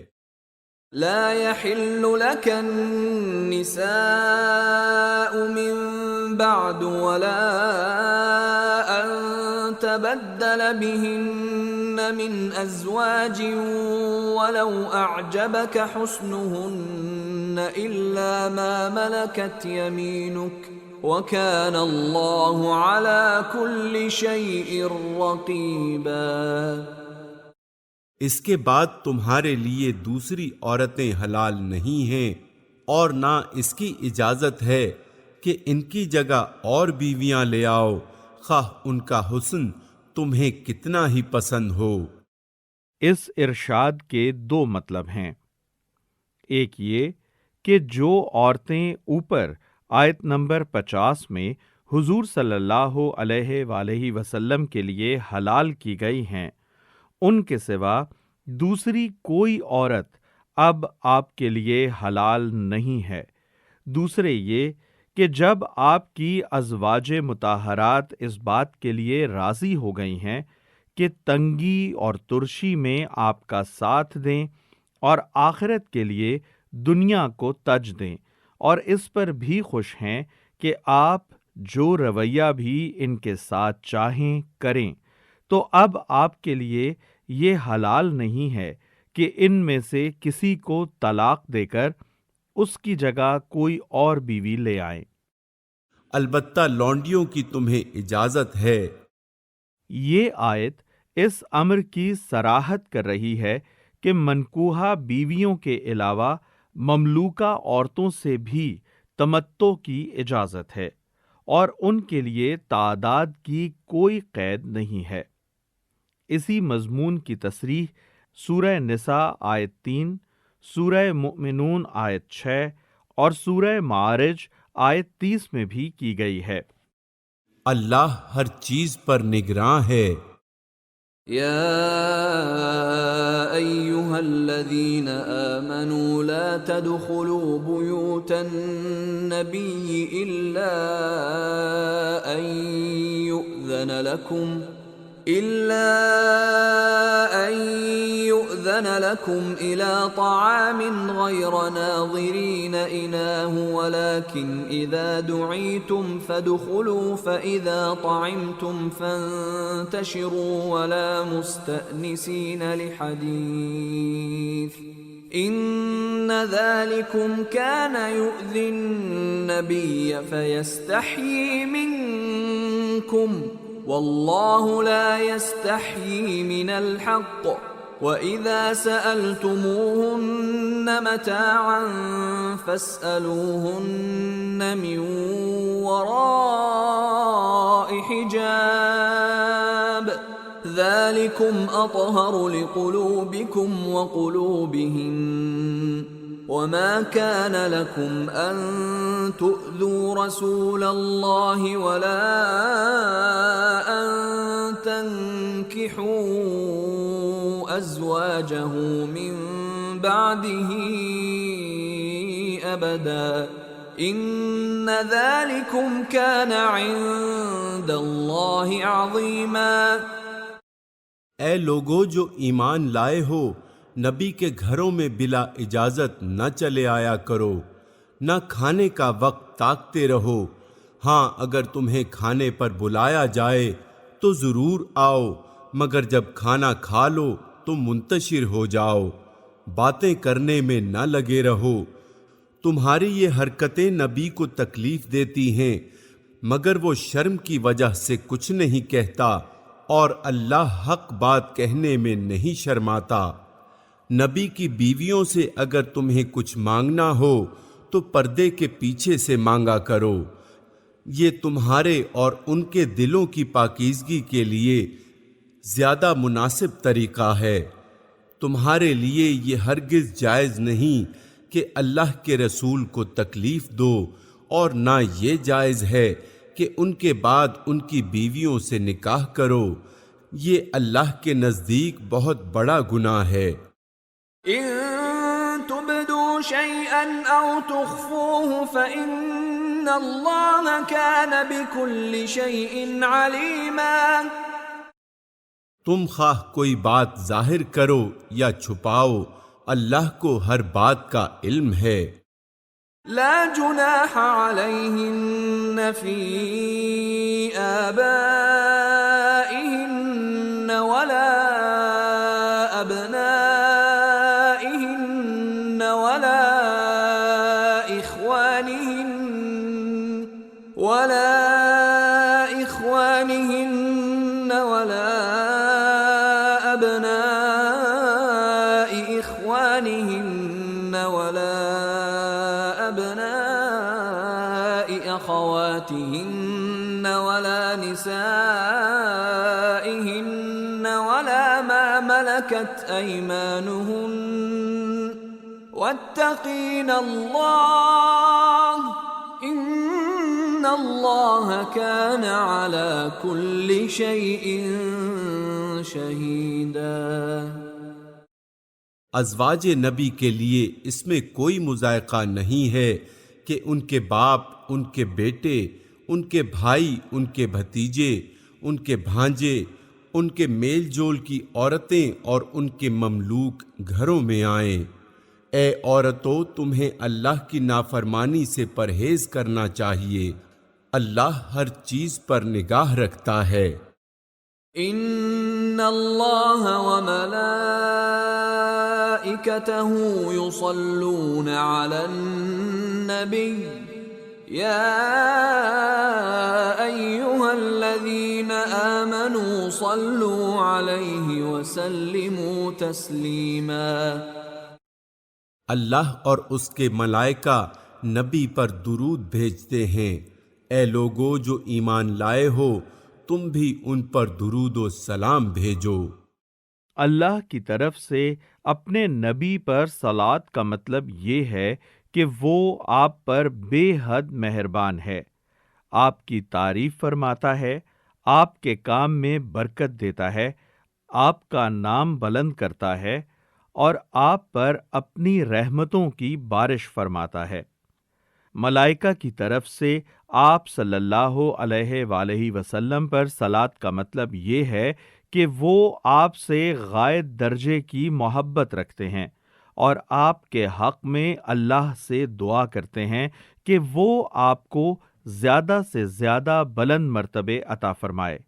لا يحل لك النساء من بعد ولا أن تبدل بهن من أزواج ولو أعجبك حسنهن إلا ما ملكت يمينك وكان الله على كل شيء رقيبا۔ اس کے بعد تمہارے لیے دوسری عورتیں حلال نہیں ہیں، اور نہ اس کی اجازت ہے کہ ان کی جگہ اور بیویاں لے آؤ، خواہ ان کا حسن تمہیں کتنا ہی پسند ہو۔ اس ارشاد کے دو مطلب ہیں۔ ایک یہ کہ جو عورتیں اوپر آیت نمبر 50 میں حضور صلی اللہ علیہ وآلہ وسلم کے لیے حلال کی گئی ہیں، ان کے سوا دوسری کوئی عورت اب آپ کے لیے حلال نہیں ہے۔ دوسرے یہ کہ جب آپ کی ازواج مطہرات اس بات کے لیے راضی ہو گئی ہیں کہ تنگی اور ترشی میں آپ کا ساتھ دیں اور آخرت کے لیے دنیا کو تج دیں، اور اس پر بھی خوش ہیں کہ آپ جو رویہ بھی ان کے ساتھ چاہیں کریں، تو اب آپ کے لیے یہ حلال نہیں ہے کہ ان میں سے کسی کو طلاق دے کر اس کی جگہ کوئی اور بیوی لے آئیں۔ البتہ لونڈیوں کی تمہیں اجازت ہے۔ یہ آیت اس امر کی صراحت کر رہی ہے کہ منکوحہ بیویوں کے علاوہ مملوکہ عورتوں سے بھی تمتع کی اجازت ہے، اور ان کے لیے تعداد کی کوئی قید نہیں ہے۔ اسی مضمون کی تصریح سورہ نساء آیت 3، سورہ مؤمنون آیت 6 اور سورہ معارج آیت 30 میں بھی کی گئی ہے۔ اللہ ہر چیز پر نگراں ہے۔ یا ایہا الذین آمنوا لا تدخلوا بیوت النبی الا ان يؤذن لكم إلى طعام غير ناظرين إناه ولكن إذا دعيتم فادخلوا فإذا طعمتم فانتشروا ولا مستأنسين لحديث إن ذلكم كان يؤذي النبي فيستحيي منكم واللہ لا يستحیی من الحق وَإِذَا سَأَلْتُمُوهُنَّ مَتَاعًا فَاسْأَلُوهُنَّ مِنْ وَرَاءِ حِجَابٍ ذَلِكُمْ أَطْهَرُ لِقُلُوبِكُمْ وَقُلُوبِهِنَّ وَمَا كَانَ لَكُمْ أَن تُؤْذُوا رَسُولَ اللَّهِ وَلَا أَن تَنكِحُوا أَزْوَاجَهُ مِن بَعْدِهِ أَبَدًا إِنَّ ذَلِكُمْ كَانَ عِندَ اللَّهِ عَظِيمًا۔ اے لوگو جو ایمان لائے ہو، نبی کے گھروں میں بلا اجازت نہ چلے آیا کرو، نہ کھانے کا وقت تاکتے رہو۔ ہاں اگر تمہیں کھانے پر بلایا جائے تو ضرور آؤ، مگر جب کھانا کھا لو تو منتشر ہو جاؤ، باتیں کرنے میں نہ لگے رہو۔ تمہاری یہ حرکتیں نبی کو تکلیف دیتی ہیں، مگر وہ شرم کی وجہ سے کچھ نہیں کہتا، اور اللہ حق بات کہنے میں نہیں شرماتا۔ نبی کی بیویوں سے اگر تمہیں کچھ مانگنا ہو تو پردے کے پیچھے سے مانگا کرو، یہ تمہارے اور ان کے دلوں کی پاکیزگی کے لیے زیادہ مناسب طریقہ ہے۔ تمہارے لیے یہ ہرگز جائز نہیں کہ اللہ کے رسول کو تکلیف دو، اور نہ یہ جائز ہے کہ ان کے بعد ان کی بیویوں سے نکاح کرو، یہ اللہ کے نزدیک بہت بڑا گناہ ہے۔ إِن تُبْدُوا شَيْئًا أَوْ تُخْفُوهُ فَإِنَّ اللَّهَ كَانَ بِكُلِّ شَيْءٍ عَلِيمًا۔ تم خواہ کوئی بات ظاہر کرو یا چھپاؤ، اللہ کو ہر بات کا علم ہے۔ لا جناح عليهن في آبائهن ولا أبنائهن ولا إخوانهن ولا أبناء إخوانهن ولا أبناء أخواتهن ولا نسائهن ولا ما ملكت أيمانهن واتقين الله إن الله كان على كل شيء شهيدا۔ ازواج نبی کے لیے اس میں کوئی مضائقہ نہیں ہے کہ ان کے باپ، ان کے بیٹے، ان کے بھائی، ان کے بھتیجے، ان کے بھانجے، ان کے میل جول کی عورتیں اور ان کے مملوک گھروں میں آئیں۔ اے عورتوں، تمہیں اللہ کی نافرمانی سے پرہیز کرنا چاہیے، اللہ ہر چیز پر نگاہ رکھتا ہے۔ ان اللہ وملائکتہ یصلون علی النبی یا ایہا الذین آمنوا صلوا علیہ وسلموا تسلیما۔ اللہ اور اس کے ملائکہ نبی پر درود بھیجتے ہیں۔ اے لوگو جو ایمان لائے ہو، تم بھی ان پر درود و سلام بھیجو۔ اللہ کی طرف سے اپنے نبی پر صلات کا مطلب یہ ہے کہ وہ آپ پر بے حد مہربان ہے، آپ کی تعریف فرماتا ہے، آپ کے کام میں برکت دیتا ہے، آپ کا نام بلند کرتا ہے اور آپ پر اپنی رحمتوں کی بارش فرماتا ہے۔ ملائکہ کی طرف سے آپ صلی اللہ علیہ وآلہ وسلم پر صلات کا مطلب یہ ہے کہ وہ آپ سے غائب درجے کی محبت رکھتے ہیں اور آپ کے حق میں اللہ سے دعا کرتے ہیں کہ وہ آپ کو زیادہ سے زیادہ بلند مرتبے عطا فرمائے۔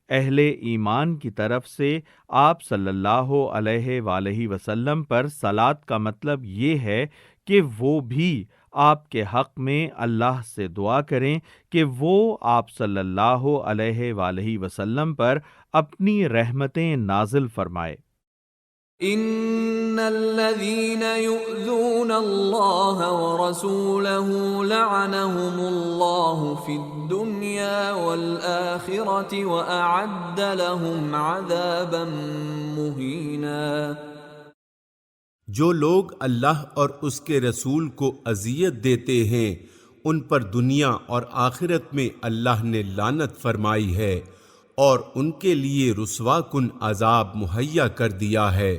اہل ایمان کی طرف سے آپ صلی اللہ علیہ وآلہ وسلم پر صلات کا مطلب یہ ہے کہ وہ بھی آپ کے حق میں اللہ سے دعا کریں کہ وہ آپ صلی اللہ علیہ وآلہ وسلم پر اپنی رحمتیں نازل فرمائے۔ ان الذين يؤذون الله ورسوله لعنهم الله في الدنيا والآخرة وأعد لهم عذابا مهينا۔ جو لوگ اللہ اور اس کے رسول کو اذیت دیتے ہیں ان پر دنیا اور آخرت میں اللہ نے لعنت فرمائی ہے اور ان کے لیے رسوا کن عذاب مہیا کر دیا ہے۔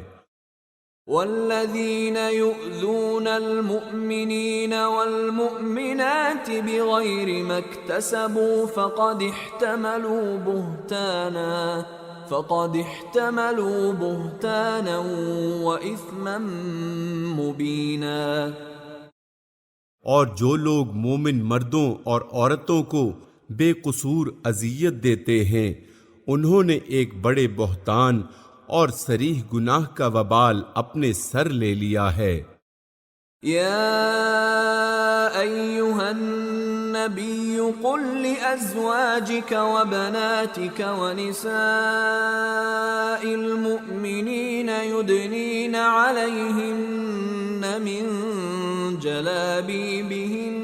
والذین یؤذون المؤمنین والمؤمنات بغیر ما اکتسبوا فقد احتملوا بہتانا وإثما مبینا۔ اور جو لوگ مومن مردوں اور عورتوں کو بے قصور اذیت دیتے ہیں انہوں نے ایک بڑے بہتان اور صریح گناہ کا وبال اپنے سر لے لیا ہے۔ یا ایھا النبی قل لأزواجک وبناتک ونساء المؤمنین یدنین علیہن من جلابیبہن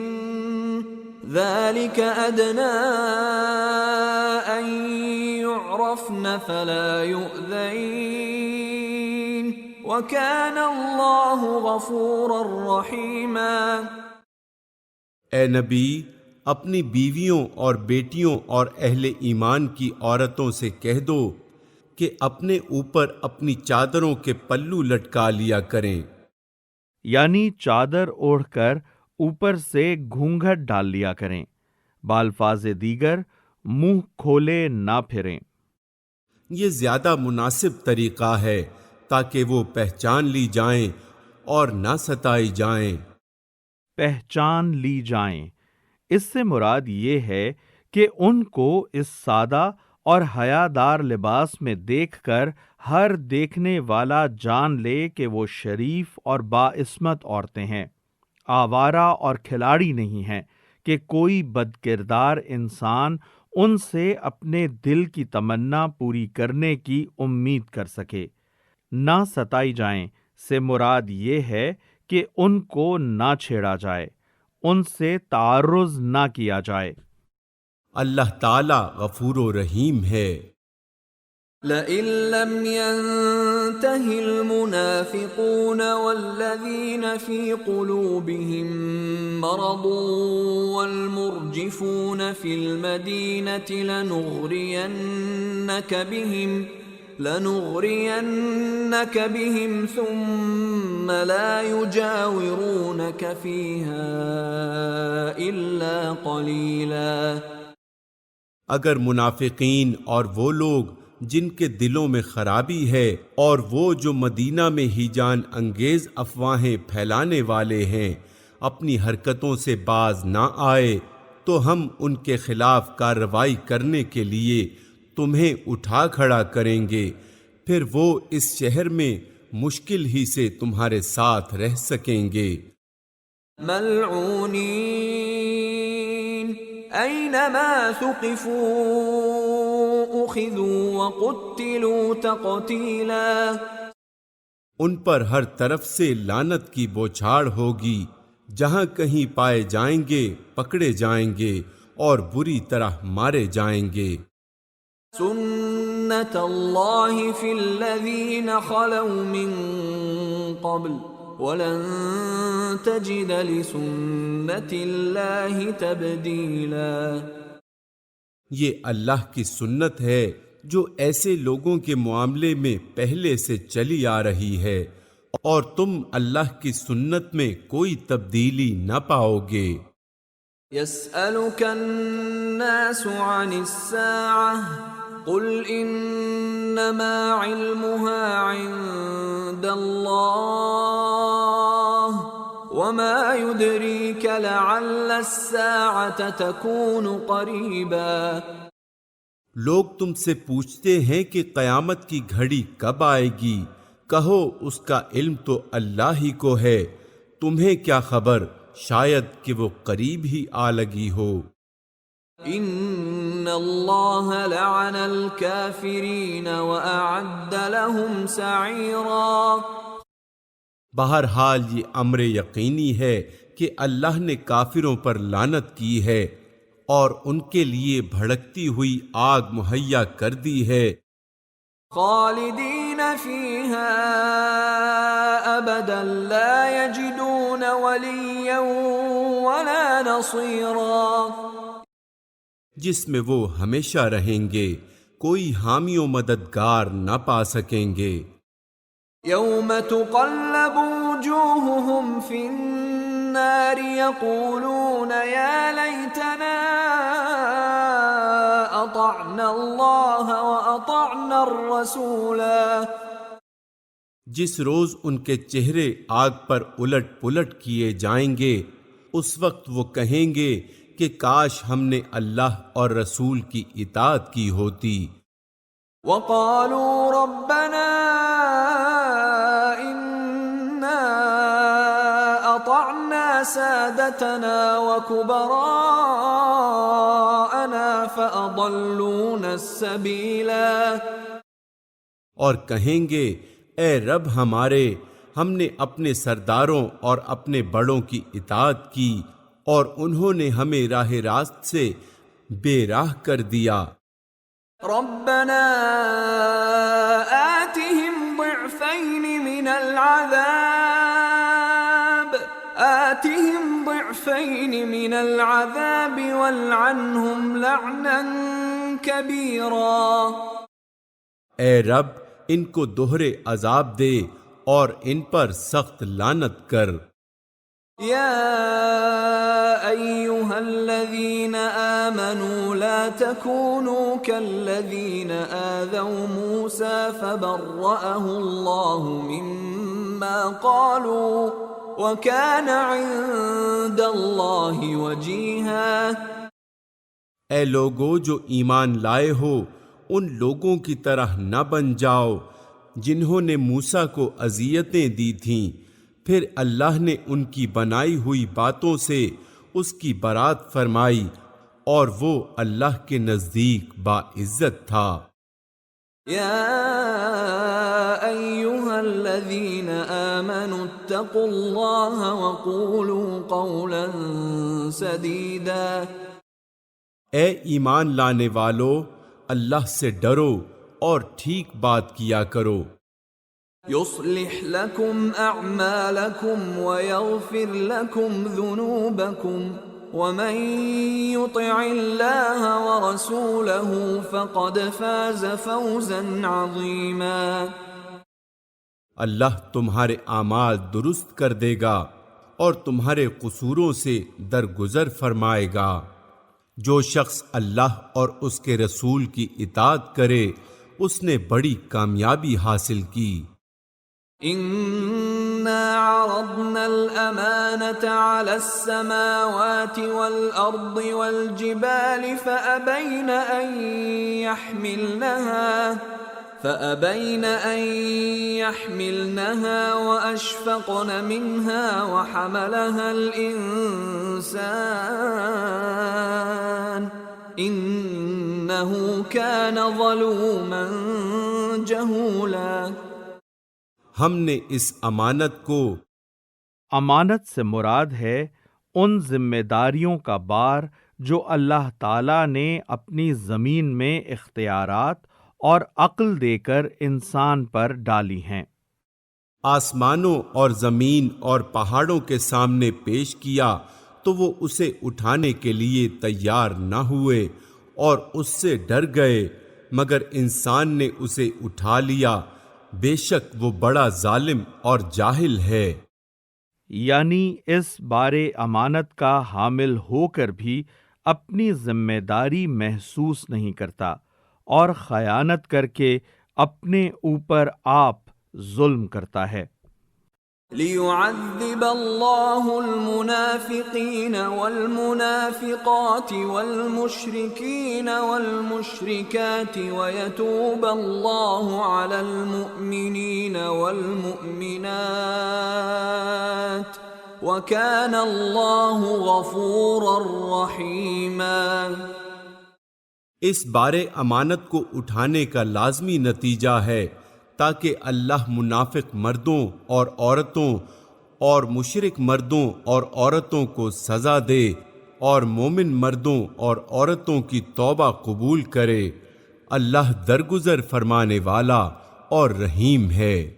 ذلك أدنى أن يعرفن فلا يؤذين وكان الله غفورا رحيما۔ اے نبی اپنی بیویوں اور بیٹیوں اور اہل ایمان کی عورتوں سے کہہ دو کہ اپنے اوپر اپنی چادروں کے پلو لٹکا لیا کریں، یعنی چادر اوڑھ کر اوپر سے گھونگھٹ ڈال لیا کریں، بالفاظ دیگر منہ کھولے نہ پھریں۔ یہ زیادہ مناسب طریقہ ہے تاکہ وہ پہچان لی جائیں اور نہ ستائی جائیں۔ پہچان لی جائیں، اس سے مراد یہ ہے کہ ان کو اس سادہ اور حیادار لباس میں دیکھ کر ہر دیکھنے والا جان لے کہ وہ شریف اور باعصمت عورتیں ہیں، آوارہ اور کھلاڑی نہیں ہیں، کہ کوئی بدکردار انسان ان سے اپنے دل کی تمنا پوری کرنے کی امید کر سکے۔ نہ ستائی جائیں سے مراد یہ ہے کہ ان کو نہ چھیڑا جائے، ان سے تعرض نہ کیا جائے۔ اللہ تعالی غفور و رحیم ہے۔ لئن لم ينته المنافقون والذين في قلوبهم مرض والمرجفون في المدينة لنغرينك بهم ثم لا يجاورونك فيها إلا قليلا۔ اگر منافقین اور وہ لوگ جن کے دلوں میں خرابی ہے اور وہ جو مدینہ میں ہی جان انگیز افواہیں پھیلانے والے ہیں اپنی حرکتوں سے باز نہ آئے تو ہم ان کے خلاف کارروائی کرنے کے لیے تمہیں اٹھا کھڑا کریں گے، پھر وہ اس شہر میں مشکل ہی سے تمہارے ساتھ رہ سکیں گے۔ ملعونین اینما ثقفوا اخذوا وقتلوا تقتیلا۔ ان پر ہر طرف سے لعنت کی بوچھاڑ ہوگی، جہاں کہیں پائے جائیں گے پکڑے جائیں گے اور بری طرح مارے جائیں گے۔ سنت اللہ فی الذین خلوا من قبل وَلَن تَجِدَ لِسُنَّتِ اللَّهِ تَبْدِيلًا۔ یہ اللہ کی سنت ہے جو ایسے لوگوں کے معاملے میں پہلے سے چلی آ رہی ہے، اور تم اللہ کی سنت میں کوئی تبدیلی نہ پاؤ گے۔ يَسْأَلُكَ النَّاسُ عَنِ السَّاعَةِ قُلْ إِنَّمَا عِلْمُهَا عِندَ اللَّهِ وَمَا يُدْرِيكَ لَعَلَّ السَّاعَةَ تَكُونُ قَرِيبًا۔ لوگ تم سے پوچھتے ہیں کہ قیامت کی گھڑی کب آئے گی، کہو اس کا علم تو اللہ ہی کو ہے، تمہیں کیا خبر، شاید کہ وہ قریب ہی آ لگی ہو۔ ان اللہ لعن الکافرین واعد لهم سعیرا۔ بہرحال یہ امر یقینی ہے کہ اللہ نے کافروں پر لعنت کی ہے اور ان کے لیے بھڑکتی ہوئی آگ مہیا کر دی ہے۔ خالدین فیہا ابدا لا یجدون ولیا ولا نصیرا، جس میں وہ ہمیشہ رہیں گے، کوئی حامی و مددگار نہ پا سکیں گے۔ یوم تقلب وجوہہم فی النار یقولون یا لیتنا اطعنا اللہ واطعنا الرسولا، جس روز ان کے چہرے آگ پر الٹ پلٹ کیے جائیں گے، اس وقت وہ کہیں گے کہ کاش ہم نے اللہ اور رسول کی اطاعت کی ہوتی۔ وقالوا ربنا انا اطعنا سادتنا وكبراءنا فاضلونا السبيلا، اور کہیں گے اے رب ہمارے، ہم نے اپنے سرداروں اور اپنے بڑوں کی اطاعت کی اور انہوں نے ہمیں راہ راست سے بے راہ کر دیا۔ ربنا آتهم ضعفين من العذاب والعنهم لعنا كبيرا، اے رب ان کو دوہرے عذاب دے اور ان پر سخت لعنت کر۔ یا ایہا الذین آمنوا لا تکونوا کالذین آذوا موسیٰ فبرأہ اللہ مما قالوا وکان عند اللہ وجیہا۔ اے لوگو جو ایمان لائے ہو، ان لوگوں کی طرح نہ بن جاؤ جنہوں نے موسیٰ کو اذیتیں دی تھیں، پھر اللہ نے ان کی بنائی ہوئی باتوں سے اس کی برات فرمائی اور وہ اللہ کے نزدیک باعزت تھا۔ یا ایہا الذین آمنوا اتقوا اللہ وقولوا قولا سدیدا، اے ایمان لانے والو، اللہ سے ڈرو اور ٹھیک بات کیا کرو۔ يصلح لكم أعمالكم ويغفر لكم ذنوبكم ومن يطع الله ورسوله فقد فاز فوزا عظيما۔ اللہ تمہارے اعمال درست کر دے گا اور تمہارے قصوروں سے درگزر فرمائے گا۔ جو شخص اللہ اور اس کے رسول کی اطاعت کرے اس نے بڑی کامیابی حاصل کی۔ إنا عرضنا الأمانة على السماوات والأرض والجبال فأبين أن يحملنها وأشفقن منها وحملها الإنسان إنه كان ظلوما جهولا۔ ہم نے اس امانت کو، امانت سے مراد ہے ان ذمہ داریوں کا بار جو اللہ تعالیٰ نے اپنی زمین میں اختیارات اور عقل دے کر انسان پر ڈالی ہیں۔ آسمانوں اور زمین اور پہاڑوں کے سامنے پیش کیا تو وہ اسے اٹھانے کے لیے تیار نہ ہوئے اور اس سے ڈر گئے، مگر انسان نے اسے اٹھا لیا، بے شک وہ بڑا ظالم اور جاہل ہے۔ یعنی اس بارے امانت کا حامل ہو کر بھی اپنی ذمہ داری محسوس نہیں کرتا اور خیانت کر کے اپنے اوپر آپ ظلم کرتا ہے۔ لِيُعَذِّبَ اللَّهُ الْمُنَافِقِينَ وَالْمُنَافِقَاتِ وَالْمُشْرِكِينَ وَالْمُشْرِكَاتِ وَيَتُوبَ اللَّهُ عَلَى الْمُؤْمِنِينَ وَالْمُؤْمِنَاتِ وَكَانَ اللَّهُ غَفُورًا رَحِيمًا۔ اس بارے امانت کو اٹھانے کا لازمی نتیجہ ہے تاکہ اللہ منافق مردوں اور عورتوں اور مشرک مردوں اور عورتوں کو سزا دے اور مومن مردوں اور عورتوں کی توبہ قبول کرے۔ اللہ درگزر فرمانے والا اور رحیم ہے۔